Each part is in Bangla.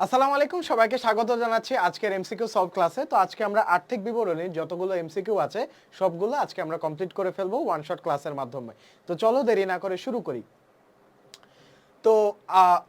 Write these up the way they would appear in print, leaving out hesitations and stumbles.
আসসালামু আলাইকুম, সবাইকে স্বাগত জানাচ্ছি আজকের এমসিকিউ সলভ ক্লাসে। তো আজকে আমরা আর্থিক বিবরণীর যতগুলো এমসিকিউ আছে সবগুলো আজকে আমরা কমপ্লিট করে ফেলবো ওয়ান শট ক্লাসের মাধ্যমে। তো চলো দেরি না করে শুরু করি। তো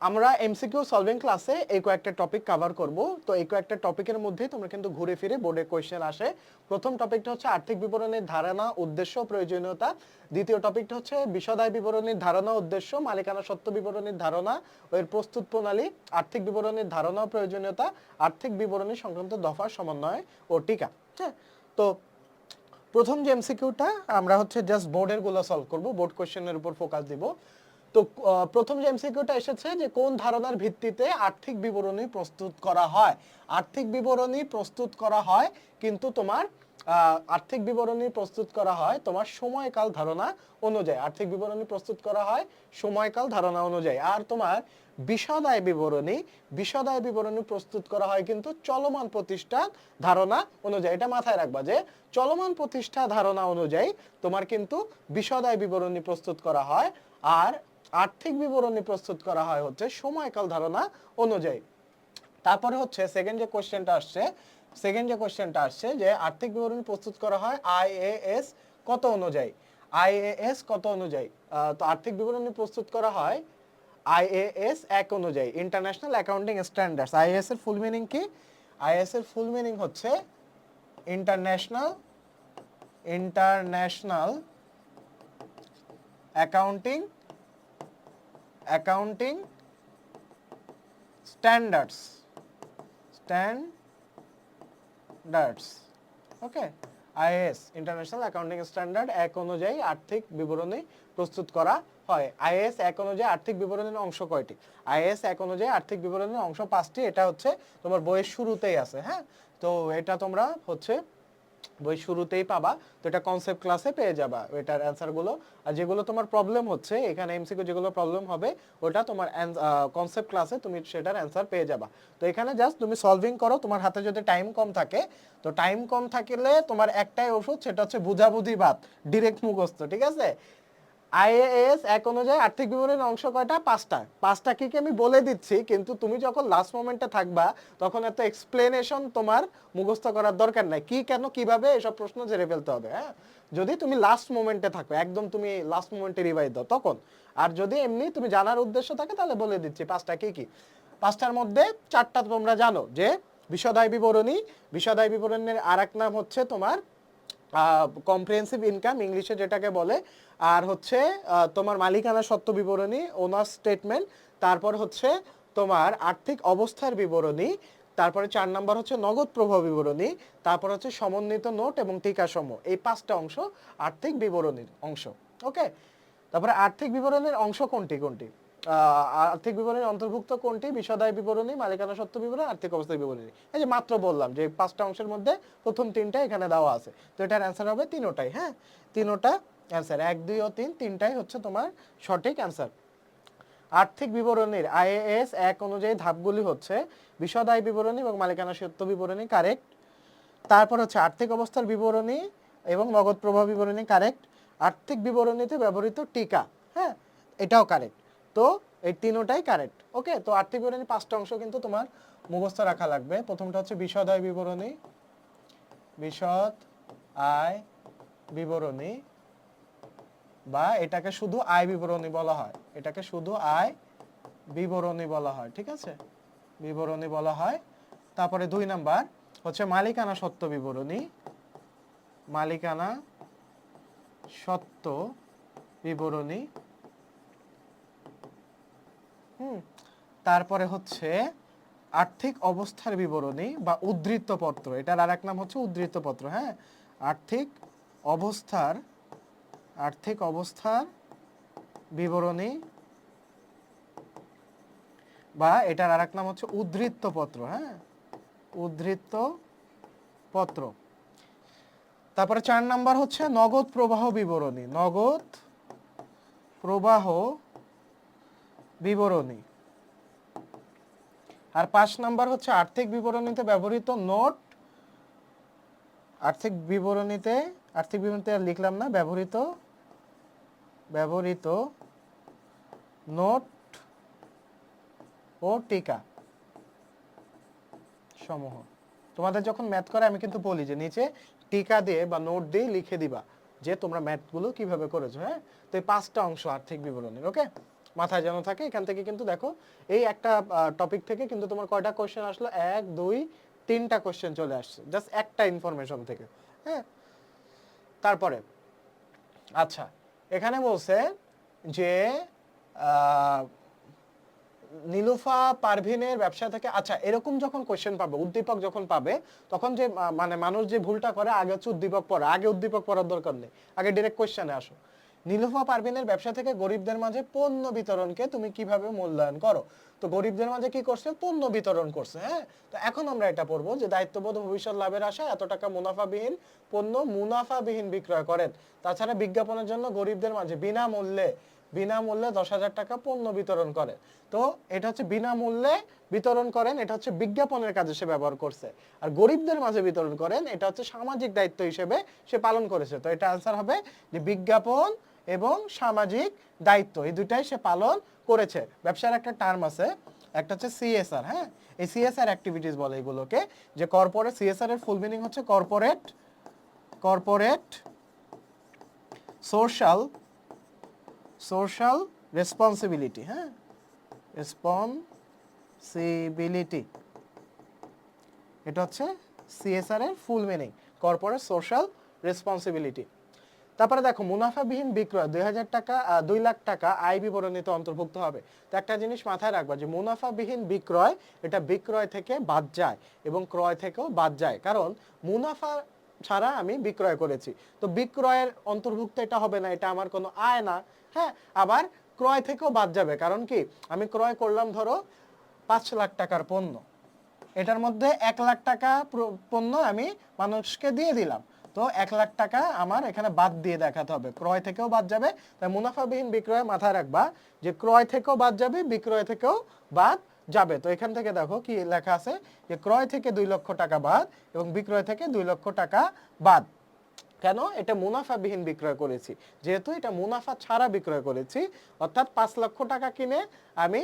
আমরা এমসিকিউ সলভিং ক্লাসে এই কয়েকটা টপিক কভার করব। তো এই কয়েকটা টপিকের মধ্যে তোমরা কিন্তু ঘুরে ফিরে বোর্ডে কোয়েশ্চেন আসে। প্রথম টপিকটা হচ্ছে আর্থিক বিবরণীর ধারণা, উদ্দেশ্য, প্রয়োজনীয়তা। দ্বিতীয় টপিকটা হচ্ছে বিশদ বিবরণীর ধারণা, উদ্দেশ্য, মালিকানা সত্ত্ব বিবরণীর ধারণা ও এর প্রস্তুত প্রণালী, আর্থিক বিবরণীর ধারণা ও প্রয়োজনীয়তা, আর্থিক বিবরণী সংক্রান্ত দফা সমন্বয় ও টিকা। হ্যাঁ, তো প্রথম যে এমসিকিউটা আমরা হচ্ছে জাস্ট বোর্ডের গুলো সলভ করব, বোর্ড কোশ্চেনের উপর ফোকাস দিব। তো প্রথম যে এমসিকিউটা এসেছে যে কোন ধারণার ভিত্তিতে আর্থিক বিবরণী প্রস্তুত করা হয়। আর্থিক বিবরণী প্রস্তুত করা হয় কিন্তু তোমার আর্থিক বিবরণী প্রস্তুত করা হয় তোমার সময়কাল ধারণা অনুযায়ী। আর্থিক বিবরণী প্রস্তুত করা হয় সময়কাল ধারণা অনুযায়ী। আর তোমার বিশদ আয় বিবরণী প্রস্তুত করা হয় কিন্তু চলমান প্রতিষ্ঠান ধারণা অনুযায়ী। এটা মাথায় রাখবা যে চলমান প্রতিষ্ঠা ধারণা অনুযায়ী তোমার কিন্তু বিশদ আয় বিবরণী প্রস্তুত করা হয়, আর আর্থিক বিবরণী প্রস্তুত করা হয় হচ্ছে সময়কাল ধারণা অনুযায়ী। তারপরে হচ্ছে সেকেন্ড যে কোশ্চেনটা আসছে যে আর্থিক বিবরণী প্রস্তুত করা হয় আইএএস কত অনুযায়ী। তো আর্থিক বিবরণী প্রস্তুত করা হয় আইএএস 1 অনুযায়ী, ইন্টারন্যাশনাল অ্যাকাউন্টিং স্ট্যান্ডার্ডস। আইএএস এর ফুল মিনিং কি? আইএএস এর ফুল মিনিং হচ্ছে ইন্টারন্যাশনাল অ্যাকাউন্টিং স্ট্যান্ডার্ডস। ওকে, আইএএস ইন্টারন্যাশনাল অ্যাকাউন্টিং স্ট্যান্ডার্ড 1 অনুযায়ী আর্থিক বিবরণী প্রস্তুত করা হয়। আইএএস 1 অনুযায়ী আর্থিক বিবরণীর অংশ কয়টি? আইএএস 1 অনুযায়ী আর্থিক বিবরণীর অংশ 5টি। এটা হচ্ছে তোমার বইয়ের শুরুতেই আছে। হ্যাঁ, তো এটা তোমরা হচ্ছে বই শুরুতেই পাবা। তো এটা কনসেপ্ট ক্লাসে পেয়ে যাবা এটার অ্যান্সারগুলো। আর যেগুলো তোমার প্রবলেম হচ্ছে এখানে এমসিকিউ যেগুলো প্রবলেম হবে ওটা তোমার কনসেপ্ট ক্লাসে তুমি সেটার অ্যান্সার পেয়ে যাবা। তো এখানে জাস্ট তুমি সলভিং করো। তোমার হাতে যদি টাইম কম থাকে, তো টাইম কম থাকলে তোমার একটাই ওষুধ, সেটা হচ্ছে বুঝাবুঝি বাদ, ডিরেক্ট মুখস্থ। ঠিক আছে? আইএএস 1 অনুযায়ী আর্থিক বিবরণীর অংশ কয়টা? 5টা কি কি আমি বলে দিচ্ছি, কিন্তু তুমি যখন লাস্ট মোমেন্টে থাকবা তখন এত এক্সপ্লেনেশন তোমার মুখস্থ করার দরকার নাই। কি, কেন, কিভাবে, এসব প্রশ্ন জেনে ফেলতে হবে। হ্যাঁ, যদি তুমি লাস্ট মোমেন্টে থাকো, একদম তুমি লাস্ট মোমেন্টে রিভাইজ দাও তখন। আর যদি এমনি তুমি জানার উদ্দেশ্য থাকে তাহলে বলে দিচ্ছি 5টা কি কি। 5টার মধ্যে 4টা তোমরা জানো যে বিশদ আয় বিবরণীর আরেক নাম হচ্ছে তোমার কম্প্রিহেনসিভ ইনকাম, ইংলিশে যেটাকে বলে। আর হচ্ছে তোমার মালিকানা সত্ত্ব বিবরণী, ওনার স্টেটমেন্ট। তারপর হচ্ছে তোমার আর্থিক অবস্থার বিবরণী। তারপরে 4 নাম্বার হচ্ছে নগদ প্রবাহ বিবরণী। তারপর হচ্ছে সমন্বিত নোট এবং টিকা সমূহ। এই 5টা অংশ আর্থিক বিবরণীর অংশ। ওকে, তারপরে আর্থিক বিবরণীর অংশ কোনটি কোনটি? আর্থিক বিবরণীর অন্তর্ভুক্ত কোনটি? বিশদ আয় বিবরণী, মালিকানা সত্ত্ব বিবরণী, আর্থিক অবস্থা বিবরণী। এই যে মাত্র বললাম যে 5টা অংশের মধ্যে প্রথম 3টা এখানে দেওয়া আছে। তো এটার অ্যান্সার হবে 3টাই। হ্যাঁ, 3টা অ্যান্সার, 1, 2 ও 3, 3টাই হচ্ছে তোমার সঠিক অ্যান্সার। আর্থিক বিবরণীর আইএএস 1 অনুযায়ী ধাপগুলি হচ্ছে বিশদ আয় বিবরণী এবং মালিকানা সত্ত্ব বিবরণী, কারেক্ট। তারপর হচ্ছে আর্থিক অবস্থার বিবরণী এবং নগদ প্রবাহ বিবরণী, কারেক্ট। আর্থিক বিবরণীতে ব্যবহৃত টিকা, হ্যাঁ, এটাও কারেক্ট। তো এই 3টাই কারেক্ট। ওকে, তো আর্থিক বিবরণী 5টা অংশ কিন্তু তোমার মুখস্থ রাখা লাগবে। প্রথমটা হচ্ছে বিশদ আয় বিবরণী বা এটাকে শুধু আয় বিবরণী বলা হয়। ঠিক আছে, বিবরণী বলা হয়। তারপরে 2 নাম্বার হচ্ছে মালিকানা সত্ত্ব বিবরণী। তারপরে হচ্ছে আর্থিক অবস্থার বিবরণী বা উদ্ধৃত্তপত্র। এটার আরেক নাম হচ্ছে উদ্ধৃত্তপত্র। হ্যাঁ, আর্থিক অবস্থার বিবরণী বা এটার আরেক নাম হচ্ছে উদ্ধৃত্তপত্র। হ্যাঁ, উদ্ধৃত্তপত্র। তারপরে 4 নাম্বার হচ্ছে নগদ প্রবাহ বিবরণী। আর 5 নাম্বার হচ্ছে আর্থিক বিবরণীতে ব্যবহৃত নোট। আর্থিক বিবরণীতে আর লিখলাম না, ব্যবহৃত নোট ও টিকা। সমূহ। তোমাদের যখন ম্যাথ করে আমি কিন্তু বলি যে নিচে টিকা দিয়ে বা নোট দিয়ে লিখে দিবা যে তোমরা ম্যাথগুলো কিভাবে করেছো। হ্যাঁ, তো এই 5টা অংশ আর্থিক বিবরণীর, ওকে, মাথায় যেন থাকে। এখান থেকে কিন্তু দেখো এই একটা টপিক থেকে কিন্তু তোমার কয়টা কোশ্চেন আসলো, 1 2 3টা কোশ্চেন চলে আসছে জাস্ট একটা ইনফরমেশন থেকে। হ্যাঁ, তারপরে আচ্ছা এখানে বলছে যে নীলুফা পারভিনের ব্যবসা থেকে, আচ্ছা এরকম যখন কোশ্চেন পাবে, উদ্দীপক যখন পাবে, তখন যে মানে মানুষ যে ভুলটা করে আগে হচ্ছে উদ্দীপক পড়া, আগে উদ্দীপক পড়ার দরকার নেই, আগে ডাইরেক্ট কোশ্চেনে আসো। নীলুফা পারভিনের ব্যবসা থেকে গরিবদের মাঝে পণ্য বিতরণকে তুমি কিভাবে মূল্যায়ন করো? তো গরিবদের মাঝে কি করছে, পণ্য বিতরণ করছে। হ্যাঁ, তো এখন আমরা এটা পড়বো যে দায়িত্ববোধ ভবিষ্যৎ লাভের আশায় এত টাকা মুনাফাবিহীন পণ্য মুনাফাবিহীন বিক্রয় করেন। তাছাড়া বিজ্ঞাপনের জন্য গরিবদের মাঝে বিনামূল্যে 10,000 টাকা পণ্য বিতরণ করেন। তো এটা হচ্ছে বিনামূল্যে বিতরণ করেন, এটা হচ্ছে বিজ্ঞাপনের কাজে সে ব্যবহার করছে। আর গরিবদের মাঝে বিতরণ করেন, এটা হচ্ছে সামাজিক দায়িত্ব হিসেবে সে পালন করেছে। তো এটা আনসার হবে যে বিজ্ঞাপন এবং সামাজিক দায়িত্ব এই দুটাই সে পালন করেছে। ব্যবসার একটা টার্ম আছে, একটা হচ্ছে সিএসআর। হ্যাঁ, এই সিএসআর অ্যাক্টিভিটিস বলে এগুলোকে, যে কর্পোরেট, সিএসআর এর ফুল মিনিং হচ্ছে কর্পোরেট সোশ্যাল রেসপন্সিবিলিটি। হ্যাঁ, রেসপন্সিবিলিটি, এটা হচ্ছে সিএসআর এর full meaning, corporate social responsibility. তারপরে দেখো মুনাফাবিহীন বিক্রয় 2 লাখ টাকা আয় বিবরণীতে অন্তর্ভুক্ত হবে। তো একটা জিনিস মাথায় রাখবা যে মুনাফাবিহীন বিক্রয়, এটা বিক্রয় থেকে বাদ যায় এবং ক্রয় থেকেও বাদ যায়, কারণ মুনাফা ছাড়া আমি বিক্রয় করেছি, তো বিক্রয়ের অন্তর্ভুক্ত এটা হবে না, এটা আমার কোনো আয় না। হ্যাঁ, আবার ক্রয় থেকেও বাদ যাবে, কারণ কি আমি ক্রয় করলাম ধরো 5 লাখ টাকার পণ্য, এটার মধ্যে 1 লাখ টাকা পণ্য আমি মানুষকে দিয়ে দিলাম, তো 1 লাখ টাকা আমার এখানে বাদ দিয়ে দেখাতে হবে, ক্রয় থেকেও বাদ যাবে। তাই মুনাফাবিহীন বিক্রয় মাথায় রাখবা যে ক্রয় থেকেও বাদ যাবে, বিক্রয় থেকেও বাদ যাবে। তো এখান থেকে দেখো কি লেখা আছে যে ক্রয় থেকে 2 লক্ষ টাকা বাদ এবং বিক্রয় থেকে 2 লক্ষ টাকা বাদ। কেন? এটা মুনাফাবিহীন বিক্রয় করেছি, যেহেতু এটা মুনাফা ছাড়া বিক্রয় করেছি, অর্থাৎ 5 লক্ষ টাকা কিনে আমি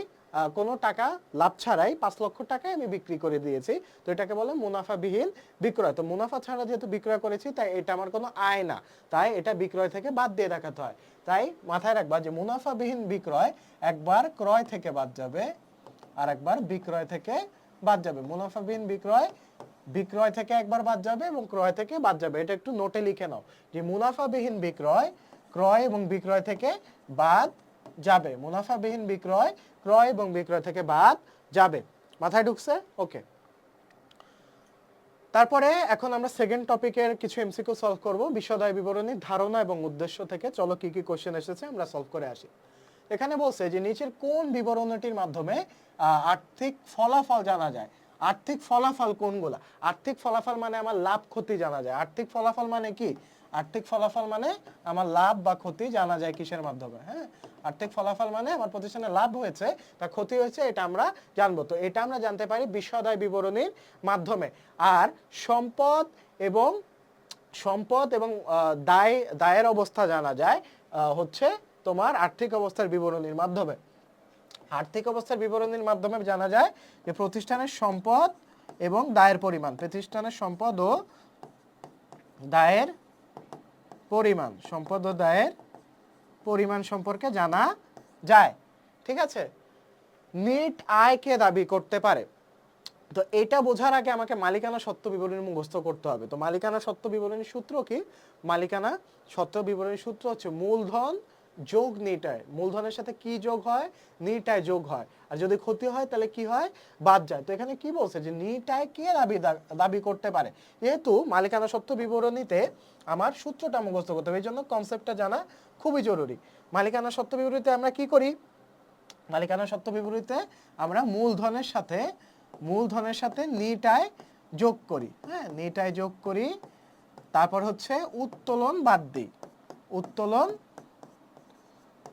কোনো টাকা লাভ ছাড়াই 5 লক্ষ টাকায় আমি বিক্রি করে দিয়েছি, তো এটাকে বলে মুনাফাবিহীন বিক্রয়। তো মুনাফা ছাড়া যেহেতু বিক্রয় করেছি, তাই এটা আমার কোনো আয় না, তাই এটা বিক্রয় থেকে বাদ দিয়ে দেখাতে হয়। তাই মাথায় রাখবা যে মুনাফাবিহীন বিক্রয় একবার ক্রয় থেকে বাদ যাবে আর একবার বিক্রয় থেকে বাদ যাবে। মুনাফাবিহীন বিক্রয় থেকে একবার বাদ যাবে এবং ক্রয় থেকে বাদ যাবে, এটা একটু নোটে লিখে নাও যে মুনাফাবিহীন বিক্রয় ক্রয় এবং বিক্রয় থেকে বাদ যাবে, মুনাফাবিহীন বিক্রয় ক্রয় এবং বিক্রয় থেকে বাদ যাবে। মাথায় ঢুকছে? ওকে। তারপরে এখন আমরা সেকেন্ড টপিকের কিছু এমসিকিউ সলভ করব, বিশদ বিবরণী ধারণা এবং উদ্দেশ্য থেকে। চলো কি কি কোশ্চেন এসেছে আমরা সলভ করে আসি। এখানে বলছে যে নিচের কোন বিবরণীটির মাধ্যমে আর্থিক ফলাফল জানা যায়? আর্থিক ফলাফল কোনগুলা? আর্থিক ফলাফল মানে আমার লাভ ক্ষতি জানা যায়। আর্থিক ফলাফল মানে কি? আর্থিক ফলাফল মানে আমার লাভ বা ক্ষতি জানা যায় কিসের মাধ্যমে? হ্যাঁ, আর্থিক ফলাফল মানে আমার প্রতিষ্ঠানে লাভ হয়েছে তা ক্ষতি হয়েছে, এটা আমরা জানবো। তো এটা আমরা জানতে পারি বিশদ বিবরণীর মাধ্যমে। আর সম্পদ এবং দায়ের অবস্থা জানা যায় হচ্ছে তোমার আর্থিক অবস্থার বিবরণীর মাধ্যমে। আর্থিক অবস্থার বিবরণীর মাধ্যমে জানা যায় যে প্রতিষ্ঠানের সম্পদ এবং দায়ের পরিমাণ, প্রতিষ্ঠানের সম্পদ ও দায়ের পরিমাণ সম্পর্কে জানা যায়। ঠিক আছে, নিট আয় কে দাবি করতে পারে? তো এটা বোঝার আগে আমাকে মালিকানা সত্ত্ব বিবরণী মুখস্থ করতে হবে। তো মালিকানা সত্ত্ব বিবরণীর সূত্র কি? মালিকানা সত্ত্ব বিবরণীর সূত্র হচ্ছে মূলধন যোগ নিট আয়। মূলধনের সাথে কি যোগ হয়? নিট আয় যোগ হয়। আর যদি ক্ষতি হয় তাহলে কি হয়? বাদ যায়। তো এখানে কি বলছে যে নিট আয় কে দাবি করতে পারে? যেহেতু মালিকানা সত্ত্ব বিবরণীতে আমার সূত্রটা মুখস্থ করতে হবে, এই জন্য কনসেপ্টটা জানা খুবই জরুরি। মালিকানা সত্ত্ব বিবরণীতে আমরা কি করি? মালিকানা সত্ত্ব বিবরণীতে আমরা মূলধনের সাথে নিট আয় যোগ করি। হ্যাঁ, নিট আয় যোগ করি, তারপর হচ্ছে উত্তোলন বাদ দিই,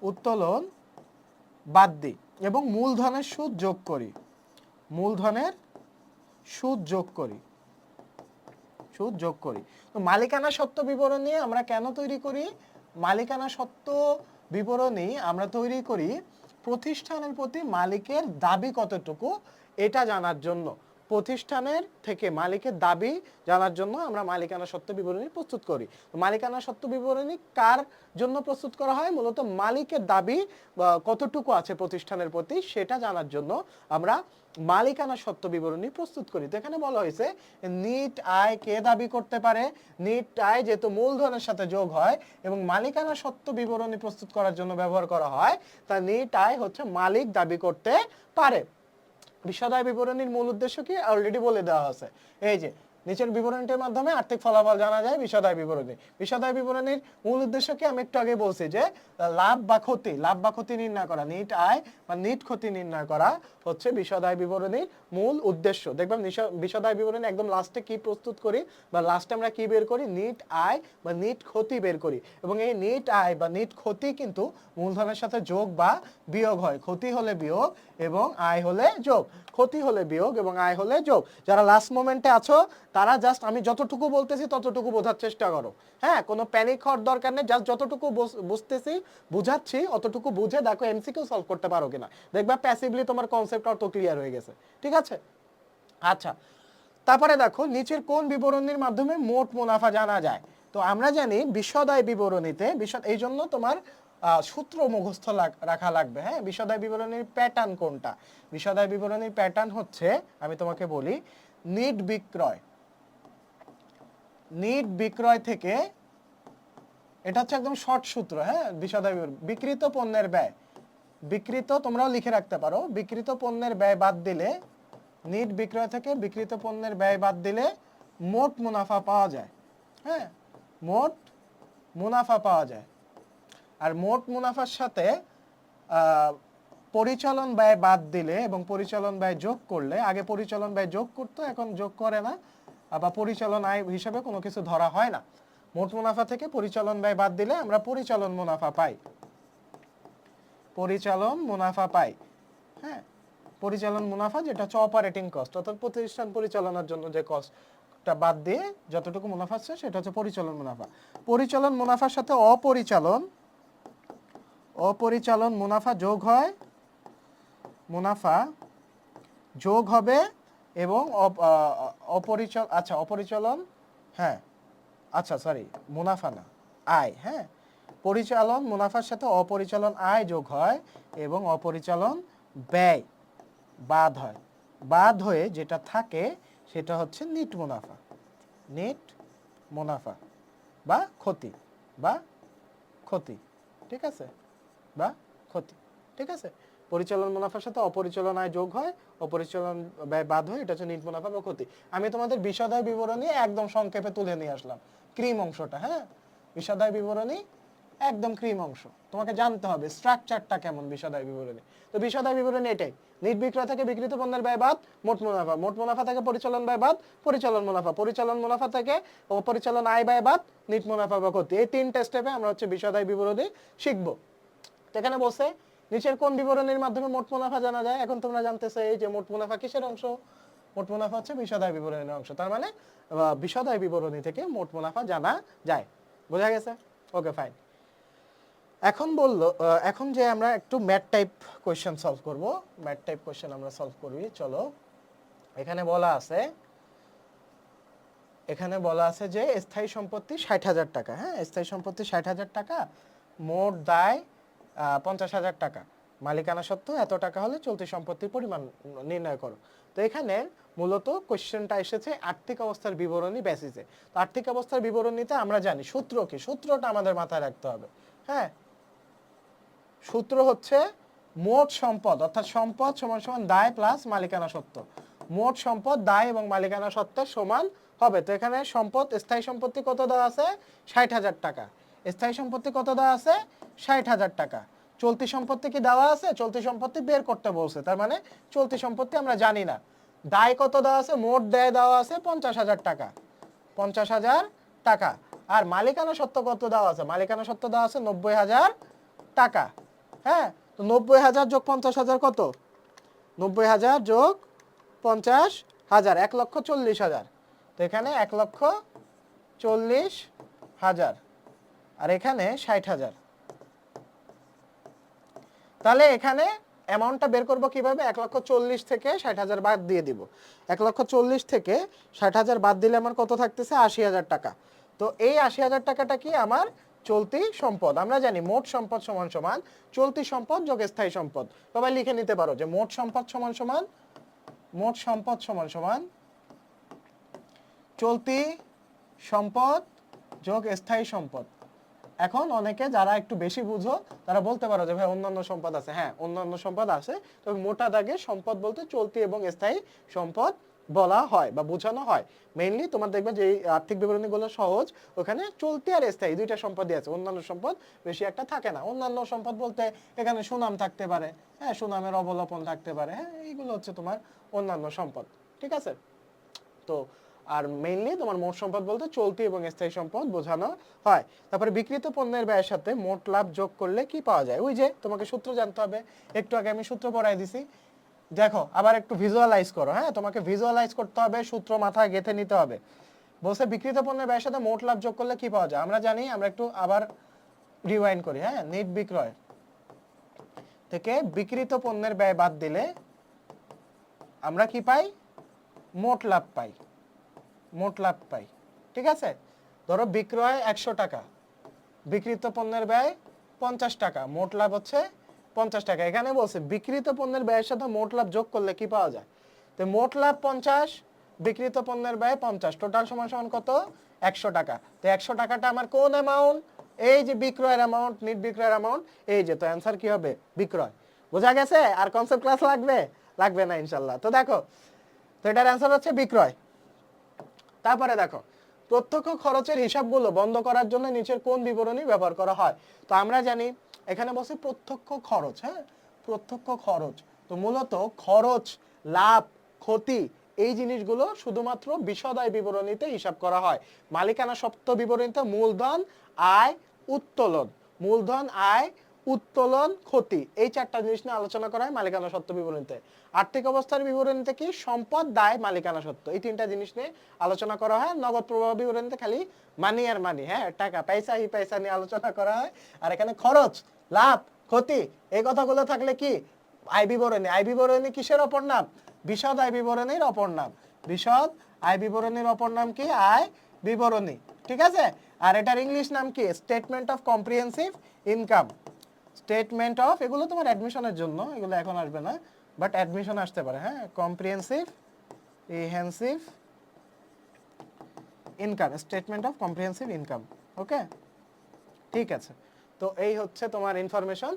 উত্তোলন বাদ দিই এবং মূলধনের সুদ যোগ করি, সুদ যোগ করি। তো মালিকানা সত্ত্ব বিবরণী আমরা কেন তৈরি করি? মালিকানা সত্ত্ব বিবরণী আমরা তৈরি করি প্রতিষ্ঠানের প্রতি মালিকের দাবি কতটুকু এটা জানার জন্য। প্রতিষ্ঠানের থেকে মালিকের দাবি জানার জন্য আমরা মালিকানা সত্ত্ব বিবরণী প্রস্তুত করি। মালিকানা সত্ত্ব বিবরণী কার জন্য প্রস্তুত করা হয়? মূলত মালিকের দাবি কতটুকু আছে প্রতিষ্ঠানের প্রতি সেটা জানার জন্য আমরা মালিকানা সত্ত্ব বিবরণী প্রস্তুত করি। তো এখানে বলা হয়েছে নিট আয় কে দাবি করতে পারে? নিট আয় যেহেতু মূলধনের সাথে যোগ হয় এবং মালিকানা সত্ত্ব বিবরণী প্রস্তুত করার জন্য ব্যবহার করা হয়, তা নিট আয় হচ্ছে মালিক দাবি করতে পারে। বিশদ আয় বিবরণীর মূল উদ্দেশ্য কি অলরেডি বলে দেওয়া আছে। এই যে নিচের বিবরণীর মাধ্যমে আর্থিক ফলাফল জানা যায় বিশদ আয় বিবরণী। বিশদ আয় বিবরণীর মূল উদ্দেশ্য কি আমি একটু আগে বলছি যে লাভ বা ক্ষতি নির্ণয় করা, নিট আয় বা নিট ক্ষতি নির্ণয় করা হচ্ছে বিশদ আয় বিবরণীর মূল উদ্দেশ্য। দেখবেন বিশদ আয় বিবরণী একদম লাস্টে কি প্রস্তুত করি বা লাস্টে আমরা কি বের করি? নিট আয় বা নিট ক্ষতি বের করি। এবং এই নিট আয় বা নিট ক্ষতি কিন্তু মূলধনের সাথে যোগ বা বিয়োগ হয়। ক্ষতি হলে বিয়োগ এবং আয় হলে যোগ। ক্ষতি হলে বিয়োগ এবং আয় হলে যোগ। যারা লাস্ট মোমেন্টে আছো তারা জাস্ট আমি যতটুকু বলতেছি ততটুকু বোঝার চেষ্টা করো। হ্যাঁ, কোনো প্যানিক হওয়ার দরকার নেই। জাস্ট যতটুকু বুঝতেছি বুঝাচ্ছি অতটুকু বুঝে দেখো এমসিকিউ সলভ করতে পারো কিনা। দেখবা প্যাসিভলি তোমার কনসেপ্ট অত ক্লিয়ার হয়ে গেছে। ঠিক আছে? আচ্ছা, তারপরে দেখো নিচের কোন বিবরণীর মাধ্যমে মোট মুনাফা জানা যায়? তো আমরা জানি বিশদ আয় বিবরণীতে এই জন্য তোমার সূত্র মুখস্থ রাখা লাগবে। হ্যাঁ, বিশদ আয় বিবরণীর প্যাটার্ন কোনটা? বিশদ আয় বিবরণীর প্যাটার্ন হচ্ছে, আমি তোমাকে বলি, নিট বিক্রয় থেকে, এটা হচ্ছে একদম শর্ট সূত্র। হ্যাঁ, বিশদ আয় বিক্রিত পণ্যের ব্যয়, বিক্রিত তোমরাও লিখে রাখতে পারো, বিক্রিত পণ্যের ব্যয় বাদ দিলে, নিট বিক্রয় থেকে বিক্রিত পণ্যের ব্যয় বাদ দিলে মোট মুনাফা পাওয়া যায়। হ্যাঁ, মোট মুনাফা পাওয়া যায়। আর মোট মুনাফার সাথে পরিচালন ব্যয় বাদ দিলে এবং পরিচালন ব্যয় যোগ করলে, আগে পরিচালন ব্যয় যোগ করতো, এখন যোগ করে না, বা পরিচালন আয় হিসাবে কোনো কিছু ধরা হয় না। মোট মুনাফা থেকে পরিচালন ব্যয় বাদ দিলে আমরা পরিচালন মুনাফা পাই। পরিচালন মুনাফা পাই। হ্যাঁ, পরিচালন মুনাফা যেটা হচ্ছে অপারেটিং কস্ট, অর্থাৎ প্রতিষ্ঠান পরিচালনার জন্য যে কস্টটা বাদ দিয়ে যতটুকু মুনাফা আছে সেটা হচ্ছে পরিচালন মুনাফা। পরিচালন মুনাফার সাথে অপরিচালন মুনাফা যোগ হয়, মুনাফা যোগ হবে এবং অপরিচালন, হ্যাঁ আচ্ছা সরি মুনাফা না, আয়। হ্যাঁ, পরিচালন মুনাফার সাথে অপরিচালন আয় যোগ হয় এবং অপরিচালন ব্যয় বাদ হয়। বাদ হয়ে যেটা থাকে সেটা হচ্ছে নিট মুনাফা। নিট মুনাফা বা ক্ষতি, ঠিক আছে, বা ক্ষতি। ঠিক আছে, পরিচালন মুনাফার সাথে অপরিচালন আয় যোগ হয়, অপরিচালন ব্যয় বাদ হয়, এটা হচ্ছে নিট মুনাফা বা ক্ষতি। আমি তোমাদের বিশদ আয় বিবরণী একদম সংক্ষেপে তুলে নিয়ে আসলাম, ক্রিম অংশটা। হ্যাঁ, বিশদ আয় বিবরণী একদম ক্রিম অংশ, তোমাকে জানতে হবে স্ট্রাকচারটা কেমন বিশদ আয় বিবরণী। তো বিশদ আয় বিবরণী এটাই, নিট বিক্রয় থেকে বিক্রিত পণ্যের ব্যয় বাদ মোট মুনাফা, মোট মুনাফা থেকে পরিচালন ব্যয় বাদ পরিচালন মুনাফা, পরিচালন মুনাফা থেকে অপরিচালন আয় ব্যয় বাদ নিট মুনাফা বা ক্ষতি। এই তিনটা স্টেপে আমরা হচ্ছে বিশদ আয় বিবরণী শিখবো। তো এখানে বলছে নিচের কোন বিবরণীর মাধ্যমে মোট মুনাফা জানা যায়? এখন তোমরা জানতেছো এই যে মোট মুনাফা কিসের অংশ? মোট মুনাফা হচ্ছে বিশদ আয় বিবরণীর অংশ। তার মানে বিশদ আয় বিবরণী থেকে মোট মুনাফা জানা যায়। বোঝা গেছে? ওকে, ফাইন। এখন যে আমরা একটু ম্যাথ টাইপ কোশ্চেন সলভ করব, ম্যাথ টাইপ কোশ্চেন আমরা সলভ করবি। চলো, এখানে বলা আছে যে স্থায়ী সম্পত্তি 60,000 টাকা। হ্যাঁ, স্থায়ী সম্পত্তি 60,000 টাকা, মোট দায় 50,000 টাকা, মালিকানা সত্ত্ব এত টাকা হলে চলতি সম্পত্তির পরিমাণ নির্ণয় করো। তো এখানে মূলত কোশ্চেনটা এসেছে আর্থিক অবস্থার বিবরণী বেসিসে। তো আর্থিক অবস্থার বিবরণীতে আমরা জানি সূত্র কি, সূত্রটা আমাদের মাথায় রাখতে হবে। হ্যাঁ, সূত্র হচ্ছে মোট সম্পদ, অর্থাৎ সম্পদ সমান সমান দায় প্লাস মালিকানা সত্ত্ব। মোট সম্পদ দায় এবং মালিকানা সত্ত্বের সমান হবে। তো এখানে সম্পদ, স্থায়ী সম্পত্তি কত দেওয়া আছে? 60,000 টাকা। স্থায়ী সম্পত্তি কত দেওয়া আছে? 60,000 টাকা। চলতি সম্পত্তি কি দেওয়া আছে? চলতি সম্পত্তি বের করতে বলছে, তার মানে চলতি সম্পত্তি আমরা জানি না। দায় কত দেওয়া আছে? মোট দায় দেওয়া আছে 50,000 টাকা, 50,000 টাকা। আর মালিকানা সত্ত্ব কত দেওয়া আছে? মালিকানা সত্ত্ব দেওয়া আছে 90,000 টাকা। হ্যাঁ, তো 90,000 যোগ 50,000 কত? 90,000 যোগ 50,000 1,40,000। তো এখানে 1,40,000 আর এখানে 60,000। তাহলে এখানে অ্যামাউন্টটা বের করব কিভাবে? 1,40,000 থেকে 60,000 বাদ দিয়ে দিব। 1,40,000 থেকে 60,000 বাদ দিলে আমার কত থাকতেছে? 80,000 টাকা। তো এই 80,000 টাকাটা কি আমার চলতি সম্পদ। আমরা জানি মোট সম্পদ সমান সমান চলতি সম্পদ যোগ স্থায়ী সম্পদ। সবাই লিখে নিতে পারো যে মোট সম্পদ সমান সমান চলতি সম্পদ যোগ স্থায়ী সম্পদ। এখন অনেকে যারা একটু বেশি বুঝো তারা বলতে পারো যে ভাই অন্যান্য সম্পদ আছে। হ্যাঁ, অন্যান্য সম্পদ আছে, তবে মোটা দাগে সম্পদ বলতে চলতি এবং স্থায়ী সম্পদ বলা হয় বা বোঝানো হয়। মেইনলি তোমার দেখবে যে আর্থিক বিবরণীগুলো সহজ, ওখানে চলতি আর স্থায়ী দুইটা সম্পদই আছে, অন্যান্য সম্পদ বেশি একটা থাকে না। অন্যান্য সম্পদ বলতে এখানে সুনাম থাকতে পারে, হ্যাঁ, সুনামের অবলোপন থাকতে পারে, হ্যাঁ, এইগুলো হচ্ছে তোমার অন্যান্য সম্পদ। ঠিক আছে? তো আর মেইনলি তোমার মোট সম্পদ বলতে চলতি এবং স্থায়ী সম্পদ বোঝানো হয়। তারপরে বিক্রিত পণ্যের ব্যয়ের সাথে মোট লাভ যোগ করলে কি পাওয়া যায়? ওই যে তোমাকে সূত্র জানতে হবে, একটু আগে আমি সূত্র পড়াই দিছি। দেখো আবার একটু ভিজুয়ালাইজ করো। হ্যাঁ, তোমাকে ভিজুয়ালাইজ করতে হবে, সূত্র মাথায় গেঁথে নিতে হবে। বলছে বিক্রিত পণ্যের ব্যয়ের সাথে মোট লাভ যোগ করলে কি পাওয়া যায়? আমরা জানি, আমরা একটু আবার রিওয়াইন্ড করি। হ্যাঁ, নিট বিক্রয় থেকে বিক্রিত পণ্যের ব্যয় বাদ দিলে আমরা কি পাই? মোট লাভ পাই। ঠিক আছে? ধরো বিক্রয় 100 টাকা, বিক্রিত পণ্যের ব্যয় 50 টাকা, মোট লাভ হচ্ছে 50 টাকা। এখানে বলছে বিক্রিত পণ্যের ব্যয়ের সাথে মোট লাভ যোগ করলে কি পাওয়া যায়? তো মোট লাভ 50, বিক্রিত পণ্যের ব্যয় 50, টোটাল সমান সমান কত? 100 টাকা। তো 100 টাকাটা আমার কোন অ্যামাউন্ট? এই যে বিক্রয়ের অ্যামাউন্ট, নিট বিক্রয়ের অ্যামাউন্ট, এই যে। তো অ্যান্সার কি হবে? বিক্রয়। বোঝা গেছে? আর কনসেপ্ট ক্লাস লাগবে না ইনশাল্লাহ। তো দেখো, তো এটার অ্যান্সার হচ্ছে বিক্রয়। তারপরে দেখো, প্রত্যক্ষ খরচের হিসাবগুলো বন্ধ করার জন্য নিচের কোন বিবরণী ব্যবহার করা হয়? তো আমরা জানি এখানে বলছে প্রত্যক্ষ খরচ। হ্যাঁ, প্রত্যক্ষ খরচ। তো মূলত খরচ, লাভ, ক্ষতি, এই জিনিসগুলো শুধুমাত্র বিশদ আয় বিবরণীতে হিসাব করা হয়। মালিকানা সত্ত্ব বিবরণীতে মূলধন, আয়, উত্তোলন, মূলধন, আয়, উত্তোলন, ক্ষতি, এই চারটা জিনিস নিয়ে আলোচনা করা হয় মালিকানা সত্ত্ব বিবরণীতে। আর্থিক অবস্থার বিবরণীতে কি? সম্পদ, দায়, মালিকানা সত্ত্ব, এই তিনটা জিনিস নিয়ে আলোচনা করা হয়। নগদ প্রবাহ বিবরণীতে খালি মানি আর মানি, হ্যাঁ, টাকা, পয়সা, ই পয়সা নিয়ে আলোচনা করা হয়। আর এখানে খরচ, লাভ, ক্ষতি, এই কথাগুলো থাকলে কি? আয় বিবরণী। আয় বিবরণী কিসের অপর নাম? বিশদ আয় বিবরণীর অপর নাম। বিশদ আয় বিবরণীর অপর নাম কি? আয় বিবরণী। ঠিক আছে? আর এটার ইংলিশ নাম কি? Statement of comprehensive income. Statement of, এগুলো তোমার অ্যাডমিশনের জন্য, এগুলো এখন আসবে না, বাট অ্যাডমিশন আসতে পারে। হ্যাঁ, comprehensive income, statement of comprehensive income. Okay, ঠিক আছে। তো এই হচ্ছে তোমার ইনফরমেশন।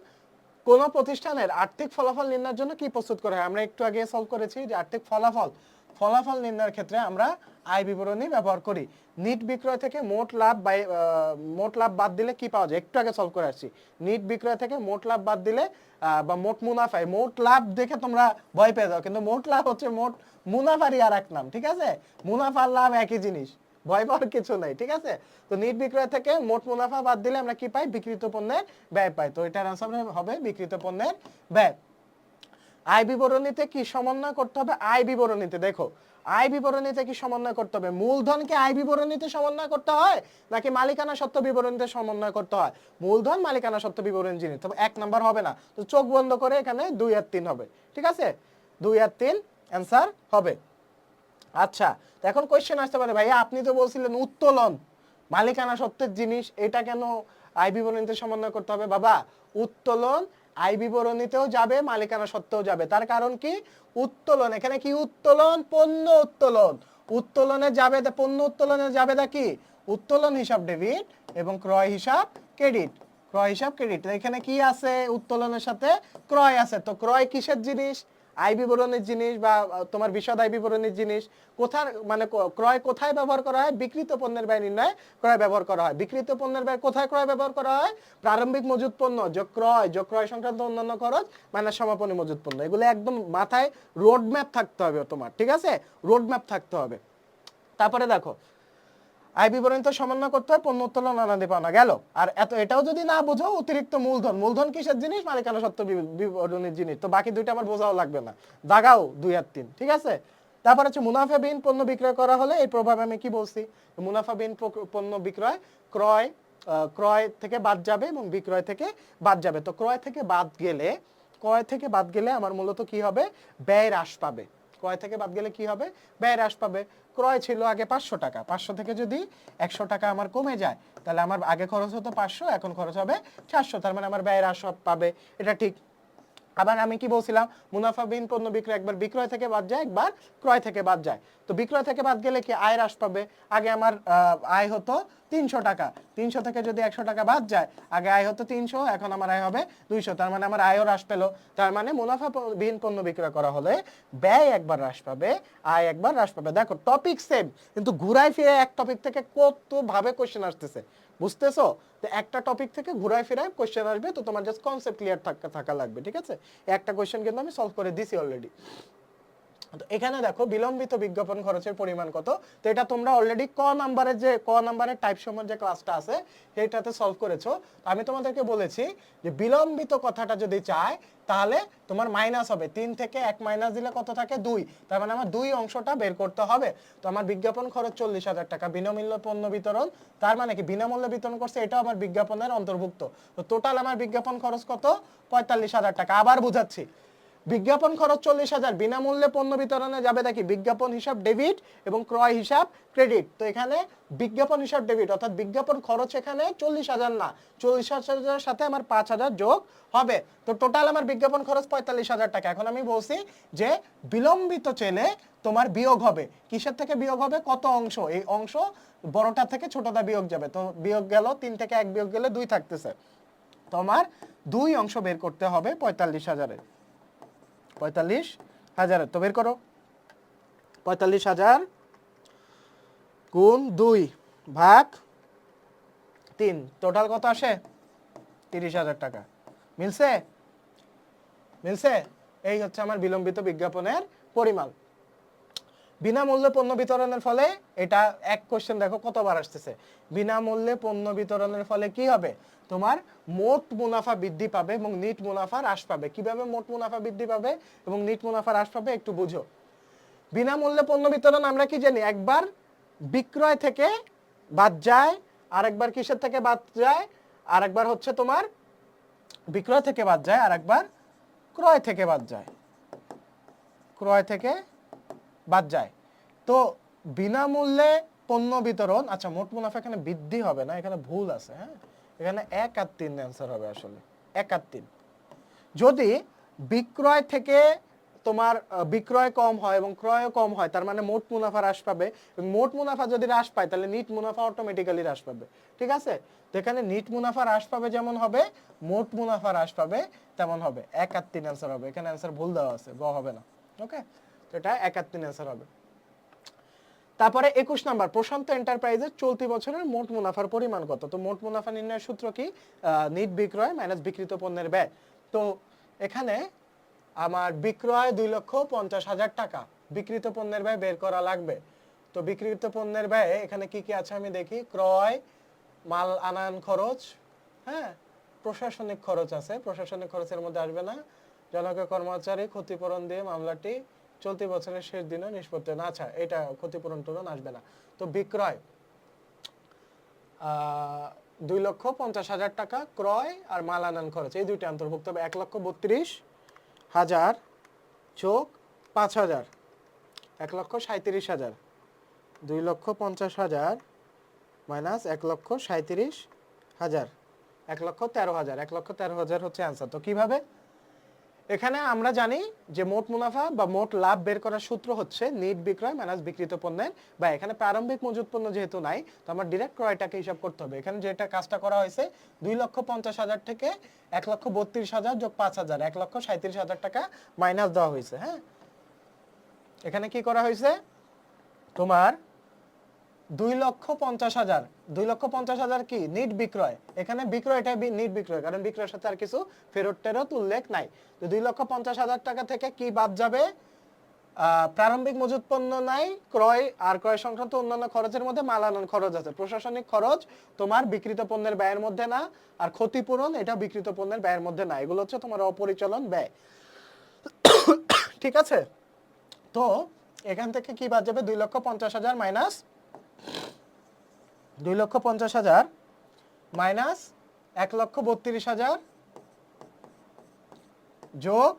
কোন প্রতিষ্ঠানের আর্থিক ফলাফল নির্ণয়ের জন্য কি প্রস্তুত করা হয়? আমরা একটু আগে সলভ করেছি যে আর্থিক ফলাফল নির্ণয়ের ক্ষেত্রে আমরা আয় বিবরণী ব্যবহার করি। নিট বিক্রয় থেকে মোট লাভ বাদ দিলে কি পাওয়া যায়? একটু আগে সলভ করে আসছি। নিট বিক্রয় থেকে মোট লাভ বাদ দিলে বা মোট মুনাফায়, মোট লাভ দেখে তোমরা ভয় পেয়ে যাও, কিন্তু মোট লাভ হচ্ছে মোট মুনাফারই আর এক নাম। ঠিক আছে? মুনাফার লাভ একই জিনিস, ভয় পাওয়ার কিছু নাই। ঠিক আছে? তো নিট বিক্রয় থেকে মোট মুনাফা বাদ দিলে আমরা কি পাই? বিক্রিত পণ্যের ব্যয় পাই। তো এটার আনসার হবে বিক্রিত পণ্যের ব্যয়। আয় বিবরণীতে কি সমন্বয় করতে হবে? আয় বিবরণীতে দেখো, আয় বিবরণীতে কি সমন্বয় করতে হবে? মূলধনকে আয় বিবরণীতে সমন্বয় করতে হয় নাকি মালিকানা সত্ত্ব বিবরণীতে সমন্বয় করতে হয়? মূলধন, মালিকানা সত্ত্ব বিবরণী জিনিস, তবে এক নাম্বার হবে না। তো চোখ বন্ধ করে এখানে 2 আর 3 হবে। ঠিক আছে? 2 আর 3 অ্যান্সার হবে। আচ্ছা, তো এখন কোয়েশ্চেন আসতে পারে, ভাইয়া আপনি তো বলছিলেন উত্তোলন মালিকানা সত্ত্বের জিনিস, এটা কেন আয় বিবরণীতে সমন্বয় করতে হবে? বাবা, উত্তোলন আয় বিবরণীতেও যাবে, মালিকানা সত্ত্বেও যাবে। তার কারণ কি? উত্তোলন, এখানে কি উত্তোলন? পণ্য উত্তোলন। উত্তোলনে যাবে, পণ্য উত্তোলনে যাবে না কি? উত্তোলন হিসাব ডেবিট এবং ক্রয় হিসাব ক্রেডিট। এখানে কি আছে? উত্তোলনের সাথে ক্রয় আছে। তো ক্রয় কিসের জিনিস? আয় বিবরণীর জিনিস বা তোমার বিশদ আয় বিবরণীর জিনিস। কোথায় মানে ক্রয় কোথায় ব্যবহার করা হয়? বিক্রিত পণ্যের ব্যয় নির্ণয় ক্রয় ব্যবহার করা হয়। বিক্রিত পণ্যের ব্যয় কোথায় ক্রয় ব্যবহার করা হয়? প্রারম্ভিক মজুত পণ্য যোগ ক্রয় সংক্রান্ত অন্যান্য খরচ মাইনাস সমাপনী মজুত পণ্য। এগুলো একদম মাথায় রোড ম্যাপ থাকতে হবে তোমার। ঠিক আছে? রোড ম্যাপ থাকতে হবে। তারপরে দেখো, আয় বিবরণীতে সমন্বয় করতে হয় পণ্য উত্তোলন, অনাদি পাওনা গেল। আর এটাও যদি না বোঝো, অতিরিক্ত মূলধন কিসের জিনিস? মালিকানা সত্ত্ব বিবরণীর জিনিস। তো বাকি দুইটা আমার বোঝাও লাগবে না, দাগাও 2 আর 3। ঠিক আছে? তারপর হচ্ছে মুনাফাবিহীন পণ্য বিক্রয় করা হলে এই প্রভাব আমি কি বলছি? মুনাফাবিহীন পণ্য বিক্রয় ক্রয় থেকে বাদ যাবে এবং বিক্রয় থেকে বাদ যাবে। তো ক্রয় থেকে বাদ গেলে ক্রয় থেকে বাদ গেলে আমার মূলত কি হবে, ব্যয় হ্রাস পাবে। ক্রয় থেকে বাদ গেলে কি হবে, ব্যয় হ্রাস পাবে। ক্রয় ছিল আগে 500 টাকা, 500 থেকে যদি 100 টাকা আমার কমে যায়, তাহলে আমার আগে খরচ হতো 500, এখন খরচ হবে 400, তার মানে আমার ব্যয় হ্রাস পাবে, এটা ঠিক। আবার আমি কি বলছিলাম, মুনাফাবিহীন পণ্য বিক্রয় একবার বিক্রয় থেকে বাদ যায়, একবার ক্রয় থেকে বাদ যায়। তো বিক্রয় থেকে বাদ গেলে কি আয় হ্রাস পাবে। আগে আমার আয় হতো 300 টাকা, 300 থেকে যদি 100 টাকা বাদ যায়, আগে আয় হতো 300, এখন আমার আয় হবে 200, তার মানে আমার আয়ও হ্রাস পেলো। তার মানে মুনাফাবিহীন পণ্য বিক্রয় করা হলে ব্যয় একবার হ্রাস পাবে, আয় একবার হ্রাস পাবে। দেখো টপিক সেম, কিন্তু ঘুরায় ফিরে এক টপিক থেকে কত ভাবে কোশ্চেন আসতেছে, বুঝতেছো? তো একটা টপিক থেকে ঘুরায় ফিরায় কোশ্চেন আসবে, তো তোমার জাস্ট কনসেপ্ট ক্লিয়ার থাকা লাগবে, ঠিক আছে? একটা কোশ্চেন কিন্তু আমি সলভ করে দিছি অলরেডি। তো এখানে দেখো বিলম্বিত বিজ্ঞাপন খরচের পরিমাণ কত, তো এটা তোমরা অলরেডি ক নাম্বারের টাইপ সময়ের যে ক্লাসটা আছে সেটাতে সলভ করেছো। আমি তোমাদেরকে বলেছি যে বিলম্বিত কথাটা যদি চায় তাহলে তোমার মাইনাস হবে, 3 থেকে 1 মাইনাস দিলে কত থাকে 2, তার মানে আমার 2 অংশটা বের করতে হবে। তো আমার বিজ্ঞাপন খরচ 40,000 টাকা, বিনামূল্যে পণ্য বিতরণ, তার মানে কি বিনামূল্যে বিতরণ করছে, এটাও আমার বিজ্ঞাপনের অন্তর্ভুক্ত। তো টোটাল আমার বিজ্ঞাপন খরচ কত, 45,000 টাকা। আবার বুঝাচ্ছি, বিজ্ঞাপন খরচ 40,000, বিনামূল্যে পণ্য বিতরণে যাবে দেখি বিজ্ঞাপন হিসাব ডেবিট এবং ক্রয় হিসাব ক্রেডিট। তো এখানে বিজ্ঞাপন হিসাব ডেবিট, অর্থাৎ বিজ্ঞাপন খরচ এখানে 40,000 না, 40,000 সাথে আমার 5,000 যোগ হবে। তো টোটাল আমার বিজ্ঞাপন খরচ 45,000 টাকা। এখন আমি বলছি যে বিলম্বিত চেলে তোমার বিয়োগ হবে, কিসের থেকে বিয়োগ হবে, কত অংশ, এই অংশ বড়টা থেকে ছোটটা বিয়োগ যাবে। তো বিয়োগ গেল 3 থেকে 1 বিয়োগ গেলে 2 থাকতেছে, তো আমার 2 অংশ বের করতে হবে 45,000-এর। 45,000, তো বের করো, 45,000 গুণ 2 ভাগ 3, টোটাল কত আসে, 30,000 টাকা। মিলছে? মিলছে? এই হচ্ছে আমার বিলম্বিত বিজ্ঞাপনের পরিমাণ। বিনামূল্যে পণ্য বিতরণের ফলে, এটা এক কোশ্চেন দেখো কতবার আসতেছে, বিনামূল্যে পণ্য বিতরণের ফলে কি হবে, তোমার মোট মুনাফা বৃদ্ধি পাবে এবং নিট মুনাফা হ্রাস পাবে। কিভাবে মোট মুনাফা বৃদ্ধি পাবে এবং নিট মুনাফা হ্রাস পাবে একটু বুঝো। বিনামূল্যে পণ্য বিতরণ আমরা কি জানি, একবার বিক্রয় থেকে বাদ যায়, আরেকবার কিসের থেকে বাদ যায়, আরেকবার হচ্ছে তোমার বিক্রয় থেকে বাদ যায়, আরেকবার ক্রয় থেকে বাদ যায়, ক্রয় থেকে বাদ যায়। তো বিনামূল্যে পণ্য বিতরণ, আচ্ছা মোট মুনাফা এখানে বৃদ্ধি হবে না, এখানে ভুল আছে, হ্যাঁ, এখানে 1 আর 3 অ্যান্সার হবে আসলে, 1 আর 3। যদি বিক্রয় থেকে তোমার বিক্রয় কম হয় এবং ক্রয় কম হয়, তার মানে মোট মুনাফা হ্রাস পাবে, এবং মোট মুনাফা যদি হ্রাস পায় তাহলে নিট মুনাফা অটোমেটিক্যালি হ্রাস পাবে, ঠিক আছে? তো এখানে নিট মুনাফা হ্রাস পাবে যেমন হবে, মোট মুনাফা হ্রাস পাবে তেমন হবে। 1 আর 3 অ্যান্সার হবে, এখানে অ্যান্সার ভুল দেওয়া আছে, গ হবে না, ওকে? তো এটা 1 আর 3 অ্যান্সার হবে। তারপরে 21 নাম্বার, প্রশান্ত এন্টারপ্রাইজের চলতি বছরের মোট মুনাফার পরিমাণ কত। তো মোট মুনাফা নির্ণয়ের সূত্র কি, নিট বিক্রয় মাইনাস বিক্রিত পণ্যের ব্যয়। তো এখানে আমার বিক্রয় 2,50,000 টাকা, বিক্রিত পণ্যের ব্যয় বের করা লাগবে। তো বিক্রিত পণ্যের ব্যয়ে এখানে কি কি আছে আমি দেখি, ক্রয়, মাল আনান খরচ, হ্যাঁ, প্রশাসনিক খরচ আছে, প্রশাসনিক খরচের মধ্যে আসবে না, জনকে কর্মচারী ক্ষতিপূরণ দিয়ে মামলাটি চলতি বছরের শেষ দিনে নিষ্পত্তি না, আচ্ছা এটা ক্ষতিপূরণ টুরণ আসবে না। তো বিক্রয় 2,50,000 টাকা, ক্রয় আর মাল আনান খরচ এই দুইটা অন্তর্ভুক্ত হবে। 1,32,000 যোগ 5,000, 1,37,000, 2,50,000 মাইনাস 1,37,000, 1,13,000, 1,13,000 হচ্ছে অ্যান্সার। তো কিভাবে, এখানে আমরা জানি যে মোট মুনাফা বা মোট লাভ বের করার সূত্র হচ্ছে নিট বিক্রয় মাইনাস বিক্রিত পণ্যের, বা এখানে প্রারম্ভিক মজুত পণ্য যেহেতু নাই, তো আমার ডিরেক্ট ক্রয়টাকে হিসাব করতে হবে। এখানে যেটা কাজটা করা হয়েছে, 2,50,000 থেকে 1,32,000 যোগ 5,000, 1,37,000 টাকা মাইনাস দেওয়া হয়েছে, হ্যাঁ। এখানে কি করা হয়েছে, তোমার 2,50,000, 2,50,000 কি নিট বিক্রয়, এখানে বিক্রয়টা নিট বিক্রয়, কারণ বিক্রয়ের সাথে আর কিছু ফেরত টেরত উল্লেখ নাই। তো 2,50,000 টাকা থেকে কি বাদ যাবে, প্রারম্ভিক মজুত পণ্য নাই, ক্রয় আর ক্রয় সংক্রান্ত অন্যান্য খরচের মধ্যে মাল আনান খরচ আছে, প্রশাসনিক খরচ তোমার বিক্রিত পণ্যের ব্যয়ের মধ্যে না, আর ক্ষতিপূরণ এটা বিক্রিত পণ্যের ব্যয়ের মধ্যে না, এগুলো হচ্ছে তোমার অপরিচালন ব্যয়, ঠিক আছে? তো এখান থেকে কি বাদ যাবে, 2,50,000 মাইনাস 2,50,000 মাইনাস 1,32,000 যোগ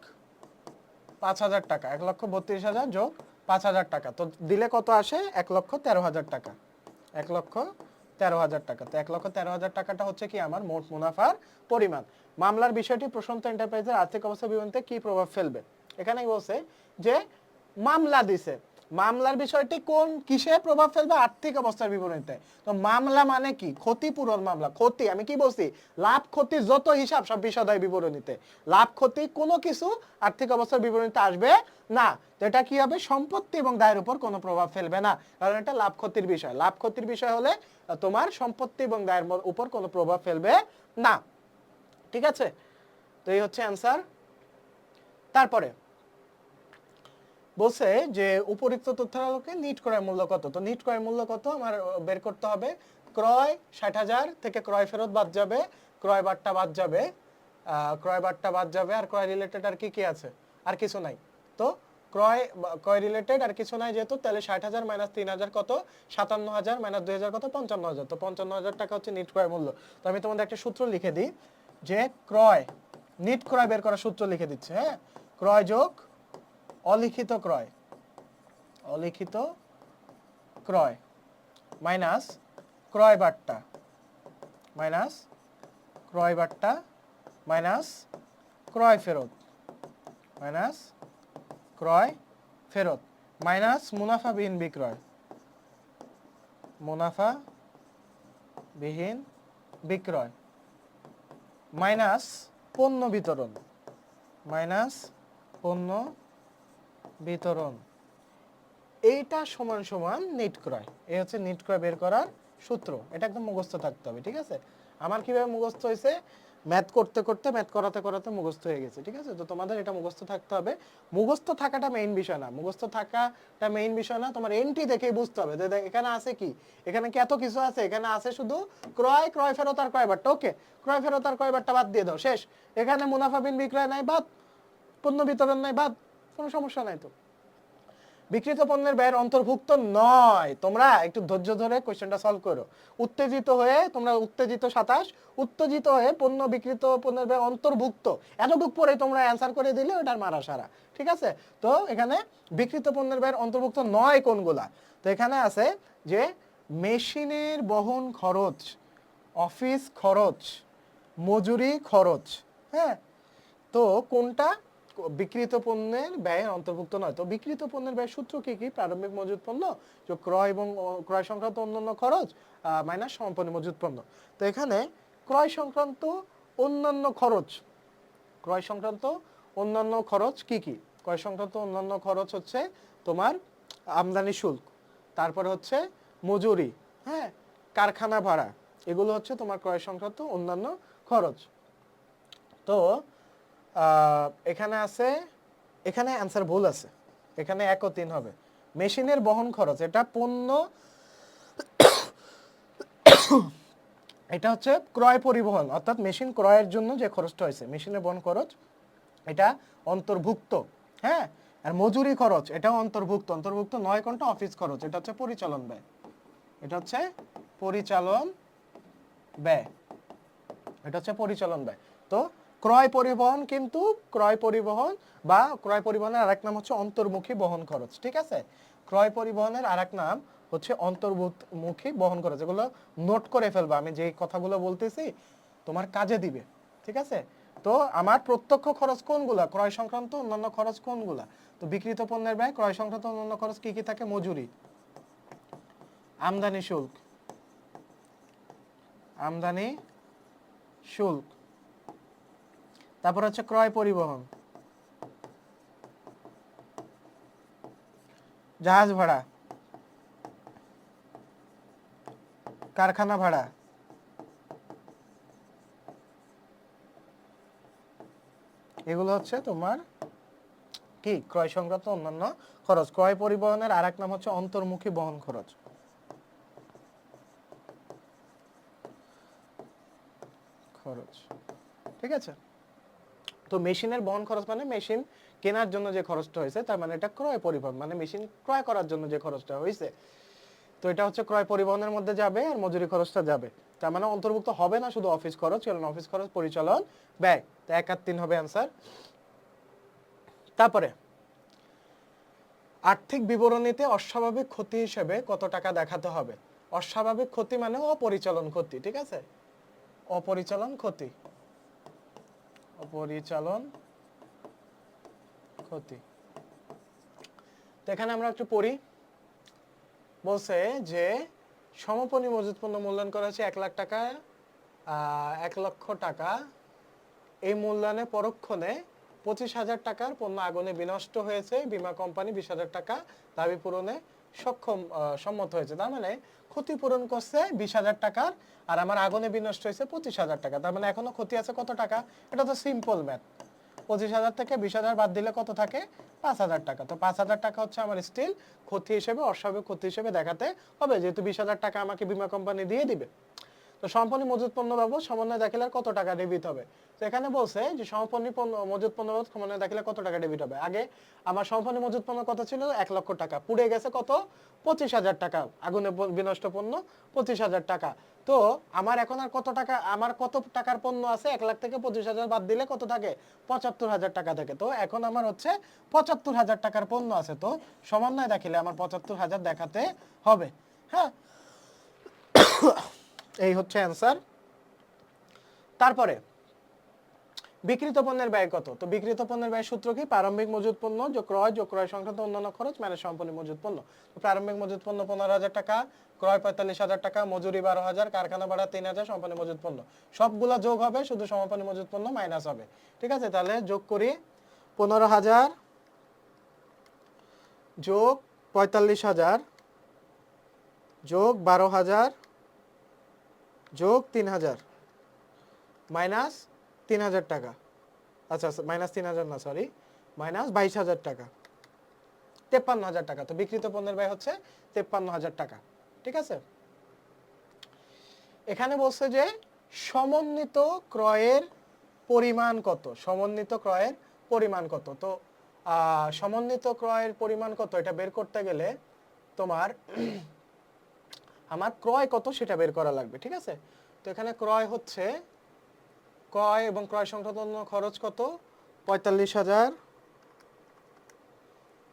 5,000 টাকা, 1,32,000 যোগ 5,000 টাকা, তো দিলে কত আসে? 1,13,000 টাকা, 1,13,000 টাকা। তো 1,13,000 টাকাটা হচ্ছে কি আমার মোট মুনাফার পরিমাণ। মামলার বিষয়টি প্রশান্ত এন্টারপ্রাইজের আর্থিক অবস্থা বিবরণীতে কি প্রভাব ফেলবে? এখানে বলছে যে মামলা দিছে, মামলার বিষয়টি কোন কিসে প্রভাব ফেলবে? আর্থিক অবস্থার বিবরণীতে। তো মামলা মানে কি? ক্ষতিপূরণ মামলা। ক্ষতি আমি কি বলছি? লাভ ক্ষতি যত হিসাব সব বিশদ হয় বিবরণীতে। লাভ ক্ষতি কোনো কিছু আর্থিক অবস্থার বিবরণীতে আসবে না। তো এটা কি হবে? সম্পত্তি এবং দায়ের উপর কোনো প্রভাব ফেলবে না, কারণ এটা লাভ ক্ষতির বিষয়। লাভ ক্ষতির বিষয় হলে তোমার সম্পত্তি এবং দায়ের উপর কোনো প্রভাব ফেলবে না। ঠিক আছে, তো এই হচ্ছে অ্যান্সার। তারপরে বলছে যে উপরিক্ত তথ্যের আলোকে নিট ক্রয় মূল্য কত? তো নিট ক্রয় মূল্য কত আমার বের করতে হবে। ক্রয় 60,000 থেকে ক্রয় ফেরত বাদ যাবে, ক্রয় বাট্টা বাদ যাবে, ক্রয় বাট্টা বাদ যাবে, আর ক্রয় রিলেটেড আর কি কি আছে? আর কিছু নাই। তো ক্রয় রিলেটেড আর কিছু নাই যেহেতু, তাহলে 60,000 মাইনাস 3,000 কত? 57,000 মাইনাস 2,000 কত? 55,000। তো 55,000 টাকা হচ্ছে নিট ক্রয় মূল্য। তো আমি তোমাদের একটা সূত্র লিখে দিই যে ক্রয় নিট ক্রয় বের করার সূত্র লিখে দিচ্ছে। হ্যাঁ, ক্রয় যোগ অলিখিত ক্রয়, অলিখিত ক্রয় মাইনাস ক্রয় বাট্টা, মাইনাস ক্রয় বাট্টা মাইনাস ক্রয় ফেরত, মাইনাস ক্রয় ফেরত মাইনাস মুনাফা বিহীন বিক্রয়, মুনাফা বিহীন বিক্রয় মাইনাস পণ্য বিতরণ, মাইনাস পণ্য বিতরণ। এইটা সমান সমান নিট ক্রয়। এই হচ্ছে নিট ক্রয় বের করার সূত্র। এটা একদম মুখস্থ থাকতে হবে। ঠিক আছে, আমার কিভাবে মুখস্থ হয়েছে? ম্যাথ করতে করতে, ম্যাথ করাতে করাতে মুখস্থ হয়ে গেছে। ঠিক আছে, তো তোমাদের এটা মুখস্থ থাকতে হবে। মুখস্থ থাকাটা মেইন বিষয় না, মুখস্থ থাকাটা মেইন বিষয় না, তোমার এন্ট্রি দেখেই বুঝতে হবে যে এখানে আছে কি, এখানে কি এত কিছু আছে? এখানে আছে শুধু ক্রয়, ক্রয় ফেরত আর ক্রয় বাট্টা। ওকে, ক্রয় ফেরত আর ক্রয় বাট্টা বাদ দিয়ে দাও, শেষ। এখানে মুনাফা বিহীন বিক্রয় নাই, বাদ। পণ্য বিতরণ নাই, বাদ। কোনো সমস্যা নাই। তো বিক্রিত পণ্যের ব্যয়ের অন্তর্ভুক্ত নয়। তোমরা একটু ধৈর্য ধরে কোশ্চেনটা সলভ করো। উত্তেজিত হয়ে তোমরা উত্তেজিত 27, উত্তেজিত হয়ে পণ্য বিক্রিত পণ্যের ব্যয় অন্তর্ভুক্ত, এতটুকু পরে তোমরা অ্যান্সার করে দিলে ওটার মারা সারা। ঠিক আছে, তো এখানে বিক্রিত পণ্যের ব্যয়ের অন্তর্ভুক্ত নয় কোনগুলা? তো এখানে আছে যে মেশিনের বহন খরচ, অফিস খরচ, মজুরি খরচ। হ্যাঁ, তো কোনটা বিক্রিত পণ্যের ব্যয়ের অন্তর্ভুক্ত নয়? তো বিক্রিত পণ্যের ব্যয়ের সূত্র কি কি? প্রারম্ভিক মজুত পণ্য যোগ ক্রয় এবং ক্রয় সংক্রান্ত অন্যান্য খরচ মাইনাস সমাপনী মজুত পণ্য। তো এখানে ক্রয় সংক্রান্ত অন্যান্য খরচ, ক্রয় সংক্রান্ত অন্যান্য খরচ কি কি? ক্রয় সংক্রান্ত অন্যান্য খরচ হচ্ছে তোমার আমদানি শুল্ক, তারপরে হচ্ছে মজুরি, হ্যাঁ, কারখানা ভাড়া, এগুলো হচ্ছে তোমার ক্রয় সংক্রান্ত অন্যান্য খরচ। তো এখানে আছে, এখানে অ্যান্সার ভুল আছে, এখানে 1 ও 3 হবে। মেশিনের বহন খরচ, এটা পণ্য, এটা হচ্ছে ক্রয় পরিবহন, অর্থাৎ মেশিন ক্রয়ের জন্য যে খরচটা হয়েছে, মেশিনের বহন খরচ এটা অন্তর্ভুক্ত। হ্যাঁ, আর মজুরি খরচ এটাও অন্তর্ভুক্ত। অন্তর্ভুক্ত নয় কোনটা? অফিস খরচ, এটা হচ্ছে পরিচালন ব্যয়, এটা হচ্ছে পরিচালন ব্যয়, এটা হচ্ছে পরিচালন ব্যয়। তো ক্রয় পরিবহন, কিন্তু ক্রয় পরিবহন বা ক্রয় পরিবহনের আরেক নাম হচ্ছে অন্তর্মুখী বহন খরচ। ঠিক আছে, ক্রয় পরিবহনের আরেক নাম হচ্ছে অন্তর্মুখী বহন খরচ। এগুলো নোট করে ফেলবা, আমি যে কথাগুলো বলতেছি তোমার কাজে দিবে। ঠিক আছে, তো আমার প্রত্যক্ষ খরচ কোনগুলা? ক্রয় সংক্রান্ত অন্যান্য খরচ কোনগুলা? তো বিক্রিত পণ্যের ব্যয়, ক্রয় সংক্রান্ত অন্যান্য খরচ কি কি থাকে? মজুরি, আমদানি শুল্ক, আমদানি শুল্ক, তারপর হচ্ছে ক্রয় পরিবহন, জাহাজ ভাড়া, কারখানা ভাড়া, এগুলো হচ্ছে তোমার কি? ক্রয় সংক্রান্ত অন্যান্য খরচ। ক্রয় পরিবহনের আরেক নাম হচ্ছে অন্তর্মুখী বহন খরচ। খরচ, ঠিক আছে। তো মেশিনের বহন খরচ মানে মেশিন কেনার জন্য যে খরচটা হয়েছে, তার মানে এটা ক্রয় পরিবহন, মানে মেশিন ক্রয় করার জন্য যে খরচটা হয়েছে, তো এটা হচ্ছে ক্রয় পরিবহনের মধ্যে যাবে, আর মজুরি খরচটা যাবে। তার মানে অন্তর্ভুক্ত হবে না শুধু অফিস খরচ, কারণ অফিস খরচ পরিচালন ব্যয়। তো 1 আর 3 হবে অ্যান্সার। তারপরে আর্থিক বিবরণীতে অস্বাভাবিক ক্ষতি হিসেবে কত টাকা দেখাতে হবে। অস্বাভাবিক ক্ষতি মানে অপরিচালন ক্ষতি, ঠিক আছে, অপরিচালন ক্ষতি, অপরিচালন ক্ষতি। তো এখানে আমরা একটু পড়ি। বলছে যে সমাপনী মজুত পণ্য মূল্যায়ন করা হয়েছে 1 লাখ টাকা, 1 লক্ষ টাকা। এই মূল্যায়নে পরোক্ষণে 25,000 টাকার পণ্য আগুনে বিনষ্ট হয়েছে, বীমা কোম্পানি 20,000 টাকা দাবি পূরণে সম্মত হয়েছে। তার মানে ক্ষতিপূরণ করছে 20,000 টাকার, আর আমার আগুনে বিনষ্ট হয়েছে 25,000 টাকা। তার মানে এখনো ক্ষতি আছে কত টাকা? এটা তো সিম্পল ম্যাথ। 25,000 থেকে 20,000 বাদ দিলে কত থাকে? 5,000 টাকা। তো 5,000 টাকা হচ্ছে আমার স্টিল ক্ষতি হিসেবে, অস্বাভাবিক ক্ষতি হিসেবে দেখাতে হবে, যেহেতু 20,000 টাকা আমাকে বীমা কোম্পানি দিয়ে দিবে। তো সমাপনী মজুত পণ্য বাবদ সমন্বয় দাখিলার কত টাকা ডেবিট হবে? তো এখানে বলছে যে সমাপনী মজুত পণ্য বাবদ সমন্বয় দাখিলার কত টাকা ডেবিট হবে। আগে আমার সমাপনী মজুত পণ্য কত ছিল? 1 লক্ষ টাকা, পুড়ে গেছে কত? 25,000 টাকা, আগুনে বিনষ্ট পণ্য 25,000 টাকা। তো আমার এখন আর কত টাকা, আমার কত টাকার পণ্য আছে? 1 লাখ থেকে 25,000 বাদ দিলে কত থাকে? 75,000 টাকা থাকে। তো এখন আমার হচ্ছে 75,000 টাকার পণ্য আছে। তো সমন্বয় দাখিলে আমার 75,000 দেখাতে হবে। হ্যাঁ, এই হচ্ছে অ্যান্সার। তারপরে বিক্রিত পণ্যের ব্যয় কত? তো বিক্রিত পণ্যের ব্যয় সূত্র কি? প্রারম্ভিক মজুত পণ্য যোগ ক্রয় সংক্রান্ত অন্যান্য খরচ মানে সম্পূর্ণ মজুত পণ্য। তো প্রারম্ভিক মজুত পণ্য 15,000 টাকা, ক্রয় 45,000 টাকা, মজুরি 12,000, কারখানা ভাড়া 3,000, সম্পূর্ণ মজুত পণ্য। সবগুলা যোগ হবে, শুধু সম্পূর্ণ মজুত পণ্য মাইনাস হবে। ঠিক আছে, তাহলে যোগ করি। 15,000 যোগ 45,000 যোগ 12,000 যোগ 3,000 মাইনাস 3,000 টাকা। আচ্ছা, মাইনাস 3,000 না, সরি, মাইনাস 22,000 টাকা, 53,000 টাকা। তো বিক্রিত পণ্যের ব্যয় হচ্ছে 53,000 টাকা। ঠিক আছে, এখানে বলছে যে সমন্বিত ক্রয়ের পরিমাণ কত? সমন্বিত ক্রয়ের পরিমাণ কত? তো সমন্বিত ক্রয়ের পরিমাণ কত এটা বের করতে গেলে তোমার আমার ক্রয় কত সেটা বের করা লাগবে। ঠিক আছে, তো এখানে ক্রয় হচ্ছে, ক্রয় এবং ক্রয় সংক্রান্ত খরচ কত? 45,000,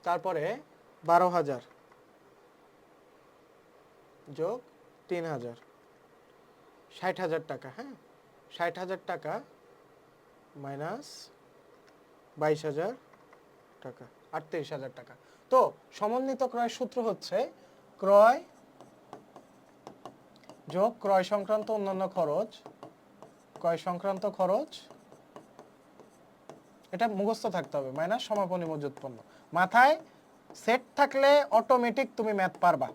তারপরে 12,000 যোগ 3,000, 60,000 টাকা। হ্যাঁ, 60,000 টাকা মাইনাস 22,000 টাকা, 38,000 টাকা। তো সমন্বিত ক্রয়ের সূত্র হচ্ছে ক্রয় যোগ ক্রয় সংক্রান্ত অন্যান্য খরচ, ক্রয় সংক্রান্ত খরচ, এটা মুখস্থ থাকতে হবে, মাইনাস সমাপনী মজুত পণ্য। মাথায় সেট থাকলে অটোমেটিক তুমি ম্যাথ পারবা।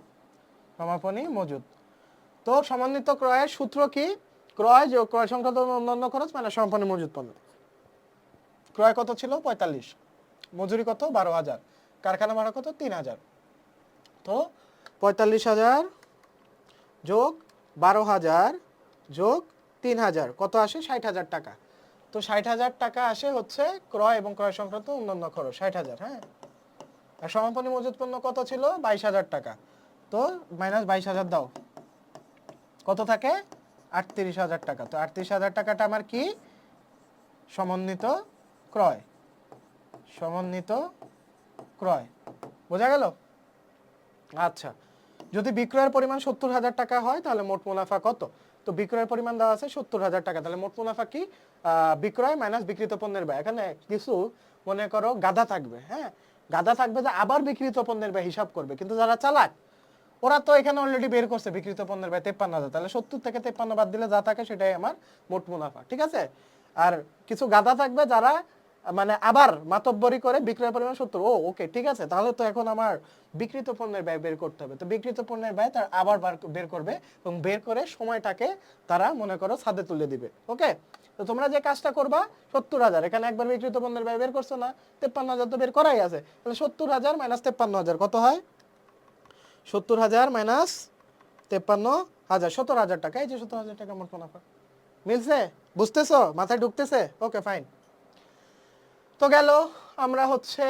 সমাপনী মজুত। তো সমন্বিত ক্রয়ের সূত্র কি? ক্রয় যোগ ক্রয় সংক্রান্ত অন্যান্য খরচ মাইনাস সমাপনী মজুত পণ্য। ক্রয় কত ছিল? 45, মজুরি কত? 12,000, কারখানা ভাড়া কত? 3,000। তো 45,000 যোগ 12,000 যোগ 3,000 কত আসে? 60,000 টাকা। তো 60,000 টাকা আসে হচ্ছে ক্রয় এবং ক্রয় সংক্রান্ত অন্যান্য খরচ, 60,000। হ্যাঁ, আর সমাপনী মজুত পণ্য কত ছিল? 22,000 টাকা। তো মাইনাস 22,000 দাও, কত থাকে? 38,000 টাকা। তো 38,000 টাকাটা আমার কি? সমন্বিত ক্রয়, সমন্বিত ক্রয়। বোঝা গেল? আচ্ছা, যদি বিক্রয়ের পরিমাণ 70,000 টাকা হয় তাহলে মোট মুনাফা কত? তো বিক্রয়ের পরিমাণ দেওয়া আছে 70,000 টাকা, তাহলে মোট মুনাফা কি? বিক্রয় মাইনাস বিক্রিত পণ্যের ব্যয়। এখানে কিছু মনে করো গাধা থাকবে, হ্যাঁ, গাধা থাকবে যে আবার বিক্রিত পণ্যের ব্যয় হিসাব করবে, কিন্তু যারা চালাক ওরা তো এখানে অলরেডি বের করছে বিক্রিত পণ্যের ব্যয় 53,000, তাহলে 70 থেকে 53 বাদ দিলে যা থাকে সেটাই আমার মোট মুনাফা। ঠিক আছে, আর কিছু গাধা থাকবে যারা মানে আবার মাতব্বরি করে বিক্রয় পরিমাণ 70, ও ওকে ঠিক আছে, তাহলে তো এখন আমার বিক্রিত পণ্যের ব্যয় বের করতে হবে। তো বিক্রিত পণ্যের ব্যয় তার আবার বের করবে এবং বের করে সময়টাকে তারা মনে করো ছাদে তুলে দিবে। ওকে, তো তোমরা যে কাজটা করবা 70,000, এখানে একবার বিক্রিত পণ্যের ব্যয় বের করছো না, 53,000 তো বের করাই আছে, তাহলে 70,000 মাইনাস 53,000 কত হয়? 70,000 মাইনাস 53,000, 17,000 টাকা। এই যে 17,000 টাকা মোট মুনাফা। মিলছে? বুঝতেছো? মাথায় ঢুকতেছে? ওকে, ফাইন। তো গেল, আমরা হচ্ছে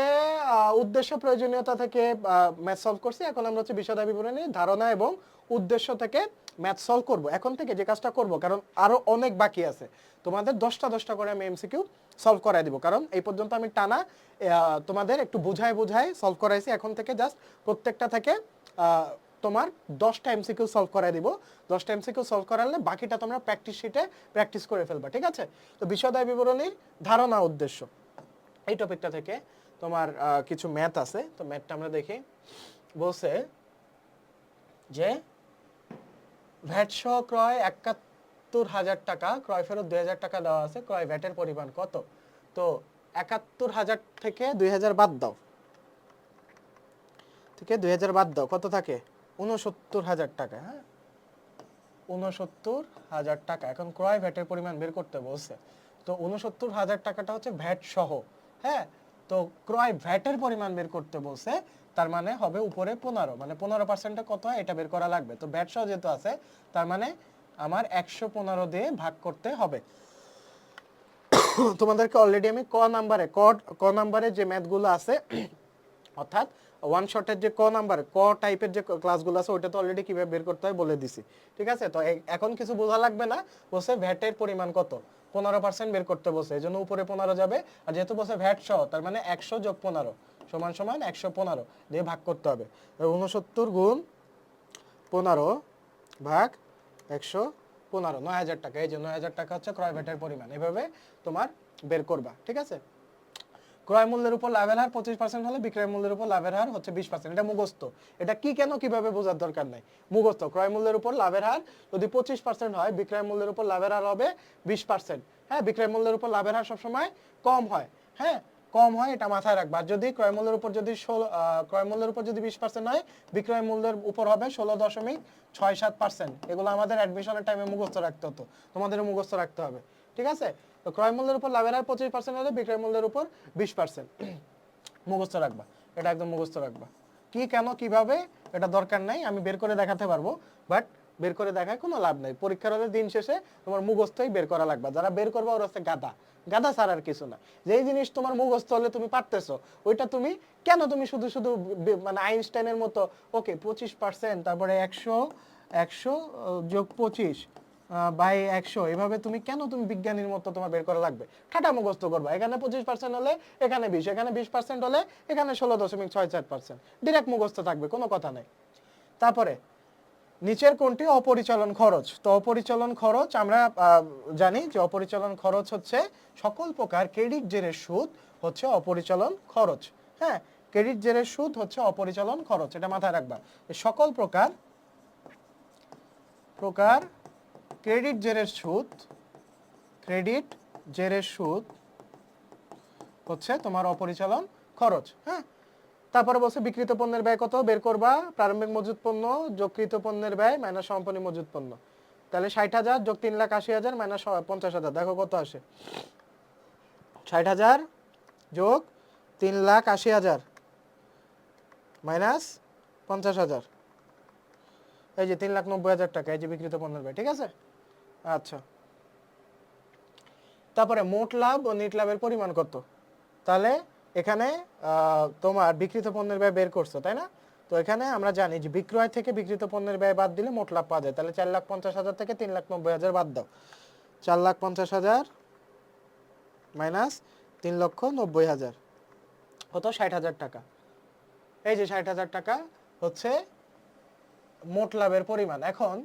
উদ্দেশ্য প্রয়োজনীয়তা থেকে ম্যাথ সলভ করছি। এখন আমরা হচ্ছে বিশদ বিবরণী, ধারণা এবং উদ্দেশ্য থেকে ম্যাথ সলভ করব এখন থেকে যে কাজটা করব, কারণ আরো অনেক বাকি আছে, তোমাদের 10টা করে আমি এমসিকিউ সলভ করাই দিব, কারণ এই পর্যন্ত আমি টানা তোমাদের একটু বুঝায় সলভ করাইছি, এখন থেকে জাস্ট প্রত্যেকটা থেকে তোমার 10টা এমসিকিউ সলভ করাই দিব। 10টা এমসিকিউ সলভ করালে বাকিটা তোমরা প্র্যাকটিস শিটে প্র্যাকটিস করে ফেলবা, ঠিক আছে? তো বিষয়দায় বিবরণীর ধারণা উদ্দেশ্য এই টপিকটা থেকে তোমার কিছু ম্যাথ আছে, তো ম্যাথটা আমরা দেখি। বলছে যে ভ্যাট সহ ক্রয় ৭১,০০০ টাকা, ক্রয় ফেরত ২,০০০ টাকা দেওয়া আছে, ক্রয় ভ্যাটের পরিমাণ কত? তো ৭১,০০০ থেকে ২,০০০ বাদ দাও, ঠিক আছে? ২,০০০ বাদ দাও, কত থাকে? ৬৯,০০০ টাকা। হ্যাঁ, ৬৯,০০০ টাকা। এখন ক্রয় ভ্যাটের পরিমাণ বের করতে বলছে, তো ৬৯,০০০ টাকাটা হচ্ছে ভ্যাট সহ। হ্যাঁ, তো ক্রয় ভ্যাটের পরিমাণ বের করতে বলছে, তার মানে হবে উপরে 15, মানে 15% কত হয় এটা বের করা লাগবে। তো ভ্যাট সহ যেহেতু আছে, তার মানে আমার 115 দিয়ে ভাগ করতে হবে। তোমাদেরকে অলরেডি আমি ক নাম্বারে যে ম্যাথগুলো আছে, অর্থাৎ ওয়ান শটের যে ক টাইপের যে ক্লাসগুলো আছে, ওইটা তো অলরেডি কিভাবে বের করতে হয় বলে দিছি, ঠিক আছে? তো এখন কিছু বোঝা লাগবে না। বলছে ভ্যাটের পরিমাণ কত? 15% বের করতে বলছে, এই জন্য উপরে 15 যাবে, আর যেহেতু বলছে ভ্যাট সহ, তার মানে 100 যোগ 15 সমান 115 দিয়ে ভাগ করতে হবে। 69 গুণ 15 ভাগ 115, ৯,০০০ টাকা। এই যে ৯,০০০ টাকা হচ্ছে ক্রয় ভ্যাটের পরিমাণ, এভাবে তোমার বের করবা, ঠিক আছে? ক্রয় মূল্যের উপর লাভের হার 25% হলে বিক্রয় মূল্যের উপর লাভের হার হচ্ছে 20%। এটা মুখস্থ, এটা কি কেন কিভাবে বোঝার দরকার নাই, মুখস্থ। ক্রয় মূল্যের উপর লাভের হার যদি 25% হয়, বিক্রয় মূল্যের উপর লাভের হার হবে 20%। হ্যাঁ, বিক্রয় মূল্যের উপর লাভের হার সবসময় কম হয়। হ্যাঁ, কম হয়, এটা মাথায় রাখবা। আর যদি ক্রয় মূল্যের উপর যদি 20% হয়, বিক্রয় মূল্যের উপর হবে 16.67%। এগুলো আমাদের অ্যাডমিশনের টাইমে মুখস্থ রাখতে হতো, তোমাদেরও মুখস্থ রাখতে হবে, ঠিক আছে? তো ক্রয় মূল্যের উপর লাভের হার 25% হলে বিক্রয় মূল্যের উপর 20%। মুখস্থ রাখবা, এটা একদম মুখস্থ রাখবা। কি কেন কিভাবে এটা দরকার নাই, আমি বের করে দেখাতে পারবো, বাট বের করে দেখায় কোনো লাভ নাই। পরীক্ষার হলে দিন শেষে তোমার মুখস্থই বের করা লাগবে। যারা বের করবে ওরা হচ্ছে গাধা, গাধা ছাড়া আর কিছু না। যেই জিনিস তোমার মুখস্থ হলে তুমি পারতেছো, ওইটা তুমি কেন তুমি শুধু শুধু মানে আইনস্টাইনের মতো ওকে 25%, তারপরে 100 যোগ 25 বাই 100, এভাবে তুমি কেন তুমি বিজ্ঞানীর মতো তোমার বের করা লাগবে? ঠাটা মুখস্থ করবা, এখানে 25% হলে এখানে 20, এখানে 20% হলে এখানে 16.64%, ডিরেক্ট মুখস্থ থাকবে, কোনো কথা নাই। তারপরে নিচের কোনটি অপরিচালন খরচ? তো অপরিচালন খরচ আমরা জানি যে অপরিচালন খরচ হচ্ছে সকল প্রকার ক্রেডিট জেরের সুদ হচ্ছে অপরিচালন খরচ। হ্যাঁ, ক্রেডিট জেরের সুদ হচ্ছে অপরিচালন খরচ, এটা মাথায় রাখবা। সকল প্রকার ক্রেডিট জেরের সুদ হচ্ছে তোমার অপরিচালন খরচ। হ্যাঁ, তারপরে বলছে বিক্রিত পণ্যের ব্যয় কত বের করবা? প্রারম্ভিক মজুত পণ্য যোগ কৃত পণ্যের ব্যয় মাইনাস সমাপনী মজুত পণ্য। তাহলে 60,000 যোগ 3,80,000 মাইনাস 50,000, দেখো কত আসে। 60,000 যোগ 3,80,000 মাইনাস 50,000, এই যে 3,90,000 টাকা, এই যে বিক্রিত পণ্যের ব্যয়, ঠিক আছে? আচ্ছা, তারপরে মোট লাভ ও নিট লাভের পরিমাণ কত? তাহলে এখানে তোমার বিক্রিত পণ্যের ব্যয় বের করছো, তাই না? তো এখানে আমরা জানি যে বিক্রয় থেকে বিক্রিত পণ্যের ব্যয় বাদ দিলে মোট লাভ পাওয়া যায়। তাহলে 4,50,000 থেকে 3,90,000 বাদ দাও, 4,50,000 মাইনাস 3,90,000 কত? 60,000 টাকা। এই যে 60,000 টাকা হচ্ছে মোট লাভের পরিমাণ। এখন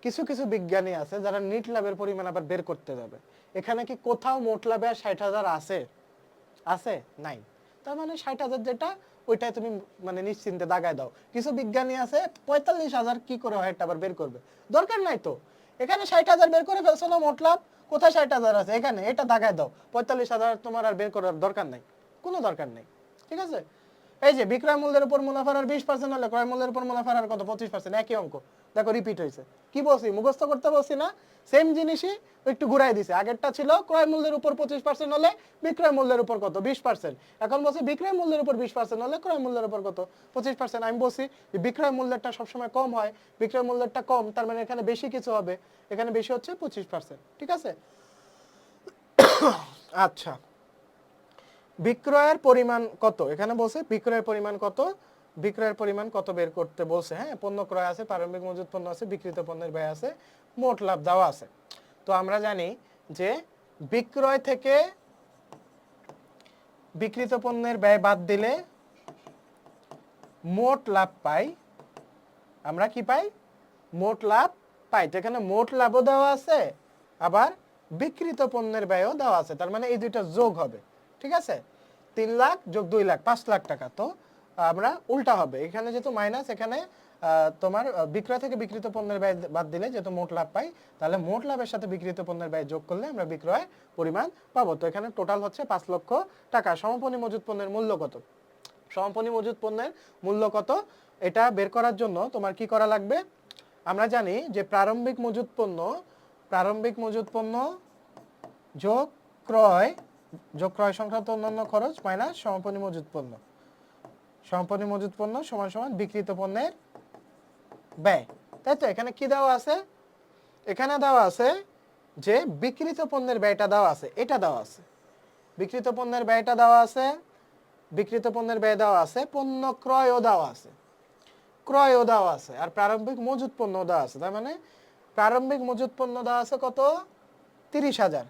কিছু কিছু বিজ্ঞানী আছে যারা নিট লাভের পরিমাণ আবার বের করতে যাবে। এখানে কি কোথাও মোট লাভে আর 60,000 আছে? নাই। তার মানে 60,000 যেটা, ওইটাই তুমি মানে নিশ্চিন্তে দাগায় দাও। কিছু বিজ্ঞানী আছে 45,000 কি করে হয় এটা আবার বের করবে, দরকার নাই তো। এখানে 60,000 বের করে ফেলছো না মোট লাভ, কোথায় 60,000 আছে? এখানে, এটা দাগায় দাও। 45,000 তোমার আর বের করার দরকার নাই, কোনো দরকার নেই, ঠিক আছে? এই যে বিক্রয় মূল্যের উপর মুনাফার হার 20% হলে ক্রয় মূল্যের উপর মুনাফার হার কত? 25%, একই অঙ্ক। দেখো রিপিট হয়েছে। কি বলছি? মুখস্থ করতে বলছি না? সেম জিনিসই একটু ঘুরাই দিছে। আগেরটা ছিল ক্রয় মূল্যের উপর 25% হলে বিক্রয় মূল্যের উপর কত? 20%। এখন বলছি বিক্রয় মূল্যের উপর 20% হলে ক্রয় মূল্যের উপর কত? 25%। আমি বলছি যে বিক্রয় মূল্যটা সবসময় কম হয়, বিক্রয় মূল্যটা কম, তার মানে এখানে বেশি কিছু হবে, এখানে বেশি হচ্ছে 25%, ঠিক আছে? আচ্ছা, বিক্রয়ের পরিমাণ কত? এখানে বলছে বিক্রয়ের পরিমাণ কত? বিক্রয়ের পরিমাণ কত বের করতে বলছে। হ্যাঁ, পণ্য ক্রয় আছে, প্রারম্ভিক মজুত পণ্য আছে, বিক্রিত পণ্যের ব্যয় আছে, মোট লাভ দেওয়া আছে। তো আমরা জানি যে বিক্রয় থেকে বিক্রিত পণ্যের ব্যয় বাদ দিলে মোট লাভ পাই। আমরা কি পাই? মোট লাভ পাই। তো এখানে মোট লাভও দেওয়া আছে, আবার বিক্রিত পণ্যের ব্যয়ও দেওয়া আছে। তার মানে এই দুইটা যোগ হবে। ঠিক আছে, 3 লাখ যোগ 2 লাখ 5 লাখ টাকা। তো আমরা উল্টা হবে, এখানে যেহেতু মাইনাস, এখানে তোমার বিক্রয় থেকে বিক্রিত পণ্যের ব্যয় বাদ দিলে যেহেতু মোট লাভ পাই, তাহলে মোট লাভের সাথে বিক্রিত পণ্যের ব্যয় যোগ করলে আমরা বিক্রয় পরিমাণ পাবো। তো এখানে টোটাল হচ্ছে 5 লক্ষ টাকা। সমাপনী মজুত পণ্যের মূল্য কত? সমাপনী মজুত পণ্যের মূল্য কত এটা বের করার জন্য তোমার কি করা লাগবে? আমরা জানি যে প্রারম্ভিক মজুত পণ্য যোগ ক্রয় সংক্রান্ত অন্যান্য খরচ মাইনাস সমাপনী মজুত পণ্য। সমাপনী মজুত পণ্য সমান সমান বিক্রিত পণ্যের ব্যয়। তাই তো এখানে কি দেওয়া আছে? এখানে দেওয়া আছে যে বিক্রিত পণ্যের ব্যয়টা দেওয়া আছে, এটা দেওয়া আছে, বিক্রিত পণ্যের ব্যয়টা দেওয়া আছে, বিক্রিত পণ্যের ব্যয় দেওয়া আছে, পণ্য ক্রয়ও দেওয়া আছে, আর প্রারম্ভিক মজুত পণ্য দেওয়া আছে। তার মানে প্রারম্ভিক মজুত পণ্য দেওয়া আছে কত? 30,000।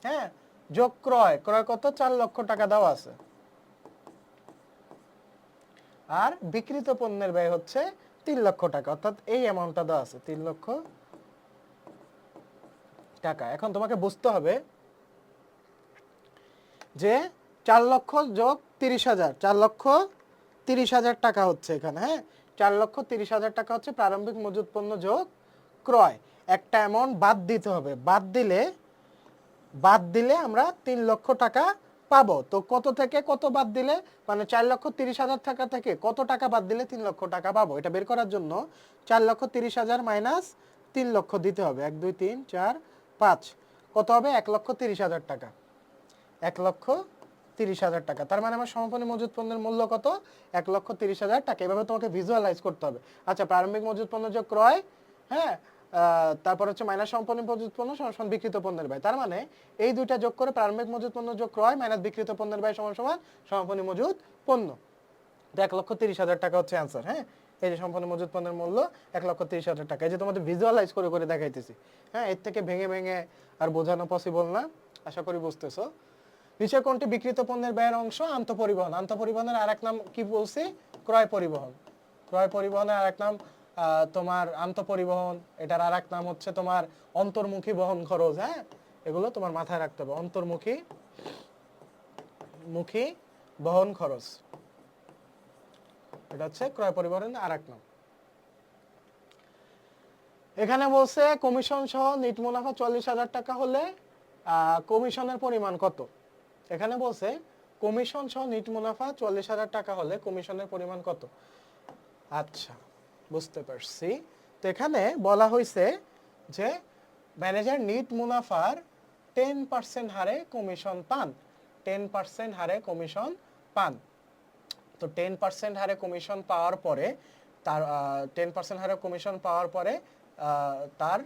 হ্যাঁ, যোগ ক্রয় কত? 4 লক্ষ টাকা দেওয়া আছে। আর বিক্রিত পণ্যের ব্যয় হচ্ছে 3 লক্ষ টাকা, অর্থাৎ এই অ্যামাউন্টটা দেওয়া আছে 3 লক্ষ টাকা। এখন তোমাকে বুঝতে হবে যে 4 লক্ষ যোগ 30,000, 4 লক্ষ 30,000 টাকা হচ্ছে এখানে। হ্যাঁ, 4 লক্ষ 30,000 টাকা হচ্ছে প্রারম্ভিক মজুত পণ্য যোগ ক্রয়। একটা অ্যামাউন্ট বাদ দিতে হবে, বাদ দিলে আমরা 3 লক্ষ টাকা পাবো। তো কত থেকে কত বাদ দিলে, মানে 4 লক্ষ 30,000 টাকা থেকে কত টাকা বাদ দিলে 3 লক্ষ টাকা পাবো, এটা বের করার জন্য 4 লক্ষ 30,000 মাইনাস 3 লক্ষ দিতে হবে। 1 2 3 4 5 কত হবে? 1 লক্ষ 30,000 টাকা। 1 লক্ষ 30,000 টাকা। তার মানে আমার সমাপনী মজুত পণ্যের মূল্য কত? 1 লক্ষ 30,000 টাকা। এভাবে তোমাকে ভিজুয়ালাইজ করতে হবে। আচ্ছা, প্রারম্ভিক মজুত পণ্য যোগ ক্রয়, হ্যাঁ, তারপর হচ্ছে মাইনাস সমাপনী মজুত পণ্য সমান বিক্রিত পণ্যের ব্যয়। তার মানে এই দুইটা যোগ করে প্রারম্ভিক মজুত পণ্য যোগ ক্রয় মাইনাস বিক্রিত পণ্যের ব্যয় সমান সমান সমাপনী মজুত পণ্য। তো 1 লক্ষ 30,000 টাকা হচ্ছে অ্যান্সার। হ্যাঁ, এই যে সম্পূর্ণ মজুত পণ্যের মূল্য 1 লক্ষ 30,000 টাকা। এই যে তোমাদের ভিজুয়ালাইজ করে করে দেখাইতেছি। হ্যাঁ, এর থেকে ভেঙে ভেঙে আর বোঝানো পসিবল না, আশা করি বুঝতেছো। নিচে কোনটি বিক্রিত পণ্যের ব্যয়ের অংশ? আন্তঃপরিবহন। আন্তঃপরিবহনের আরেক নাম কি বলছি? ক্রয় পরিবহন। ক্রয় পরিবহনের আরেক নাম তোমার আন্তঃপরিবহন, এটার আরেক নাম হচ্ছে তোমার অন্তর্মুখী বহন খরচ। হ্যাঁ, এগুলো তোমার মাথায় রাখতে হবে। অন্তর্মুখী বহন খরচ, এটা হচ্ছে ক্রয় পরিবহনের আরেক নাম। এখানে বলছে কমিশন সহ নিট মুনাফা 40,000 টাকা হলে কমিশনের পরিমাণ কত? এখানে বলছে কমিশন সহ নিট মুনাফা 40,000 টাকা হলে কমিশনের পরিমাণ কত? আচ্ছা, বুঝতে পারছি। তো এখানে বলা হয়েছে যে ম্যানেজার নিট মুনাফার 10% হারে কমিশন পান। 10% হারে কমিশন পান। তো 10% হারে কমিশন পাওয়ার পরে তার 10% হারে কমিশন পাওয়ার পরে তার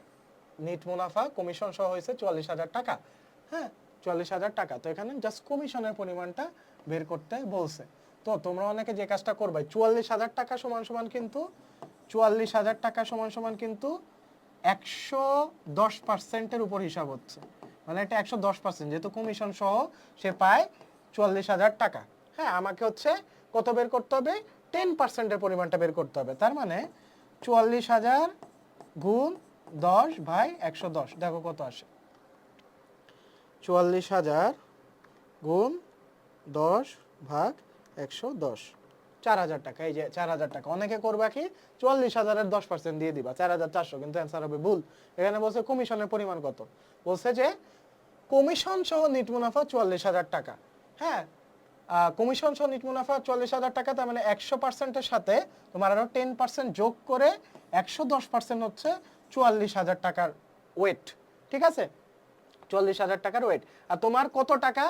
নিট মুনাফা কমিশন সহ হয়েছে 44,000 টাকা। হ্যাঁ, 44,000 টাকা। তো এখানে জাস্ট কমিশনের পরিমাণটা বের করতে বলছে। তো তোমরা অনেকে যে কাজটা করবে, 44,000 টাকা সমান সমান কিন্তু 44,000 টাকা সমান সমান কিন্তু 110%-এর উপর হিসাব হচ্ছে। মানে এটা 110%, যেহেতু কমিশন সহ সে পায় 44,000 টাকা। হ্যাঁ, আমাকে হচ্ছে কত বের করতে হবে? 10%-এর পরিমাণটা বের করতে হবে। তার মানে 44,000 গুণ 10/110, দেখো কত আসে। 44,000 গুণ 10/110, 4,000 টাকা। এই যে 4,000 টাকা। অনেকে করবা কি 44,000-এর 10% দিয়ে দিবা, 4,400, কিন্তু অ্যান্সার হবে ভুল। এখানে বলছে কমিশনের পরিমাণ কত। বলছে যে কমিশন সহ নিট মুনাফা 44,000 টাকা। হ্যাঁ, কমিশন সহ নিট মুনাফা 44,000 টাকা। তার মানে 100%-এর সাথে তোমার আরো 10% যোগ করে 110% হচ্ছে 44,000 টাকার ওয়েট। ঠিক আছে, 44,000 টাকার ওয়েট। আর তোমার কত টাকা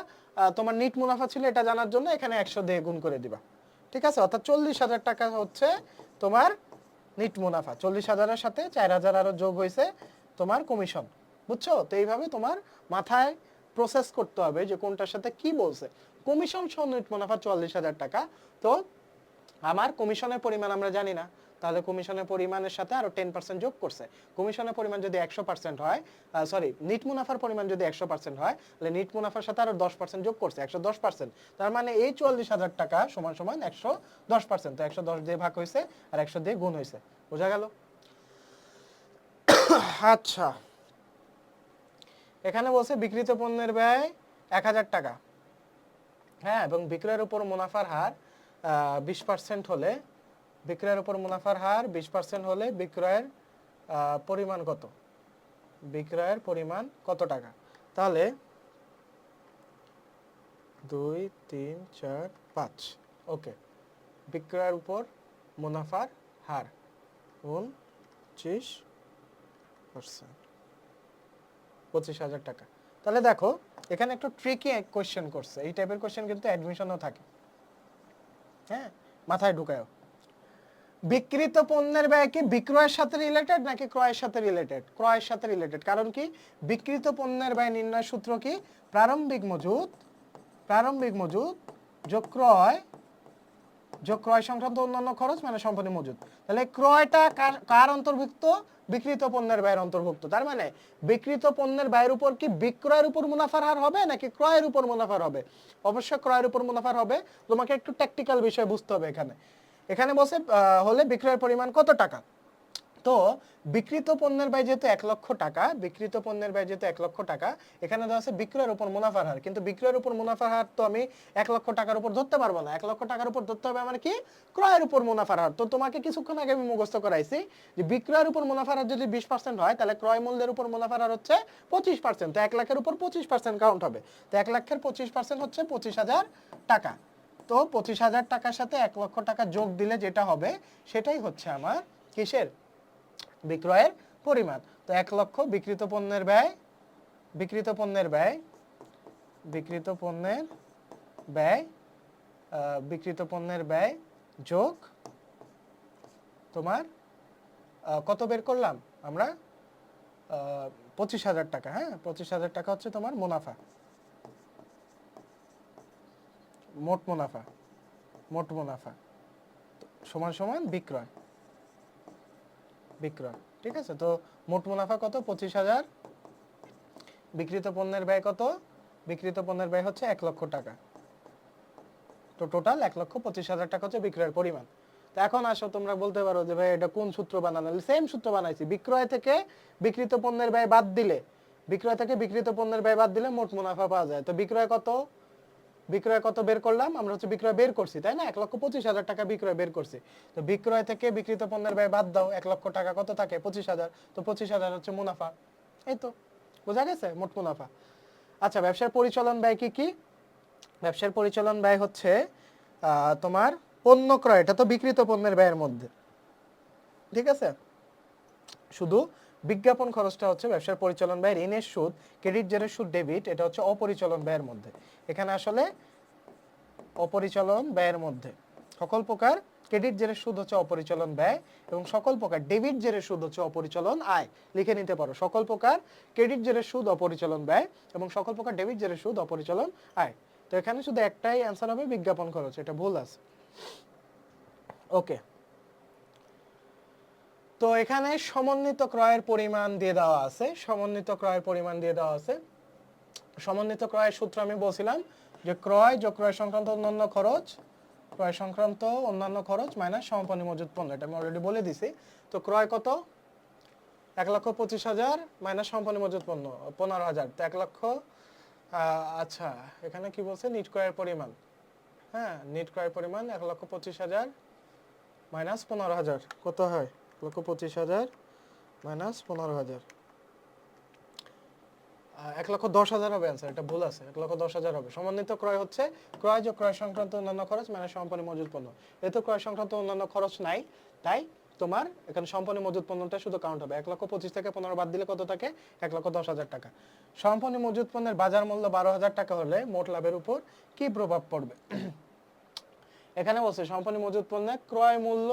তোমার নিট মুনাফা ছিল এটা জানার জন্য এখানে 100 দিয়ে গুণ করে দিবা। ঠিক আছে, অর্থাৎ 40,000 টাকা হচ্ছে তোমার নিট মুনাফা। 40,000-এর সাথে 4,000 আরো যোগ হয়েছে তোমার কমিশন। বুঝছো? তো এইভাবে তোমার মাথায় প্রসেস করতে হবে যে কোনটার সাথে কি বলছে। কমিশন সহ নেট মুনাফা 44,000 টাকা। তো আমার কমিশনের পরিমাণ আমরা জানি না, তাহলে কমিশনের পরিমাণের সাথে আরো 10% যোগ করছে। কমিশনের পরিমাণ যদি 100% হয়, সরি নিট মুনাফার পরিমাণ যদি 100% হয়, তাহলে নিট মুনাফার সাথে আরো 10% যোগ করছে, 110%। তার মানে এই 44,000 টাকা সমান সমান 110%। তো 110 দিয়ে ভাগ হয়েছে আর 100 দিয়ে গুণ হয়েছে। বোঝা গেল? আচ্ছা, এখানে বলছে বিক্রিত পণ্যের ব্যয় 1,000 টাকা, হ্যাঁ, এবং বিক্রয়ের উপর মুনাফার হার 20% হলে, বিক্রয়ের উপর মুনাফার হার 20% হলে বিক্রয়ের পরিমাণ কত? বিক্রয়ের পরিমাণ কত টাকা? তাহলে 2 3 4 5, ওকে। বিক্রয়ের উপর মুনাফার হার 29%, 25,000 টাকা। তাহলে দেখো এখানে একটু ট্রিকি কোশ্চেন করছে। এই টাইপের কোশ্চেন কিন্তু অ্যাডমিশনও থাকে, হ্যাঁ, মাথায় ঢুকায়ও। বিক্রিত পণ্যের ব্যয় কি বিক্রয়ের সাথে রিলেটেড নাকি ক্রয়ের সাথে রিলেটেড? ক্রয়ের সাথে রিলেটেড। কারণ কি, বিক্রিত পণ্যের ব্যয় নির্ণয় সূত্র কি? প্রারম্ভিক মজুদ যোগ ক্রয় সংক্রান্ত অন্যান্য খরচ মানে সম্পন্ন মজুদ। তাহলে ক্রয়টা কার অন্তর্ভুক্ত? বিক্রিত পণ্যের ব্যয়ের অন্তর্ভুক্ত। তার মানে বিক্রিত পণ্যের ব্যয়ের উপর কি বিক্রয়ের উপর মুনাফার হার হবে নাকি ক্রয়ের উপর মুনাফার হবে? অবশ্যই ক্রয়ের উপর মুনাফার হবে। তোমাকে একটু টেকনিক্যাল বিষয় বুঝতে হবে। এখানে বসে হলে বিক্রয়ের পরিমাণ কত টাকা। তো বিক্রিত পণ্যের ব্যয় যেহেতু 1 লক্ষ টাকা, বিক্রিত পণ্যের ব্যয় যেহেতু 1 লক্ষ টাকা, এখানে দেওয়া আছে বিক্রয়ের উপর মুনাফার হার। কিন্তু বিক্রয়ের উপর মুনাফার হার তো আমি 1 লক্ষ টাকার উপর ধরতে পারবো না। 1 লক্ষ টাকার উপর ধরতে হবে মানে কি, ক্রয়ের উপর মুনাফার হার। তো তোমাকে কিছুক্ষণ আগে আমি মুখস্থ করাইছি যে বিক্রয়ের উপর মুনাফার হার যদি 20% হয়, তাহলে ক্রয় মূল্যের উপর মুনাফার হার হচ্ছে 25%। তো 1 লাখের উপর 25% কাউন্ট হবে। তো 1 লাখের 25% হচ্ছে 25,000 টাকা। তো 25,000 টাকার সাথে 1 লক্ষ টাকা যোগ দিলে যেটা হবে সেটাই হচ্ছে আমার কিসের? বিক্রয়ের পরিমাণ। তো 1 লক্ষ বিক্রিত পণ্যের ব্যয় যোগ তোমার কত বের করলাম আমরা? 25,000 টাকা, হ্যাঁ, 25,000 টাকা হচ্ছে তোমার মুনাফা, মোট মুনাফা সমান সমান বিক্রয়, ঠিক আছে। তো মোট মুনাফা কত? 25,000। বিক্রিত পণ্যের ব্যয় কত? বিক্রিত পণ্যের ব্যয় হচ্ছে 1 লক্ষ টাকা। তো টোটাল 1,25,000 টাকা হচ্ছে বিক্রয়ের পরিমাণ। তো এখন আসো, তোমরা বলতে পারো যে ভাই এটা কোন সূত্র বানানো? সেম সূত্র বানাইছি। বিক্রয় থেকে বিক্রিত পণ্যের ব্যয় বাদ দিলে মোট মুনাফা পাওয়া যায়। তো বিক্রয় কত বের করলাম আমরা? হচ্ছে বিক্রয় বের করছি, তাই না? 1,25,000 টাকা বিক্রয় বের করছি। তো বিক্রয় থেকে বিক্রিত পণ্যের ব্যয় বাদ দাও, 1 লক্ষ টাকা কত থাকে? 25,000। তো 25,000 হচ্ছে মুনাফা। এই তো বোঝা গেছে, মোট মুনাফা। আচ্ছা, ব্যবসার পরিচালন ব্যয় কি? ব্যবসার পরিচালন ব্যয় হচ্ছে তোমার পণ্য ক্রয়, এটা তো বিক্রিত পণ্যের ব্যয়ের মধ্যে, ঠিক আছে। শুধু বিজ্ঞাপন খরচটা হচ্ছে ব্যবসার পরিচালন ব্যয়ের। ঋণের সুদ, ক্রেডিট জেরের সুদ, ডেবিট, এটা হচ্ছে অপরিচালন ব্যয়ের মধ্যে। এখানে আসলে অপরিচালন ব্যয়ের মধ্যে সকল প্রকার ক্রেডিট জেরের সুদ হচ্ছে অপরিচালন ব্যয়, এবং সকল প্রকার ডেবিট জেরের সুদ হচ্ছে অপরিচালন আয়। লিখে নিতে পারো, সকল প্রকার ক্রেডিট জেরের সুদ অপরিচালন ব্যয় এবং সকল প্রকার ডেবিট জেরের সুদ অপরিচালন আয়। তো এখানে শুধু একটাই অ্যান্সার হবে বিজ্ঞাপন খরচ, এটা ভুল আছে। ওকে, তো এখানে সমন্বিত ক্রয়ের পরিমাণ দিয়ে দেওয়া আছে। সমন্বিত ক্রয়ের সূত্র আমি বলছিলাম যে ক্রয় যোগ ক্রয় সংক্রান্ত অন্যান্য খরচ মাইনাস সমাপনী মজুদ পণ্য, এটা আমি অলরেডি বলে দিছি। তো ক্রয় কত? 1,25,000 মাইনাস সমাপনী মজুদ পণ্য 15,000। তো 1 লক্ষ, আচ্ছা এখানে কি বলছে? নিট ক্রয়ের পরিমাণ, হ্যাঁ, নিট ক্রয়ের পরিমাণ 1,25,000 মাইনাস 15,000 কত হয়? 1,25,000 মাইনাস 15,000, 1,10,000 হবে অ্যান্সার। এটা ভুল আছে, 1,10,000 হবে। সমন্বিত ক্রয় হচ্ছে ক্রয় যোগ ক্রয় সংক্রান্ত অন্যান্য খরচ মানে সম্পন্ন মজুদ পণ্য। এতে ক্রয় সংক্রান্ত অন্যান্য খরচ নাই, তাই তোমার এখানে সম্পন্ন মজুদ পণ্যটা শুধু কাউন্ট হবে। 1,25,000 থেকে 15 বাদ দিলে কত থাকে? 1,10,000 টাকা। সম্পন্ন মজুদ পণ্যের বাজার মূল্য 12,000 টাকা হলে মোট লাভের উপর কি প্রভাব পড়বে? এখানে বলছে সম্পন্ন মজুদ পণ্যের ক্রয় মূল্য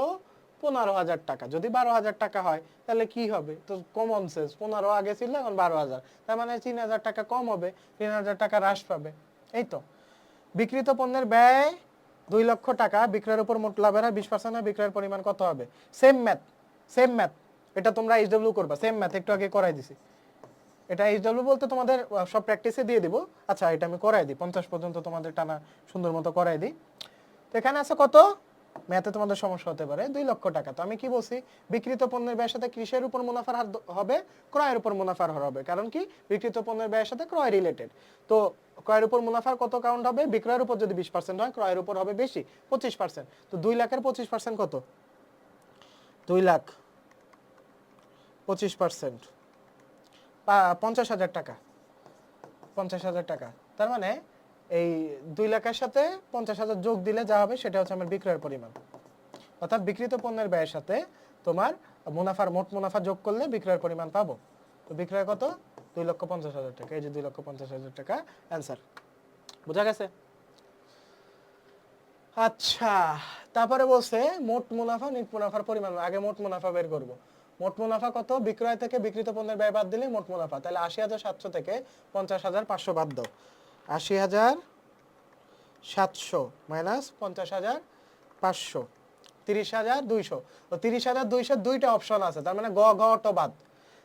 15,000 টাকা। যদি 12,000 টাকা হয় তাহলে কি হবে? তো কমন সেন্স, 15 আগে ছিল, এখন 12,000, তার মানে 3,000 টাকা কম হবে, 3,000 টাকা হ্রাস পাবে। এই তো বিক্রিত পণ্যের ব্যয় 2 লক্ষ টাকা, বিক্রয়ের উপর মোট লাভের হার 20% হয়, বিক্রয়ের পরিমাণ কত হবে? সেম ম্যাথ, এটা তোমরা এইচডব্লিউ করবা, সেম ম্যাথ একটু আগে করাই দিছি। এটা এইচডব্লিউ বলতে তোমাদের সব প্র্যাকটিসে দিয়ে দিব। আচ্ছা এটা আমি করাই দিই, 50 পর্যন্ত তোমাদের টানা সুন্দর মতো করাই দিই। তো এখানে আছে কত, ম্যাথে তোমাদের সমস্যা হতে পারে, 2 লক্ষ টাকা। তো আমি কি বলছি, বিক্রিত পণ্যের ব্যয়ের সাথে কিসের উপর মুনাফার হার হবে? ক্রয়ের উপর মুনাফার হার হবে, কারণ কি বিক্রিত পণ্যের ব্যয়ের সাথে ক্রয় রিলেটেড। তো ক্রয়ের উপর মুনাফার কত কাউন্ট হবে? বিক্রয়ের উপর যদি 20% হয়, ক্রয়ের উপর হবে বেশি 25%। তো 2 লাখের 25% কত? 2 লাখ 25% 50,000 টাকা, 50,000 টাকা। তার মানে এই 2 লাখের সাথে 50,000 যোগ দিলে যা হবে সেটা হচ্ছে আমার বিক্রয়ের পরিমাণ। অর্থাৎ বিক্রিত পণ্যের ব্যয়ের সাথে তোমার মোট মুনাফা যোগ করলে বিক্রয়ের পরিমাণ পাবো। তো বিক্রয় কত? 2,50,000 টাকা। এই যে 2,50,000 টাকা অ্যান্সার। বোঝা গেছে? আচ্ছা, তারপরে বলছে মোট মুনাফা নিট মুনাফার পরিমাণ। আগে মোট মুনাফা বের করব। মোট মুনাফা কত? বিক্রয় থেকে বিক্রিত পণ্যের ব্যয় বাদ দিলে মোট মুনাফা। তাহলে 80,700 থেকে 50,500 বাদ দাও। 80,700 মাইনাস 50,500, 30,200। তো 30,200 দুইটা অপশন আছে, তার মানে গ ঘ ট বাদ।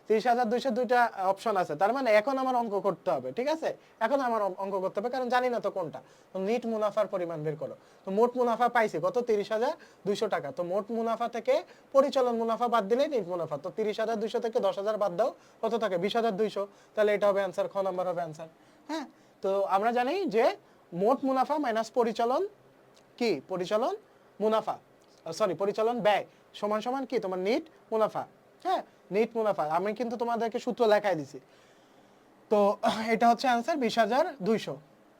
30,200 দুইটা অপশন আছে, তার মানে এখন আমার অঙ্ক করতে হবে। ঠিক আছে, এখন আমার অঙ্ক করতে হবে, কারণ জানি না তো কোনটা। তো নিট মুনাফার পরিমাণ বের করো। তো মোট মুনাফা পাইছি কত? 30,200 টাকা। তো মোট মুনাফা থেকে পরিচালন মুনাফা বাদ দিলে নিট মুনাফা। তো 30,200 থেকে 10,000 বাদ দাও, কত থাকে? 20,200। তাহলে এটা হবে অ্যান্সার, খ নাম্বার হবে অ্যান্সার। হ্যাঁ, তো আমরা জানি যে মোট মুনাফা মাইনাস পরিচালন কি? পরিচালন মুনাফা, সরি পরিচালন ব্যয় সমান সমান কি? তোমার নিট মুনাফা। হ্যাঁ, নিট মুনাফা আমি কিন্তু তোমাদেরকে সূত্র লেখাই দিছি। তো এটা হচ্ছে অ্যান্সার 20,200।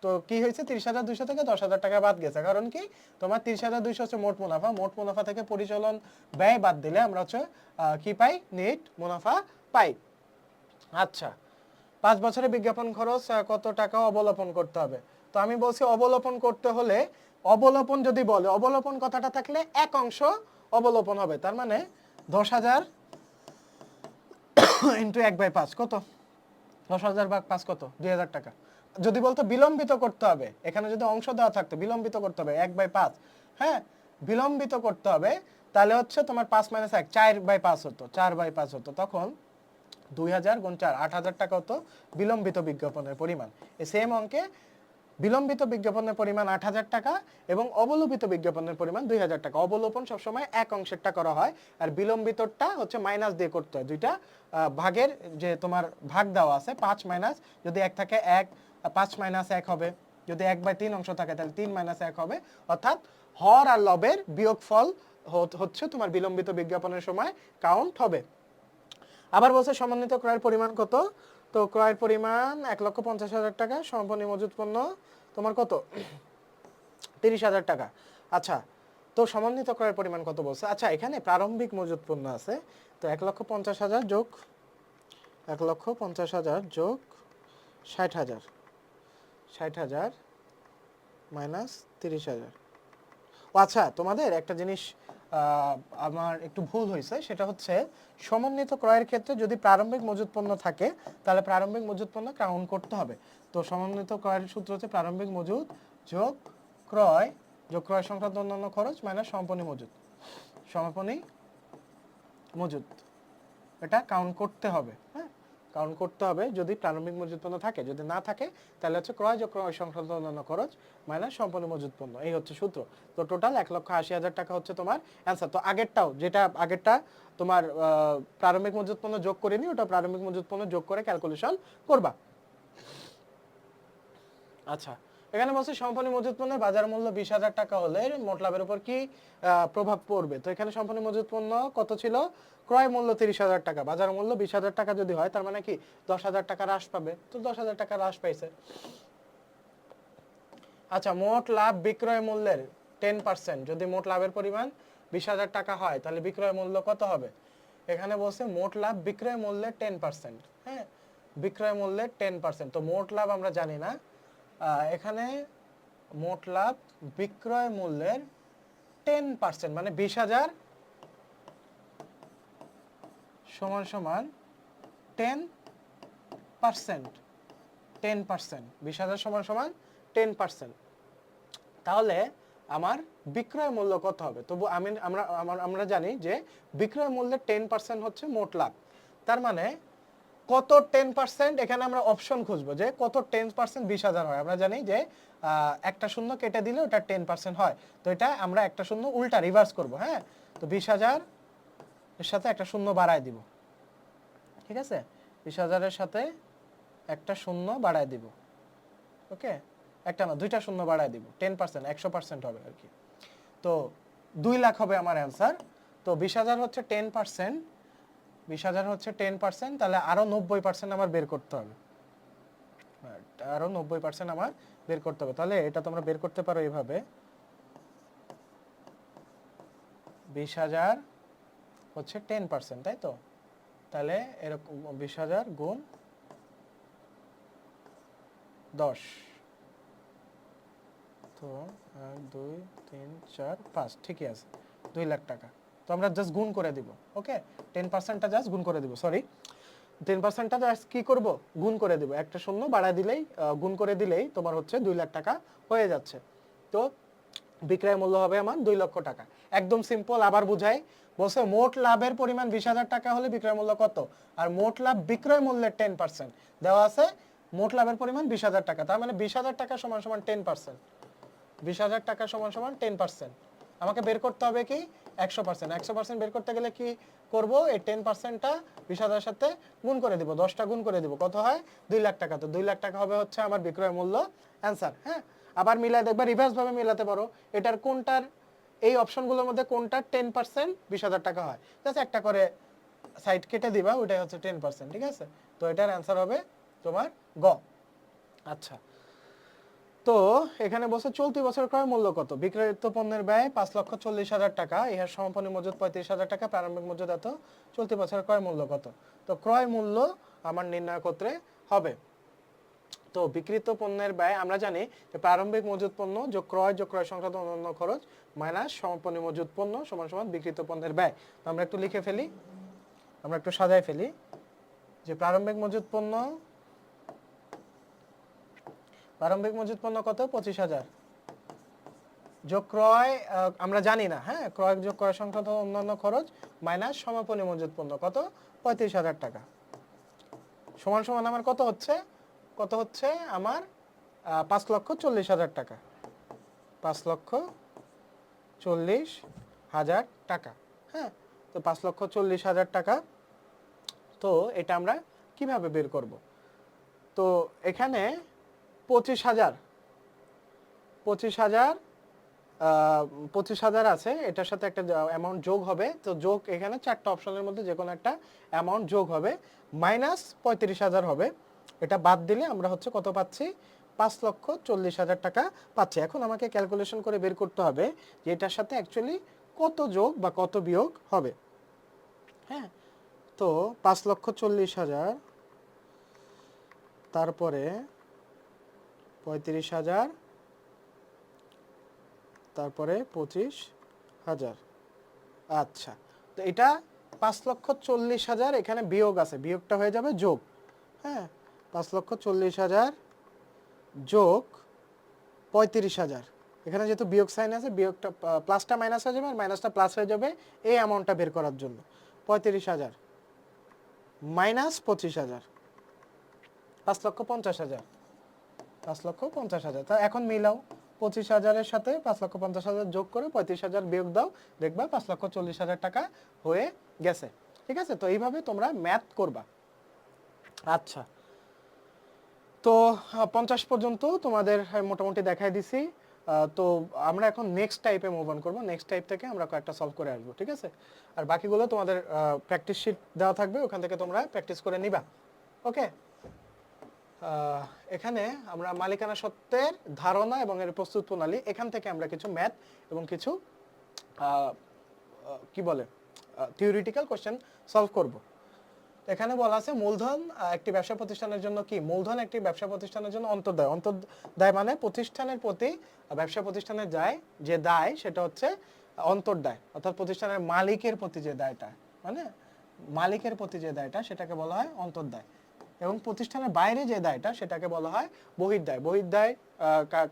তো কি হয়েছে? 30,200 থেকে 10,000 টাকা বাদ গেছে, কারণ কি তোমার 30,200 হচ্ছে মোট মুনাফা। মোট মুনাফা থেকে পরিচালন ব্যয় বাদ দিলে আমরা হচ্ছে কি পাই? নিট মুনাফা পাই। আচ্ছা, 5 বছরে বিজ্ঞাপন খরচ কত টাকা অবলোপন করতে হবে? তো আমি বলছি অবলোপন করতে হলে, অবলোপন যদি বলে, অবলোপন কথাটা থাকলে এক অংশ অবলোপন হবে। তার মানে 10,000 ইন্টু 1/5 কত? 10,000 ভাগ 5 কত? 2,000 টাকা। যদি বলতো বিলম্বিত করতে হবে, এখানে যদি অংশ দেওয়া থাকতো বিলম্বিত করতে হবে 1/5, হ্যাঁ বিলম্বিত করতে হবে, তাহলে হচ্ছে তোমার 5 - 1 4/5 হতো, 4/5 হতো। তখন 2,000 গুণ 4 8,000 টাকা হতো বিলম্বিত বিজ্ঞাপনের পরিমাণ। এই সেম অঙ্কে বিলম্বিত বিজ্ঞাপনের পরিমাণ 8,000 টাকা এবং অবলোপিত বিজ্ঞাপনের পরিমাণ 2,000 টাকা। অবলোপন সবসময় এক অংশেরটা করা হয়, আর বিলম্বিতটা হচ্ছে মাইনাস দিয়ে করতে হয়। দুইটা ভাগের যে তোমার ভাগ দেওয়া আছে, 5 মাইনাস, যদি 1 থাকে 1, 5 - 1 হবে। যদি 1/3 অংশ থাকে তাহলে 3 - 1 হবে। অর্থাৎ হর আর লবের বিয়োগফল হচ্ছে তোমার বিলম্বিত বিজ্ঞাপনের সময় কাউন্ট হবে। আবার বলছে সমন্বিত ক্রয়ের পরিমাণ কত? তো ক্রয়ের পরিমাণ 1,50,000 টাকা, সম্পূর্ণ মজুত পণ্য তোমার কত? 30,000 টাকা। আচ্ছা, তো সমন্বিত ক্রয়ের পরিমাণ কত বলছে? আচ্ছা, এখানে প্রারম্ভিক মজুত পণ্য আছে, তো 1,50,000 যোগ 1,50,000 যোগ 60,000, 60,000 মাইনাস 30,000। আচ্ছা, তোমাদের একটা জিনিস আমার একটু ভুল হয়েছে, সেটা হচ্ছে সমন্বিত ক্রয়ের ক্ষেত্রে যদি প্রারম্ভিক মজুত পণ্য থাকে তাহলে প্রারম্ভিক মজুত পণ্য কাউন্ট করতে হবে। তো সমন্বিত ক্রয়ের সূত্র হচ্ছে প্রারম্ভিক মজুত যোগ ক্রয় সংক্রান্ত অন্যান্য খরচ মাইনাস সমাপনী মজুত, সমাপনী মজুত, এটা কাউন্ট করতে হবে। হ্যাঁ, কাউন্ট করতে হবে যদি প্রারম্ভিক মজুত পণ্য থাকে। যদি না থাকে তাহলে হচ্ছে ক্রয় সংক্রান্ত অন্যান্য খরচ মাইনাস সম্পূর্ণ মজুত পণ্য, এই হচ্ছে সূত্র। তো টোটাল 1,80,000 টাকা হচ্ছে তোমার অ্যান্সার। তো আগেরটা তোমার প্রারম্ভিক মজুত পণ্য যোগ করে নি, ওটা প্রারম্ভিক মজুত পণ্য যোগ করে ক্যালকুলেশন করবা। আচ্ছা, এখানে বলছে সম্পূর্ণ মজুত পণ্যের বাজার মূল্য 20,000 টাকা হলে মোট লাভের উপর কি প্রভাব পড়বে? তো এখানে সম্পূর্ণ মজুত পণ্য কত ছিল? ক্রয় মূল্য 30,000 টাকা, বাজার মূল্য 20,000 টাকা যদি হয়, তার মানে কি 10,000 টাকা হ্রাস পাবে। তো 10,000 টাকা হ্রাস পাইছে। আচ্ছা, মোট লাভ বিক্রয় মূল্যের 10%, যদি মোট লাভের পরিমাণ 20,000 টাকা হয় তাহলে বিক্রয় মূল্য কত হবে? এখানে বলছে মোট লাভ বিক্রয় মূল্যের 10%। হ্যাঁ, বিক্রয় মূল্যের 10%। তো মোট লাভ আমরা জানি না, এখানে মোট লাভ বিক্রয় মূল্যের 10% মানে 20,000 সমান সমান 10%, 10%, 20,000 সমান সমান 10%। তাহলে আমার বিক্রয় মূল্য কত হবে? তবু আমরা জানি যে বিক্রয় মূল্যের 10% হচ্ছে মোট লাভ। তার মানে কত 10%, এখানে আমরা অপশন খুঁজবো যে কত 10% 20,000 হয়। আমরা জানি যে একটা শূন্য কেটে দিলে ওটা 10% হয়। তো এটা আমরা একটা শূন্য উল্টা রিভার্স করব। হ্যাঁ, তো 20,000 এর সাথে একটা শূন্য বাড়ায় দিব। ঠিক আছে, 20,000 এর সাথে একটা শূন্য বাড়ায় দিব। ওকে, একটা না দুইটা শূন্য বাড়ায় দিব। 10% 100% হবে আর কি। তো 2 লাখ হবে আমার অ্যান্সার। তো 20,000 হচ্ছে 10%, 20,000 হচ্ছে 10%, তাহলে আরো 90% আমার বের করতে হবে। আরো 90% আমার বের করতে হবে। তাহলে এটা তোমরা বের করতে পারো এইভাবে, 20,000 হচ্ছে 10%, তাই তো? তাহলে এরকম 20,000 গুণ 10, তো 1 2 3 4 5, ঠিকই আছে, 2 লাখ টাকা। তো আমরা জাস্ট গুণ করে দিব। ওকে, 10%টা জাস্ট গুণ করে দিব, সরি 10%টা জাস্ট কি করব, গুণ করে দিব। একটা শূন্য বাড়ায় দিলেই, গুণ করে দিলেই তোমার হচ্ছে 2 লাখ টাকা হয়ে যাচ্ছে। তো বিক্রয় মূল্য হবে আমার 2 লক্ষ টাকা। একদম সিম্পল। আবার বুঝাই, বলছে মোট লাভের পরিমাণ 20,000 টাকা হলে বিক্রয় মূল্য কত, আর মোট লাভ বিক্রয় মূল্যের 10% দেওয়া আছে। মোট লাভের পরিমাণ 20,000 টাকা, তার মানে 20,000 টাকা সমান সমান 10%। 20,000 টাকা সমান সমান 10%। আমাকে বের করতে হবে কি 100%। 100% বের করতে গেলে কি করব, এই 10%টা 20,000 এর সাথে গুণ করে দিব, 10টা গুণ করে দিব, কত হয় 2 লাখ টাকা। তো 2 লাখ টাকা হবে হচ্ছে আমার বিক্রয় মূল্য, অ্যান্সার। হ্যাঁ, আবার মিলাই দেখবা, রিভার্স ভাবে মিলাতে পারো। এটার কোনটার, এই অপশনগুলোর মধ্যে কোনটার 10% 20,000 টাকা হয়, জাস্ট একটা করে সাইড কেটে দিবা, ওটাই হচ্ছে 10%। ঠিক আছে, তো এটার অ্যান্সার হবে তোমার গ। আচ্ছা, তো এখানে বলছে চলতি বছর ক্রয় মূল্য কত, বিক্রয়িত পণ্যের ব্যয় 5,40,000 টাকা, ইহার সমাপনী মজুদ 35,000 টাকা, প্রারম্ভিক মজুদ এত, চলতি বছরের ক্রয় মূল্য কত। তো ক্রয় মূল্য আমার নির্ণয় করতে হবে। তো বিক্রিত পণ্যের ব্যয় আমরা জানি যে প্রারম্ভিক মজুদ পণ্য যোগ ক্রয় সংক্রান্ত অন্যান্য খরচ মাইনাস সমাপনী মজুদ পণ্য সমান সমান বিক্রিত পণ্যের ব্যয়। তো আমরা একটু লিখে ফেলি, আমরা একটু সাজায় ফেলি যে প্রারম্ভিক মজুদ পণ্য কত, 25,000 যোগ ক্রয়, আমরা জানি না, হ্যাঁ, ক্রয় যোগ ক্রয় সংক্রান্ত অন্যান্য খরচ মাইনাস সমাপনী মজুদ পণ্য কত, 35,000 টাকা, সমান সমান আমার কত হচ্ছে, আমার 5,40,000 টাকা, 5,40,000 টাকা। হ্যাঁ, তো 5,40,000 টাকা। তো এটা আমরা কিভাবে বের করব? তো এখানে 25,000 আছে, এটার সাথে একটা অ্যামাউন্ট যোগ হবে। তো যোগ এখানে 4টা অপশনের মধ্যে যে কোনো একটা অ্যামাউন্ট যোগ হবে, মাইনাস 35,000 হবে। এটা বাদ দিলে আমরা হচ্ছে কত পাচ্ছি, 5,40,000 টাকা পাচ্ছি। এখন আমাকে ক্যালকুলেশন করে বের করতে হবে যে এটার সাথে অ্যাকচুয়ালি কত যোগ বা কত বিয়োগ হবে। হ্যাঁ, তো 5,40,000 তারপরে 35,000 তারপরে 25,000। আচ্ছা, তো এটা 5,40,000 এখানে বিয়োগ আছে, বিয়োগটা হয়ে যাবে যোগ। হ্যাঁ, 5,40,000 যোগ 35,000, এখানে যেহেতু বিয়োগ সাইন আছে, বিয়োগটা প্লাসটা মাইনাস হয়ে যাবে আর মাইনাসটা প্লাস হয়ে যাবে এই অ্যামাউন্টটা বের করার জন্য। 35,000 মাইনাস 25,000, 5,50,000, 5,50,000। তা এখন মিলাও, 25,000 সাথে 5,50,000 যোগ করে 35,000 বিয়োগ দাও, দেখবা 5,40,000 টাকা হয়ে গেছে। ঠিক আছে, তো এইভাবে তোমরা ম্যাথ করবা। আচ্ছা, তো 50 পর্যন্ত তোমাদের মোটামুটি দেখাই দিছি। তো আমরা এখন নেক্সট টাইপে মুভ অন করবো। নেক্সট টাইপ থেকে আমরা কয়েকটা সলভ করে আসবো। ঠিক আছে, আর বাকিগুলো তোমাদের প্র্যাকটিস শিট দেওয়া থাকবে, ওখান থেকে তোমরা প্র্যাকটিস করে নিবা। ওকে, এখানে আমরা মালিকানা সত্ত্বের ধারণা এবং এর প্রস্তুত প্রণালী, এখান থেকে আমরা কিছু ম্যাথ এবং কিছু কি বলে থিওরিটিক্যাল কোশ্চেন সলভ করব। এখানে বলা আছে মূলধন একটি ব্যবসা প্রতিষ্ঠানের জন্য কি, মূলধন একটি ব্যবসা প্রতিষ্ঠানের জন্য অন্তর্দায়। অন্তর্দায় মানে প্রতিষ্ঠানের প্রতি, ব্যবসা প্রতিষ্ঠানের যে দায় সেটা হচ্ছে অন্তর্দায়, অর্থাৎ প্রতিষ্ঠানের মালিকের প্রতি যে দায়টা, মানে মালিকের প্রতি যে দায়টা সেটাকে বলা হয় অন্তর্দায়। এবং প্রতিষ্ঠানের বাইরে যে দায়টা সেটাকে বলা হয় বহির্দায়। বহির্দায়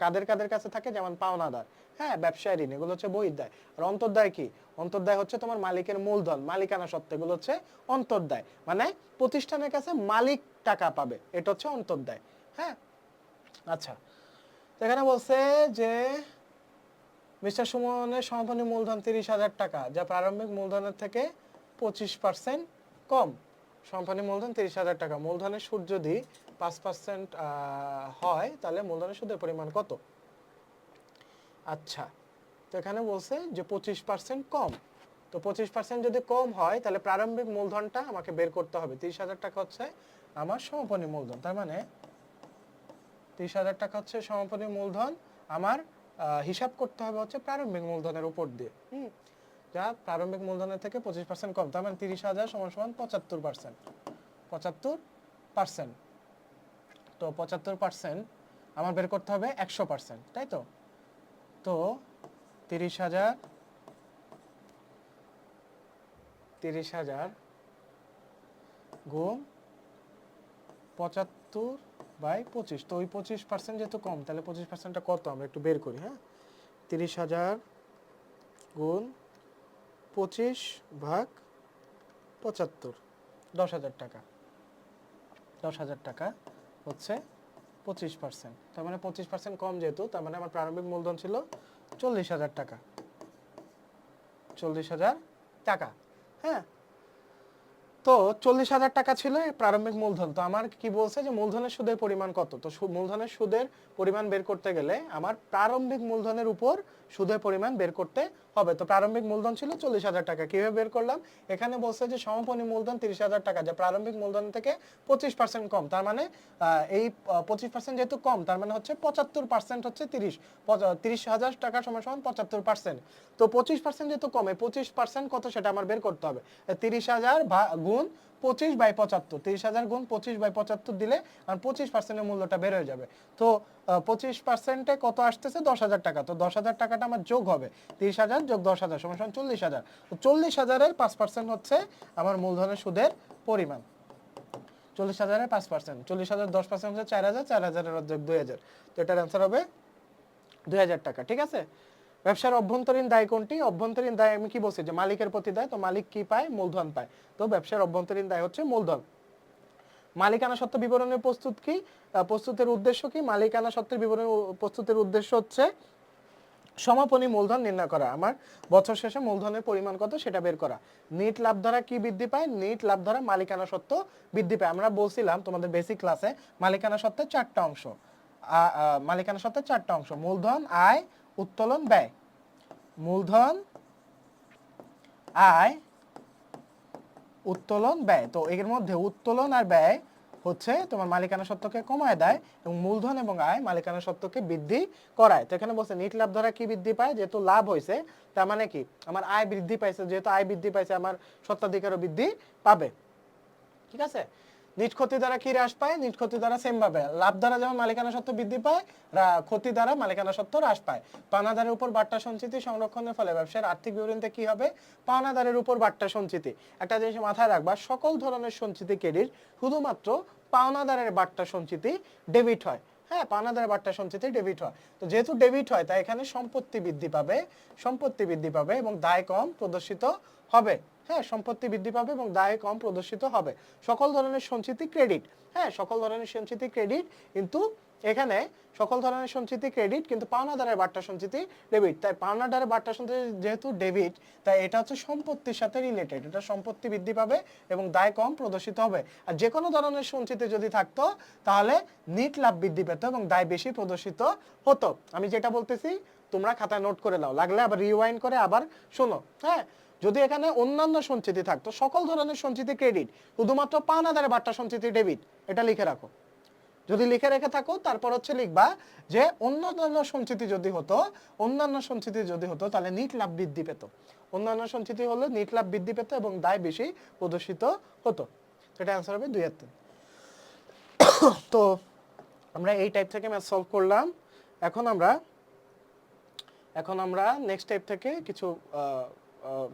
কাদের কাদের কাছে থাকে, যেমন পাওনাদার, হ্যাঁ, ব্যবসায় ঋণ, এগুলো হচ্ছে বহির্দায়। আর অন্তর্দায় কি? অন্তর্দায় হচ্ছে তোমার মালিকের মূলধন, মালিকানা সত্ত্ব, এগুলো হচ্ছে অন্তর্দায়, মানে প্রতিষ্ঠানের কাছে মালিক টাকা পাবে, এটা হচ্ছে অন্তর্দায়। হ্যাঁ, আচ্ছা, এখানে বলছে যে মিস্টার সুমনের সমাপনী মূলধন 30,000 টাকা, যা প্রারম্ভিক মূলধনের থেকে 25% কম। সমাপনী মূলধন 30,000 টাকা, মূলধনের সুদ যদি 5% হয় তাহলে মূলধনের সুদের পরিমাণ কত? আচ্ছা, তো এখানে বলছে যে 25% কম। তো 25% যদি কম হয় তাহলে প্রারম্ভিক মূলধনটা আমাকে বের করতে হবে। 30,000 টাকা হচ্ছে আমার সমাপনী মূলধন, তার মানে 30,000 টাকা হচ্ছে সমাপনী মূলধন। আমার হিসাব করতে হবে হচ্ছে প্রারম্ভিক মূলধনের উপর দিয়ে, যা প্রারম্ভিক মূলধনের থেকে 25% কম, তার মানে 30,000 সমান সমান 75%। 75%, তো 75% আমার বের করতে হবে 100%, তাই তো? তো 30,000 গুণ 75/25, তো ওই 25% যেহেতু কম, তাহলে 25%টা কত আমরা একটু বের করি। হ্যাঁ, 30,000 গুণ 25/75, 10,000 টাকা। 10,000 টাকা হচ্ছে 25%, তার মানে 25% কম যেহেতু, তার মানে আমার প্রারম্ভিক মূলধন ছিল 40,000 টাকা। 40,000 টাকা, হ্যাঁ। তো 40,000 টাকা ছিল প্রারম্ভিক মূলধন। তো আমার কি বলছে যে মূলধনের সুদের পরিমাণ কত? তো মূলধনের সুদের পরিমাণ বের করতে গেলে আমার প্রারম্ভিক মূলধনের উপর সুদের পরিমাণ বের করতে হবে। তো প্রারম্ভিক মূলধন ছিল 40,000 টাকা, কিভাবে বের করলাম? এখানে বলছে যে সমাপনী মূলধন 30,000 টাকা, যা প্রারম্ভিক মূলধন থেকে 25% কম, তার মানে এই 25% যেহেতু কম, তার মানে হচ্ছে 75% হচ্ছে 30,000 টাকা সমান সমান 75%। তো 25% যেহেতু কমে, 25% কত সেটা আমার বের করতে হবে। 30,000 গুণ 25/75, 30,000 গুণ 25/75 দিলে আর 25%-এর মূল্যটা বের হয়ে যাবে। তো 25%-এ কত আসতেছে? 10,000 টাকা। তো 10,000 টাকাটা আমার যোগ হবে, 30,000 যোগ 10,000 সমান সমান 40,000। তো 40,000-এর 5% হচ্ছে আমার মূলধনের সুদের পরিমাণ। 40,000-এর 5%, 40,000 10% হচ্ছে 4,000, 4,000-এর অর্ধেক 2,000। তো এটার অ্যান্সার হবে 2,000 টাকা। ঠিক আছে? ব্যবসার অভ্যন্তরীণ দায় কোনটি? অভ্যন্তরীণ দায় আমি কি বলছি যে মালিকের প্রতি দায়। তো মালিক কি পায়? মূলধন পায়। তো ব্যবসার অভ্যন্তরীণ দায় হচ্ছে মূলধন। মালিকানা সত্ত্ব বিবরণের প্রস্তুত কি? প্রস্তুতের উদ্দেশ্য কি? মালিকানা সত্ত্বের বিবরণ প্রস্তুতের উদ্দেশ্য হচ্ছে সমাপনী মূলধন নির্ণয় করা, আমার বছর শেষে মূলধনের পরিমাণ কত সেটা বের করা। নিট লাভ ধারা কি বৃদ্ধি পায়? নিট লাভ ধারা মালিকানা সত্ত্ব বৃদ্ধি পায়। আমরা বলছিলাম তোমাদের বেসিক ক্লাসে মালিকানা সত্ত্বের 4টা অংশ। মালিকানা সত্ত্বের 4টা অংশ: মূলধন, আয়, উত্তোলন, ব্যয়। মূলধন, আয়, উত্তোলন, ব্যয়। তো এর মধ্যে উত্তোলন আর ব্যয় হচ্ছে তোমার মালিকানা সত্ত্বকে কমায় দেয় এবং মূলধন এবং আয় মালিকানা সত্ত্বকে বৃদ্ধি করায়। তো এখানে বলছে নিট লাভ দ্বারা কি বৃদ্ধি পায়? যেহেতু লাভ হয়েছে তার মানে কি আমার আয় বৃদ্ধি পাইছে, যেহেতু আয় বৃদ্ধি পাইছে আমার স্বত্বাধিকারও বৃদ্ধি পাবে। ঠিক আছে? নিট ক্ষতি দ্বারা কি হ্রাস পায়? নিট ক্ষতি দ্বারা সেম ভাবে লাভ দ্বারা যেমন মালিকানা সত্ত্ব বৃদ্ধি পায়, ক্ষতি দ্বারা মালিকানা সত্ত্ব হ্রাস পায়। পাওনাদারের উপর বাট্টা সঞ্চিতি সংরক্ষণের ফলে ব্যবসার আর্থিক বিবরণীতে কি হবে? পাওনাদারের উপর বাট্টা সঞ্চিতি। একটা জিনিস মাথায় রাখবা, সকল ধরনের সঞ্চিতি ক্রেডিট, শুধুমাত্র পাওনাদারের বাট্টা সঞ্চিতি ডেবিট হয়। হ্যাঁ, পাওনাদারের বাট্টা সঞ্চিতি ডেবিট হয়। তো যেহেতু ডেবিট হয় তাই এখানে সম্পত্তি বৃদ্ধি পাবে, সম্পত্তি বৃদ্ধি পাবে এবং দায় কম প্রদর্শিত হবে। হ্যাঁ, সম্পত্তি বৃদ্ধি পাবে এবং দায় কম প্রদর্শিত হবে। সকল ধরনের সঞ্চিতি ক্রেডিট, হ্যাঁ, সকল ধরনের সঞ্চিতি ক্রেডিট, কিন্তু এখানে সকল ধরনের সঞ্চিতি ক্রেডিট কিন্তু পাওনাদারের বাট্টা সঞ্চিতি ডেবিট। তাই পাওনাদারের বাট্টা সঞ্চিতি যেহেতু ডেবিট, তাই এটা হচ্ছে সম্পত্তির সাথে রিলেটেড, এটা সম্পত্তি বৃদ্ধি পাবে এবং দায় কম প্রদর্শিত হবে। আর যে কোনো ধরনের সঞ্চিতি যদি থাকতো তাহলে নিট লাভ বৃদ্ধি পেত এবং দায় বেশি প্রদর্শিত হতো। আমি যেটা বলতেছি তোমরা খাতায় নোট করে নাও, লাগলে আবার রিওয়াইন্ড করে আবার শোনো। হ্যাঁ, যদি এখানে অন্যান্য সঞ্চিতি থাকতো, সকল ধরনের সঞ্চিতি ক্রেডিট, শুধুমাত্র পাওনাদারের বাট্টা সঞ্চিতি ডেবিট, এটা লিখে রাখো। যদি লিখে রেখে থাকো তারপর হচ্ছে লিখবা যে অন্যান্য সঞ্চিতি যদি হতো, অন্যান্য সঞ্চিতি যদি হতো তাহলে নিট লাভ বৃদ্ধি পেত। অন্যান্য সঞ্চিতি হলে নিট লাভ বৃদ্ধি পেত এবং দায় বেশি প্রদর্শিত হতো। এটা অ্যান্সার হবে 2 আর 3। তো আমরা এই টাইপ থেকে ম্যাথ সলভ করলাম। এখন আমরা নেক্সট টাইপ থেকে কিছু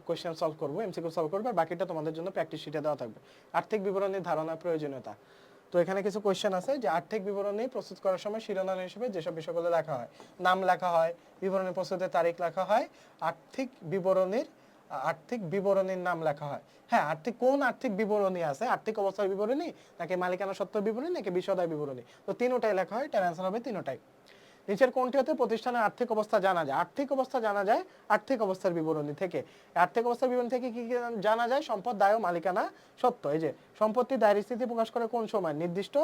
কোয়েশ্চেন সলভ করবো, এমসিকিউ সলভ করবো, আর বাকিটা তোমাদের জন্য প্র্যাকটিস শিটে দেওয়া থাকবে। আর্থিক বিবরণীর ধারণা প্রয়োজনীয়তা। তো এখানে কিছু কোশ্চেন আছে যে আর্থিক বিবরণী প্রস্তুত করার সময় শিরোনাম হিসেবে যেসব বিষয়গুলো লেখা হয়, নাম লেখা হয়, বিবরণী প্রস্তুতের তারিখ লেখা হয়, আর্থিক বিবরণীর নাম লেখা হয়। হ্যাঁ, কোন আর্থিক বিবরণী আছে, আর্থিক অবস্থার বিবরণী নাকি মালিকানা সত্ত্বের বিবরণী নাকি বিশদায় বিবরণী, তো তিনটাই লেখা হয়, এটার অ্যান্সার হবে তিনটাই। নিচের কোনটি হতে প্রতিষ্ঠানের আর্থিক অবস্থা জানা যায়? আর্থিক অবস্থা জানা যায় আর্থিক অবস্থার বিবরণী থেকে। আর্থিক অবস্থার বিবরণী থেকে কি কি জানা যায়? সম্পদ, দায় ও মালিকানা সত্ত্ব। এই যে সম্পত্তি দায়ের স্থিতি প্রকাশ করে কোন সময়? নির্দিষ্ট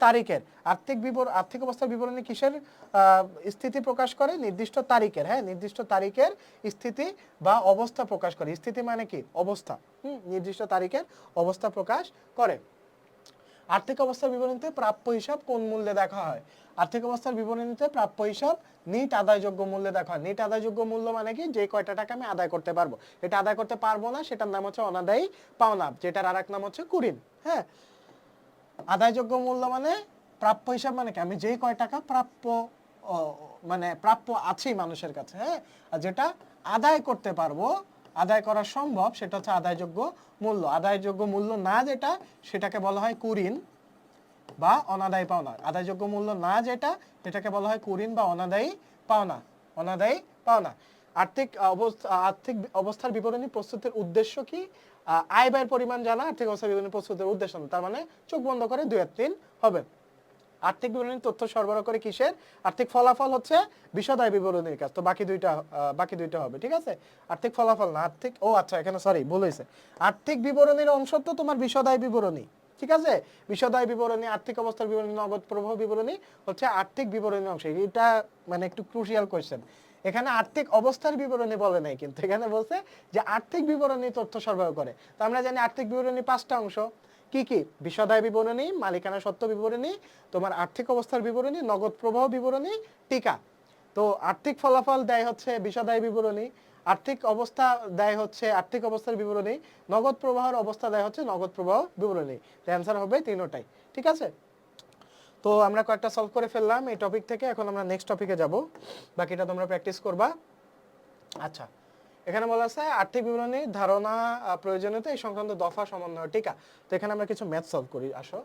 তারিখের। আর্থিক অবস্থার বিবরণী কিসের স্থিতি প্রকাশ করে? নির্দিষ্ট তারিখের। হ্যাঁ, নির্দিষ্ট তারিখের স্থিতি বা অবস্থা প্রকাশ করে। স্থিতি মানে কি? অবস্থা। নির্দিষ্ট তারিখের অবস্থা প্রকাশ করে। আর্থিক অবস্থার বিবরণীতে প্রাপ্য হিসাব কোন মূল্যে দেখা হয়? আর্থিক অবস্থার বিবরণীতে প্রাপ্য হিসাব নিট আদায়যোগ্য মূল্যে দেখা হয়। নিট আদায়যোগ্য মূল্য মানে কি? যে কয়টা টাকা আমি আদায় করতে পারবো, এটা আদায় করতে পারবো না সেটার নাম হচ্ছে অনাদায়ী পাওনা, যেটার আরেক নাম হচ্ছে কুরিন। হ্যাঁ, আদায়যোগ্য মূল্য মানে প্রাপ্য হিসাব মানে কি? আমি যে কয় টাকা প্রাপ্য মানে প্রাপ্য আছেই মানুষের কাছে, হ্যাঁ, আর যেটা আদায় করতে পারবো, আদায় করা সম্ভব, সেটা হচ্ছে আদায়যোগ্য মূল্য। আদায়যোগ্য মূল্য না যেটা, সেটাকে বলা হয় কুরিন বা অনাদায়ী পাওনা। আদায়যোগ্য মূল্য না যেটা, সেটাকে বলা হয় কুরিন বা অনাদায়ী পাওনা। অনাদায়ী পাওনা। আর্থিক অবস্থার বিবরণী প্রস্তুতের উদ্দেশ্য কি? আয় ব্যয়ের পরিমাণ জানা আর্থিক অবস্থার বিবরণী প্রস্তুতের উদ্দেশ্য না। তার মানে চোখ বন্ধ করে 2 আর 3 হবে। আর্থিক বিবরণী তথ্য সরবরাহ করে কিসের? আর্থিক ফলাফল হচ্ছে বিশদায় বিবরণীর কাজ। তো বাকি দুইটা হবে, ঠিক আছে? আর্থিক ফলাফল না, আচ্ছা, এখানে সরি ভুল হয়েছে। আর্থিক বিবরণীর অংশ তো তোমার বিশদায় বিবরণী, ঠিক আছে? বিশদায় বিবরণী, আর্থিক অবস্থার বিবরণী, নগদ প্রবাহ বিবরণী হচ্ছে আর্থিক বিবরণীর অংশ। এটা মানে একটু ক্রুশিয়াল কোয়েশ্চেন। এখানে আর্থিক অবস্থার বিবরণী বলে নাই, কিন্তু এখানে বলছে যে আর্থিক বিবরণী তথ্য সরবরাহ করে। তো আমরা জানি আর্থিক বিবরণী 5টা অংশ। কি কি? বিশদায় বিবরণী, মালিকানা সত্ত্ব বিবরণী, তোমার আর্থিক অবস্থার বিবরণী, নগদ প্রবাহ বিবরণী, টিকা। তো আর্থিক ফলাফল দেয় হচ্ছে বিশদায় বিবরণী, আর্থিক অবস্থা দেয় হচ্ছে আর্থিক অবস্থার বিবরণী, নগদ প্রবাহের অবস্থা দেয় হচ্ছে নগদ প্রবাহ বিবরণী। তো অ্যান্সার হবে তিনটাই, ঠিক আছে? তো আমরা কয়েকটা সলভ করে ফেললাম এই টপিক থেকে। এখন আমরা নেক্সট টপিকে যাব, বাকিটা তোমরা প্র্যাকটিস করবা। আচ্ছা, এখানে বলা আছে আর্থিক বিবরণীর ধারণা, প্রয়োজনীয়তা এই সংক্রান্ত দফা সমন্বয়, টিকা। তো এখানে আমরা কিছু ম্যাথ সলভ করি, আসো।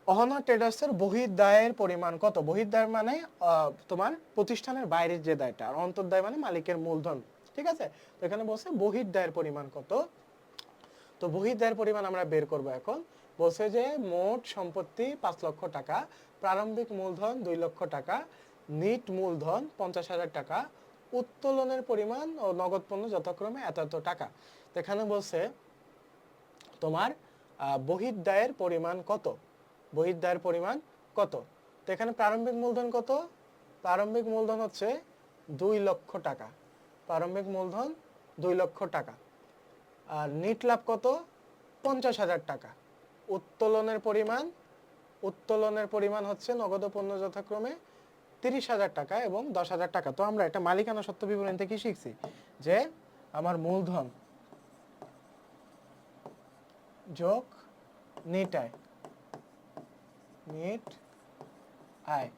অহনা ট্রেডার্সের বহির্দায়ের পরিমাণ কত? বহির্দায় মানে তোমার প্রতিষ্ঠানের বাইরের যে দায়টা, আর অন্তর্দায় মানে মালিকের মূলধন, ঠিক আছে? তো এখানে বলছে বহির্দায়ের পরিমাণ কত। তো বহির্দায়ের পরিমাণ আমরা বের করব এখন। বলছে যে মোট সম্পত্তি 5 লক্ষ টাকা, প্রারম্ভিক মূলধন 2 লক্ষ টাকা, নিট মূলধন 50,000 টাকা, উত্তোলনের পরিমাণ ও নগদ পণ্য যথাক্রমে এত এত টাকা। তো এখানে বলছে তোমার বহির্দায়ের পরিমাণ কত? বহির্দায়ের পরিমাণ কত? তো এখানে প্রারম্ভিক মূলধন কত? প্রারম্ভিক মূলধন হচ্ছে 2 লক্ষ টাকা। প্রারম্ভিক মূলধন 2 লক্ষ টাকা। আর নিট লাভ কত? 50,000 টাকা। উত্তোলনের পরিমাণ হচ্ছে নগদ পণ্য যথাক্রমে 30,000 টাকা এবং 10,000 টাকা। তো আমরা এটা মালিকানা সত্ত্ব বিবরণী থেকে শিখছি যে আমার মূলধন যোগ নিট আয়,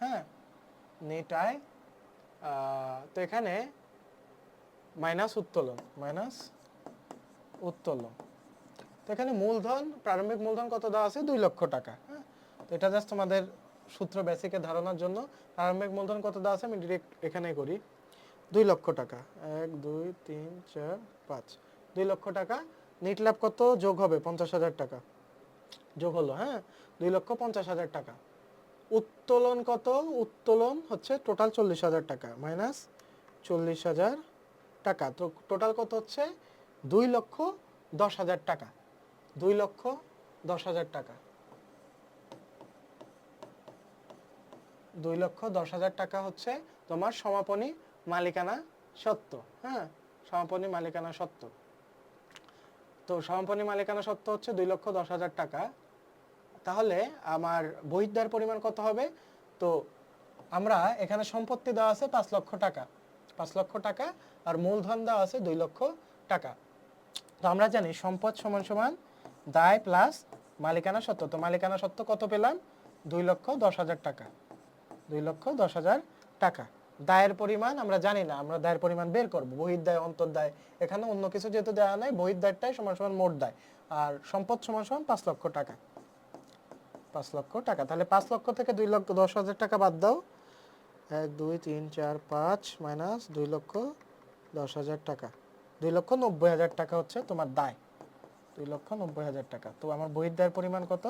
হ্যাঁ, নিট আয়, তো এখানে মাইনাস উত্তোলন, তো এখানে মূলধন, প্রারম্ভিক মূলধন কত দেওয়া আছে? 2 লক্ষ টাকা। হ্যাঁ, তো এটা জাস্ট তোমাদের সূত্র বেসিকের ধারণার জন্য। প্রারম্ভিক মূলধন কত দেওয়া আছে আমি ডিরেক্ট এখানেই করি, 2 লক্ষ টাকা। 1 2 3 4 5, 2 লক্ষ টাকা। নিট লাভ কত? যোগ হবে 50,000 টাকা, যোগ হলো, হ্যাঁ, 2,50,000 টাকা। উত্তোলন কত? উত্তোলন হচ্ছে টোটাল 40,000 টাকা মাইনাস 40,000 টাকা। তো টোটাল কত হচ্ছে? 2,10,000 টাকা। 2,10,000 টাকা। 2,10,000 টাকা হচ্ছে তোমার সমাপনী মালিকানা সত্ত্ব। হ্যাঁ, সমাপনী মালিকানা সত্ত্ব। তো সমাপনী মালিকানা সত্ত্ব হচ্ছে 2,10,000 টাকা। তাহলে আমার বহির্দায়ের পরিমাণ কত হবে? তো আমরা এখানে সম্পত্তি দেওয়া আছে 5 লক্ষ টাকা, 5 লক্ষ টাকা, আর মূলধন দেওয়া আছে 2 লক্ষ টাকা। তো আমরা জানি সম্পদ সমান সমান দায় প্লাস মালিকানা সত্ত্ব। তো মালিকানা সত্ত্ব কত পেলাম? 2,10,000 টাকা, 2,10,000 টাকা। দায়ের পরিমাণ আমরা জানি না, আমরা দায়ের পরিমাণ বের করব। বহির্দায়, অন্তর্দায়, এখানে অন্য কিছু যেহেতু দেওয়া নাই, বহির্দায়টাই সমান সমান মোট দায়, আর সম্পদ সমান সমান 5 লক্ষ টাকা। 5 লক্ষ টাকা। তাহলে 5 লক্ষ থেকে 2,10,000 টাকা বাদ দাও। 1 2 3 4 5 মাইনাস 2,10,000 টাকা। 2,90,000 টাকা হচ্ছে তোমার দায়। 2,90,000 টাকা। তো আমার বহির্দায়ের পরিমাণ কত?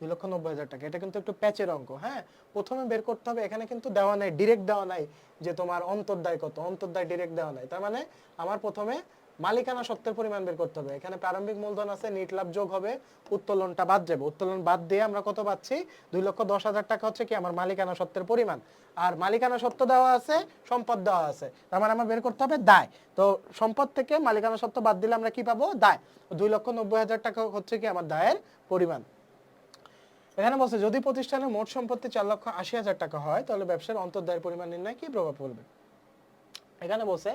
2,90,000 টাকা। এটা কিন্তু একটু প্যাচের অঙ্ক। হ্যাঁ, প্রথমে বের করতে হবে। এখানে কিন্তু দেওয়া নাই, ডিরেক্ট দেওয়া নাই যে তোমার অন্তর্দায় কত। অন্তর্দায় ডিরেক্ট দেওয়া নাই। তার মানে আমার প্রথমে মালিকানা সত্ত্বের পরিমাণ বের করতে হবে। এখানে প্রারম্ভিক মূলধন আছে, নিট লাভ যোগ হবে, উত্তোলনটা বাদ যাবে। উত্তোলন বাদ দিয়ে আমরা কত পাচ্ছি? 2,10,000 টাকা হচ্ছে কি আমার মালিকানা সত্ত্বের পরিমাণ। আর মালিকানা সত্ত্ব দেওয়া আছে, সম্পদ দেওয়া আছে। তার মানে আমার বের করতে হবে দায়। তো সম্পদ থেকে মালিকানা সত্ত্ব বাদ দিলে আমরা কি পাবো? দায়। 2,90,000 টাকা হচ্ছে কি আমার দায়ের পরিমাণ। এখানে বলছে যদি প্রতিষ্ঠানের মোট সম্পত্তি 4,80,000 টাকা হয় তাহলে ব্যবসার অন্তর্দায়ের পরিমাণ নির্ণয় কি প্রভাব পড়বে? এখানে বলছে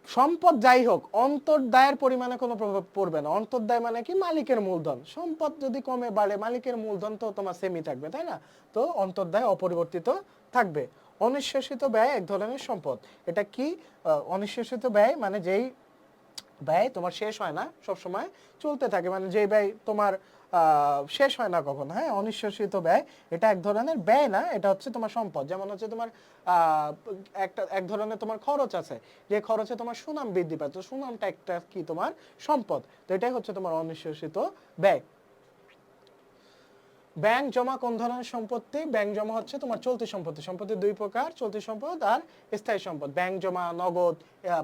সম্পদ যাই হোক অন্তর্দায়ের পরিমাণে কোনো প্রভাব পড়বে না। অন্তর্দায় মানে কি? মালিকের মূলধন। সম্পদ যদি কমে বাড়ে মালিকের মূলধন তো তোমার সেমই থাকবে, তাই না? তো অন্তর্দায় অপরিবর্তিত থাকবে। অনিঃশেষিত ব্যয় এক ধরনের সম্পদ। এটা কি? অনিঃশেষিত ব্যয় মানে যেই ব্যয় তোমার শেষ হয় না, সব সময় চলতে থাকে, মানে যেই ব্যয় তোমার শেষ হয় না কখনো। হ্যাঁ, অনিঃশেষিত ব্যয় এটা এক ধরনের ব্যয় না, এটা হচ্ছে তোমার সম্পদ। যেমন হচ্ছে তোমার এক ধরনের তোমার খরচ আছে, যে খরচে তোমার সুনাম বৃদ্ধি পায়, তো সুনামটা একটা কি তোমার সম্পদ। তো এটাই হচ্ছে তোমার অনিঃশেষিত ব্যয়। ব্যাংক জমা কোন ধরনের সম্পত্তি? ব্যাংক জমা হচ্ছে তোমার চলতি সম্পত্তি। সম্পত্তি দুই প্রকার, চলতি সম্পদ আর স্থায়ী সম্পদ। ব্যাংক জমা, নগদ,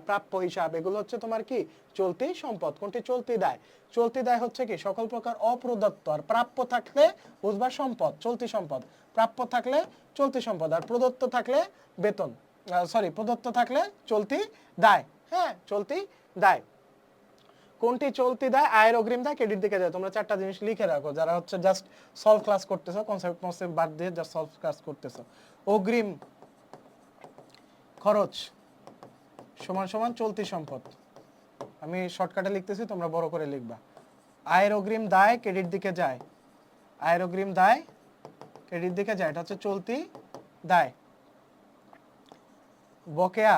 প্রাপ্য হিসাব, এগুলো হচ্ছে তোমার কি? চলতি সম্পদ। কোনটি? চলতি দায়। চলতি দায় হচ্ছে কি? সকল প্রকার অপ্রদত্ত। আর প্রাপ্য থাকলে বুঝবা সম্পদ, চলতি সম্পদ। প্রাপ্য থাকলে চলতি সম্পদ, আর প্রদত্ত থাকলে বেতন, প্রদত্ত থাকলে চলতি দায়। হ্যাঁ, চলতি দায়। কোনটি চলতি দায়? আয়ের অগ্রিম দায়, ক্রেডিট দিকে যায়। তোমরা 4টা জিনিস লিখে রাখো যারা হচ্ছে জাস্ট সলভ ক্লাস করতেছো, কনসেপ্ট বাদ দিয়ে জাস্ট সলভ ক্লাস করতেছো। অগ্রিম খরচ সমান সমান চলতি সম্পদ। আমি শর্টকাটে লিখতেছি, তোমরা বড় করে লিখবা। আয়ের অগ্রিম দায় ক্রেডিট দিকে যায়। আয়ের অগ্রিম দায় ক্রেডিট দিকে যায়, এটা হচ্ছে চলতি দায়। বকেয়া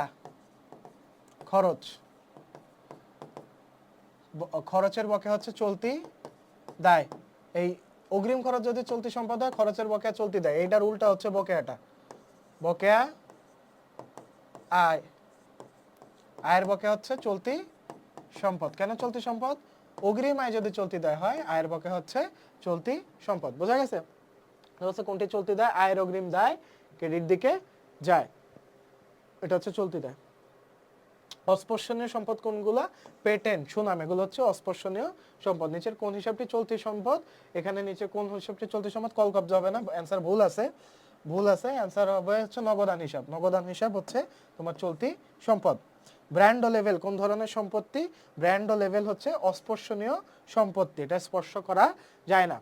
খরচ, খরচের বকেয়া হচ্ছে চলতি দায়। এই অগ্রিম খরচ যদি চলতি সম্পদ হয়, খরচের বকেয়া চলতি দায়। এইটার উল্টা হচ্ছে বকেয়াটা। বকেয়া আয়, আয়ের বকেয়া হচ্ছে চলতি সম্পদ। কেন চলতি সম্পদ? অগ্রিম আয় যদি চলতি দায় হয়, আয়ের বকেয়া হচ্ছে চলতি সম্পদ। বোঝা গেছে? কোনটি চলতি দায়? আয়ের অগ্রিম দায় ক্রেডিট দিকে যায়, এটা হচ্ছে চলতি দায়। অস্পর্শনীয় সম্পদ কোনগুলা? পেটেন্ট, সুনাম, এগুলো হচ্ছে অস্পর্শনীয় সম্পদ। নিচের কোন হিসাবটি চলতি সম্পদ? এখানে নিচে কোন হিসাবটি চলতি সম্পদ? কল কব্জা হবে না, অ্যান্সার ভুল আছে, ভুল আছে। অ্যান্সার হবে হচ্ছে নগদান হিসাব। নগদান হিসাব হচ্ছে তোমার চলতি সম্পদ। ব্র্যান্ড ও লেভেল কোন ধরনের সম্পত্তি? ব্র্যান্ড ও লেভেল হচ্ছে অস্পর্শনীয় সম্পত্তি, এটা স্পর্শ করা যায় না।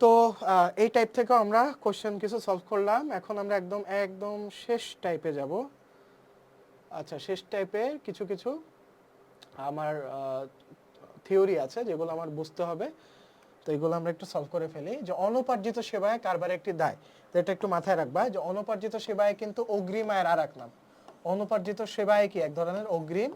তো এই টাইপ থেকে আমরা কোশ্চেন কিছু সলভ করলাম। এখন আমরা একদম শেষ টাইপে যাব। আচ্ছা, শেষ টাইপের কিছু কিছু আমার থিওরি আছে যেগুলো আমার বুঝতে হবে, তো এগুলো আমরা একটু সলভ করে ফেলি। যে অনুপার্জিত সেবায় কারবার একটি দায়, তো এটা একটু মাথায় রাখবা যে অনুপার্জিত সেবায় কিন্তু অগ্রিম আয়ের আর এক নাম। অনুপার্জিত সেবায় কি? এক ধরনের অগ্রিম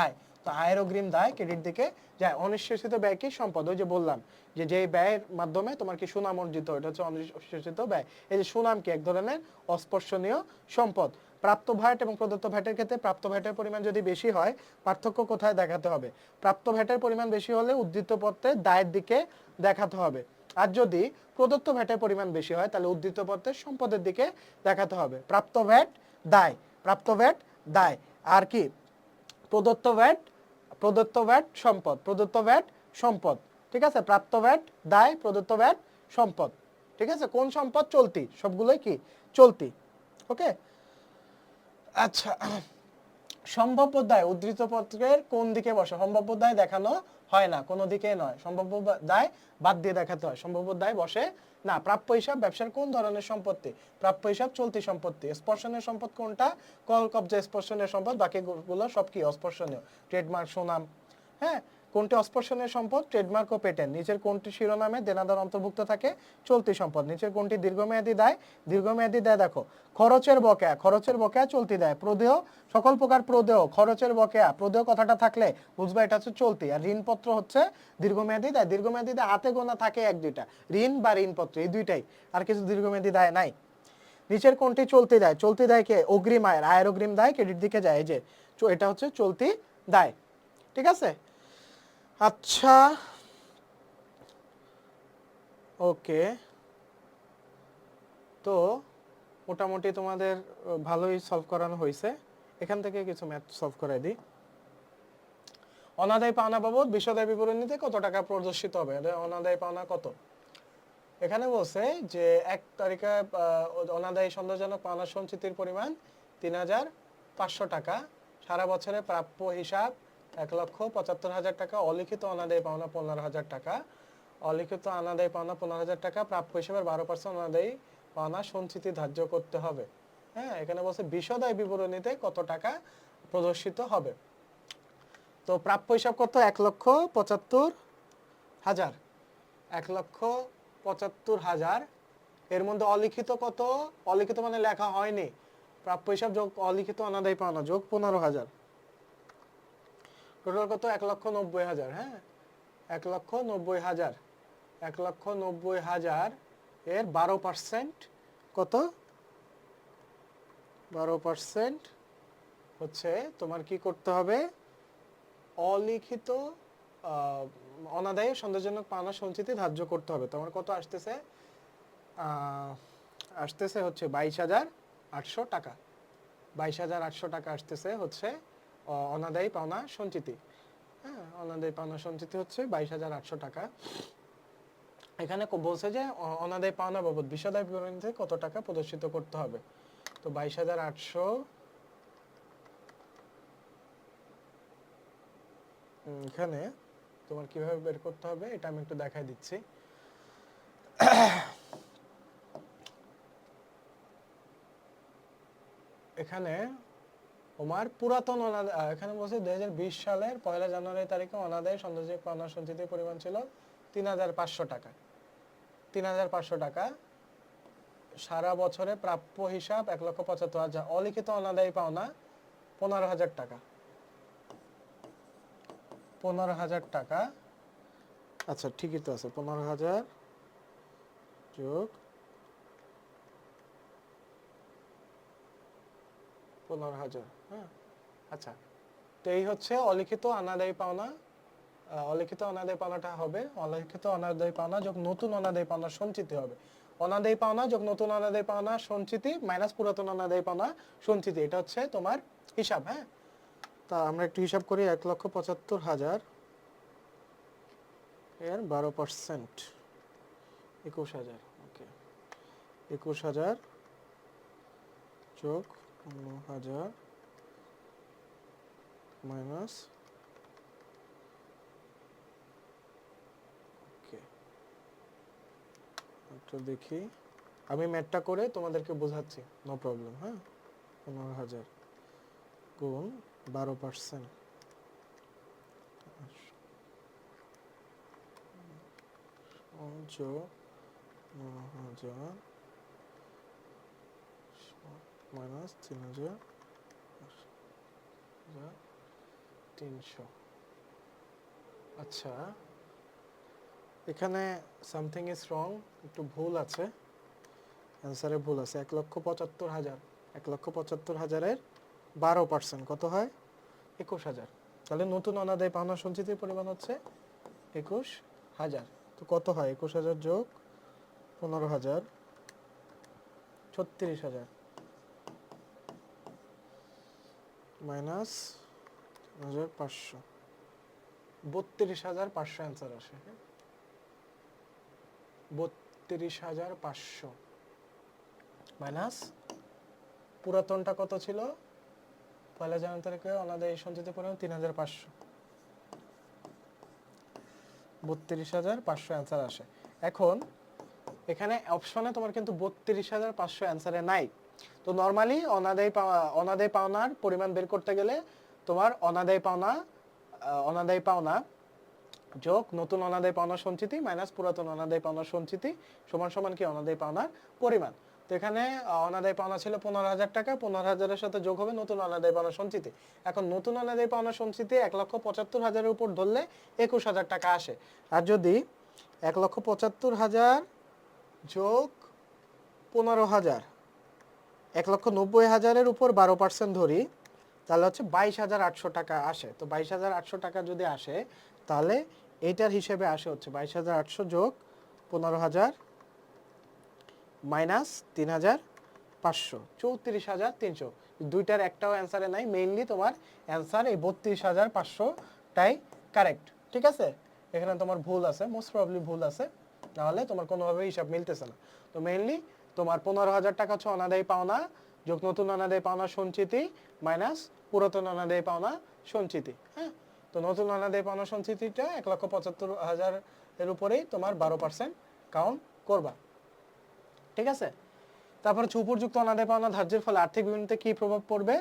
আয়। তো আয়ের অগ্রিম দায় ক্রেডিট দিকে যায়। অনিঃশেষিত ব্যয় কি? সম্পদ। ওই যে বললাম যে যে ব্যয়ের মাধ্যমে তোমার কি সুনাম অর্জিত, এটা হচ্ছে অনিঃশেষিত ব্যয়। এই যে সুনাম কি? এক ধরনের অস্পর্শনীয় সম্পদ। প্রাপ্ত ভ্যাট এবং প্রদত্ত ভ্যাটের ক্ষেত্রে প্রাপ্ত ভ্যাটের পরিমাণ যদি বেশি হয়, পার্থক্য কোথায় দেখাতে হবে? প্রাপ্ত ভ্যাটের পরিমাণ বেশি হলে উদ্ধৃত পত্রে দায়ের দিকে দেখাতে হবে। আর যদি প্রদত্ত ভ্যাটের পরিমাণ বেশি হয় তাহলে উদ্ধৃত পত্রের সম্পদের দিকে দেখাতে হবে। প্রাপ্ত ভ্যাট দায়, প্রাপ্ত ভ্যাট দায়। আর কি? প্রদত্ত ভ্যাট সম্পদ, প্রদত্ত ভ্যাট সম্পদ। ঠিক আছে? প্রাপ্ত ভ্যাট দায়, প্রদত্ত ভ্যাট সম্পদ। ঠিক আছে? কোন সম্পদ? চলতি, সবগুলোই কি? চলতি। ওকে, আচ্ছা। সম্ভাব্য দায় উদ্ধৃত পত্রের কোন দিকে বসে? সম্ভাব্য দায় দেখানো হয় না, কোনো দিকে নয়। সম্ভাব্য দায় বাদ দিয়ে দেখাতে হয়। সম্ভাব্য দায় বসে না। প্রাপ্য হিসাব ব্যবসার কোন ধরনের সম্পত্তি? প্রাপ্য হিসাব চলতি সম্পত্তি। স্পর্শনীয় সম্পদ কোনটা? কল কব্জা স্পর্শনীয় সম্পদ, বাকিগুলো সব কি? অস্পর্শনীয়। ট্রেডমার্ক, সুনাম। হ্যাঁ, কোনটি অস্পর্শনীয় সম্পদ? ট্রেডমার্ক ও পেটেন্ট। নিচের কোনটি শিরোনামে দেনাদার অন্তর্ভুক্ত থাকে? চলতি সম্পদ। নিচের কোনটি দীর্ঘমেয়াদী দায়? দীর্ঘমেয়াদী দায় দেখো খরচের বকেয়া, খরচের বকেয়া চলতি দায়। প্রদেয়, সকল প্রকার প্রদেয়, খরচের বকেয়া, প্রদেয় কথাটা থাকলে বুঝবা এটা হচ্ছে চলতি। আর ঋণপত্র হচ্ছে দীর্ঘমেয়াদী দায়। দীর্ঘমেয়াদী দায় হাতে গোনা থাকে এক দুইটা, ঋণ বা ঋণপত্র, এই দুইটাই, আর কিছু দীর্ঘমেয়াদী দায় নাই। নিচের কোনটি চলতি দায়? চলতি দায়কে অগ্রিম আয়ের, আয়ের অগ্রিম দায় ক্রেডিট দিকে যায়, এই যে এটা হচ্ছে চলতি দায়। ঠিক আছে, আচ্ছা ওকে, তো মোটামুটি তোমাদের ভালোই সলভ করানো হয়েছে। এখান থেকে কিছু ম্যাথ সলভ করে দিই। অনাদায় পাওনা বাবদ বিশদায় বিবরণীতে কত টাকা প্রদর্শিত হবে? অনাদায় পাওনা কত? এখানে বলছে যে 1 তারিখে অনাদায়ী সন্দেহজনক পাওনা সঞ্চিতির পরিমাণ ৩৫০০ টাকা, সারা বছরে প্রাপ্য হিসাব ১,৭৫,০০০ টাকা, অলিখিত অনাদায়ী পাওনা ১৫,০০০ টাকা, অলিখিত অনাদায়ী পাওনা ১৫,০০০ টাকা, প্রাপ্য হিসাবের 12% অনাদায়ী পাওনা সঞ্চিতি ধার্য করতে হবে। হ্যাঁ, এখানে বলছে বিশদায় বিবরণীতে কত টাকা প্রদর্শিত হবে। তো প্রাপ্য হিসাব কত? ১,৭৫,০০০, ১,৭৫,০০০। এর মধ্যে অলিখিত কত? অলিখিত মানে লেখা হয়নি। প্রাপ্য হিসাব যোগ অলিখিত অনাদায়ী পাওনা যোগ 15,০০০, টোটাল কত? ১,৯০,০০০। হ্যাঁ, ১,৯০,০০০, ১,৯০,০০০ এর 12% কত? 12% হচ্ছে তোমার কি করতে হবে? অলিখিত অনাদায়ী সন্দেহজনক পাওনা সঞ্চিতি ধার্য করতে হবে। তোমার কত আসতেছে? আসতেছে হচ্ছে 22,৮০০ টাকা। 22,৮০০ টাকা আসতেছে হচ্ছে অনাদায়ী পাওনা সঞ্চিতি। হ্যাঁ, অনাদায়ী পাওনা সঞ্চিতি হচ্ছে 22,৮০০ টাকা। এখানে বলছে যে অনাদায়ী পাওনা বাবদ বিশদায় বিবরণীতে কত টাকা প্রদর্শিত করতে হবে। তো 22,৮০০ এখানে তোমার কিভাবে বের করতে হবে এটা আমি একটু দেখাই দিচ্ছি। এখানে তোমার পুরাতন এখানে বলছে 2020 সালের 1 জানুয়ারি তারিখে অনাদায়ী সন্দেহজনক পাওনা সঞ্চিতির পরিমাণ ছিল ৩৫০০ টাকা। ৩৫০০ টাকা, সারা বছরে প্রাপ্য হিসাব ১,৭৫,০০০, অলিখিত অনাদায়ী পাওনা ১৫,০০০ টাকা। ১৫,০০০ টাকা, আচ্ছা ঠিকই তো আছে, ১৫,০০০ যোগ ১৫,০০০। হ্যাঁ, আচ্ছা, তো এই হচ্ছে অলিখিত অনাদায়ী পাওনা। অলিখিত অনাদায়ী পাওনাটা হবে অলিখিত অনাদায়ী পাওনা যোগ নতুন অনাদায়ী পাওনা সঞ্চিতি হবে। অনাদায়ী পাওনা যোগ নতুন অনাদায়ী পাওনা সঞ্চিতি মাইনাস পুরাতন অনাদায়ী পাওনা সঞ্চিতি, এটা হচ্ছে তোমার হিসাব। হ্যাঁ, তা আমরা একটু হিসাব করি। ১,৭৫,০০০ এর 12% ২১,০০০। ওকে, ২১,০০০ যোগ ১৫,০০০ মাইনাস, ওকে একটু দেখি, আমি ম্যাথটা করে তোমাদেরকে বোঝাচ্ছি, নো প্রবলেম। হ্যাঁ, ১৫,০০০ গুণ 12% যোগ ৯,০০০ মাইনাস ৩,৩০০। আচ্ছা, এখানে সামথিং ইজ রং, একটু ভুল আছে, অ্যান্সারে ভুল আছে। ১,৭৫,০০০, ১,৭৫,০০০-এর 12% কত হয়? ২১,০০০। তাহলে নতুন অনাদায়ী পাওনা সঞ্চিতির পরিমাণ হচ্ছে ২১,০০০। তো কত হয়? ২১,০০০ যোগ ১৫,০০০, ৩৬,০০০ মাইনাস ৩,৫০০, ৩২,৫০০ অ্যান্সার আসে। ৩২,৫০০ মাইনাস পুরাতনটা কত ছিল? 1 জানুয়ারি তারিখে অনাদায়ী সঞ্চিতির পরিমাণ ৩,৫০০, ৩২,৫০০ অ্যান্সার আসে। এখন এখানে অপশনে তোমার কিন্তু ৩২,৫০০ অ্যান্সারে নাই। তো নরমালি অনাদায়ী পাওনার পরিমাণ বের করতে গেলে তোমার অনাদায়ী পাওনা যোগ নতুন অনাদায় পাওনা সঞ্চিতি মাইনাস পুরাতন অনাদায় পাওনা সঞ্চিতি সমান সমান কি অনাদায় পাওনার পরিমাণ। তো এখানে অনাদায় পাওনা ছিল 15,000 টাকা, 15,000-এর সাথে যোগ হবে নতুন অনাদায় পাওনা সঞ্চিতি। এখন নতুন অনাদায় পাওনা সঞ্চিতি 1,75,000-এর উপর ধরলে 21,000 টাকা আসে। আর যদি 1,75,000 যোগ 15,000 1,90,000-এর উপর 12% ধরি, তাহলে হচ্ছে 22,800 টাকা আসে। তো 22,800 টাকা যদি আসে তাহলে এইটার হিসেবে আসে হচ্ছে 22,800 যোগ 15,000 মাইনাস 3,500, 34,300। দুইটার একটাও অ্যান্সারে নাই, মেইনলি তোমার অ্যান্সার এই 32,500টাই কারেক্ট। ঠিক আছে, এখানে তোমার ভুল আছে, মোস্ট প্রবাবলি ভুল আছে, নাহলে তোমার কোনোভাবে হিসাব মিলতেছে না। তো মেইনলি তোমার 15,000 টাকা হচ্ছে অনাদায়ী পাওনা যোগ নতুন অনাদায়ী পাওনা সঞ্চিতি মাইনাস পুরাতন অনাদায়ী পাওনা সঞ্চিতি। হ্যাঁ, তো নতুন অনাদায়ী পাওনা সঞ্চিতিটা 1,75,000 এর উপরেই তোমার 12% কাউন্ট করবা। ঠিক আছে, তারপর হচ্ছে উপযুক্ত অনাদায় পাওনা ধার্যের ফলে আর্থিক বিবরণীতে কি প্রভাব পড়বে।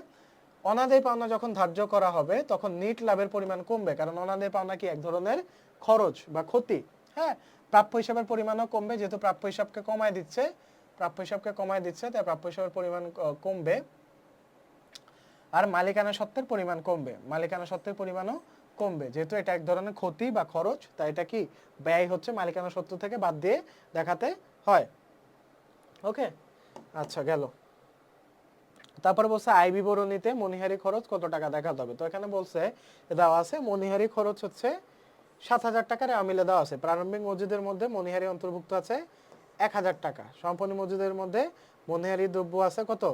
অনাদায় পাওনা যখন ধার্য করা হবে তখন নিট লাভের পরিমাণ কমবে, কারণ অনাদায় পাওনা কি এক ধরনের খরচ বা ক্ষতি। হ্যাঁ, প্রাপ্য হিসাবের পরিমাণও কমবে, যেহেতু প্রাপ্য হিসাবকে কমায় দিচ্ছে, তাই প্রাপ্য হিসাবের পরিমাণ কমবে। আর মালিকানা সত্ত্বের পরিমাণ কমবে, মালিকানা সত্ত্বের পরিমাণও কমবে, যেহেতু এটা এক ধরনের ক্ষতি বা খরচ, তাই এটা কি ব্যয় হচ্ছে মালিকানা সত্ত্ব থেকে বাদ দিয়ে দেখাতে হয়। ওকে, আচ্ছা গেল। তারপরে বলছে আয় বিবরণীতে মনিহারি খরচ কত টাকা দেখাতে হবে। তো এখানে বলছে দেওয়া আছে মনিহারি খরচ হচ্ছে 7,000 টাকার আমিলে দেওয়া আছে। প্রারম্ভিক মজুদের মধ্যে মনিহারি অন্তর্ভুক্ত আছে 1,000 টাকা, সম্পন্ন মজুদের মধ্যে মনিহারি দ্রব্য আছে কত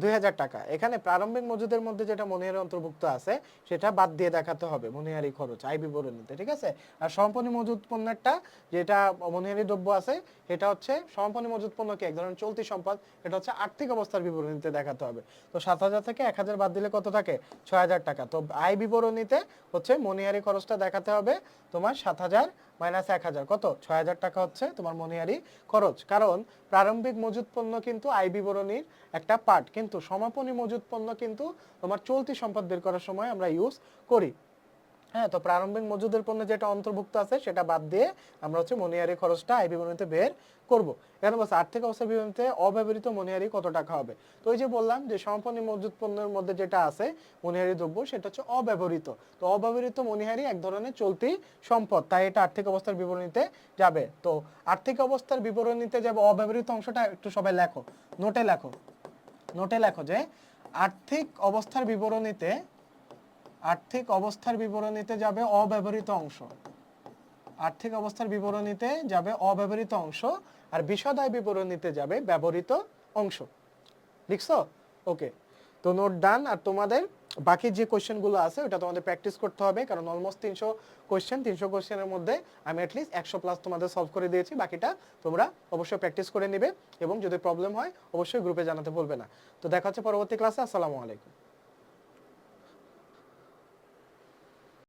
2,000 টাকা। এখানে প্রারম্ভিক মজুদের মধ্যে যেটা মনিহারি অন্তর্ভুক্ত আছে সেটা বাদ দিয়ে দেখাতে হবে মনিহারি খরচ আয় বিবরণীতে। ঠিক আছে, আর সমাপনী মজুদ পণ্যেরটা যেটা মনিহারি দ্রব্য আছে সেটা হচ্ছে সমাপনী মজুদ পণ্য কি এক ধরনের চলতি সম্পদ, এটা হচ্ছে আর্থিক অবস্থার বিবরণীতে দেখাতে হবে। তো 7,000 থেকে 1,000 বাদ দিলে কত থাকে 6,000 টাকা। তো আয় বিবরণীতে হচ্ছে মনিহারি খরচটা দেখাতে হবে তোমার 7,000 মাইনাস 1,000 কত 6,000 টাকা হচ্ছে তোমার মনিহারি খরচ। কারণ প্রারম্ভিক মজুদ পণ্য কিন্তু আয় বিবরণীর একটা পার্ট, কিন্তু সমাপনী মজুদ পণ্য কিন্তু তোমার চলতি সম্পদ বের করার সময় আমরা ইউজ করি। হ্যাঁ, তো প্রারম্ভিক মজুদের পণ্য যেটা অন্তর্ভুক্ত আছে সেটা বাদ দিয়ে আমরা হচ্ছে মনিহারি খরচটা আয় বিবরণীতে বের করব। এখানে বলছে আর্থিক অবস্থা বিবরণীতে অব্যবহৃত মনিহারি কত টাকা হবে। তো ওই যে বললাম যে সমাপনী মজুদ পণ্যের মধ্যে যেটা আছে মনিহারি দ্রব্য সেটা হচ্ছে অব্যবহৃত। তো অব্যবহৃত মনিহারি এক ধরনের চলতি সম্পদ, তাই এটা আর্থিক অবস্থার বিবরণীতে যাবে। তো আর্থিক অবস্থার বিবরণীতে যাবে অব্যবহৃত অংশটা, একটু সবাই লেখো, নোটে লেখো যে আর্থিক অবস্থার বিবরণীতে যাবে অব্যবহৃত অংশ, আর্থিক অবস্থার বিবরণীতে যাবে অব্যবহৃত অংশ, আর বিশদ আয় বিবরণীতে যাবে ব্যবহৃত অংশ। লিখছো? ওকে, তো নোট ডান। আর তোমাদের বাকি যে কোয়েশ্চেনগুলো আছে ওটা তোমাদের প্র্যাকটিস করতে হবে, কারণ অলমোস্ট 300 কোয়েশ্চেনের মধ্যে আমি অ্যাটলিস্ট 100+ তোমাদের সলভ করে দিয়েছি। বাকিটা তোমরা অবশ্যই প্র্যাকটিস করে নিবে, এবং যদি প্রবলেম হয় অবশ্যই গ্রুপে জানাতে ভুলবে না। তো দেখা হচ্ছে পরবর্তী ক্লাসে। আসসালামু আলাইকুম।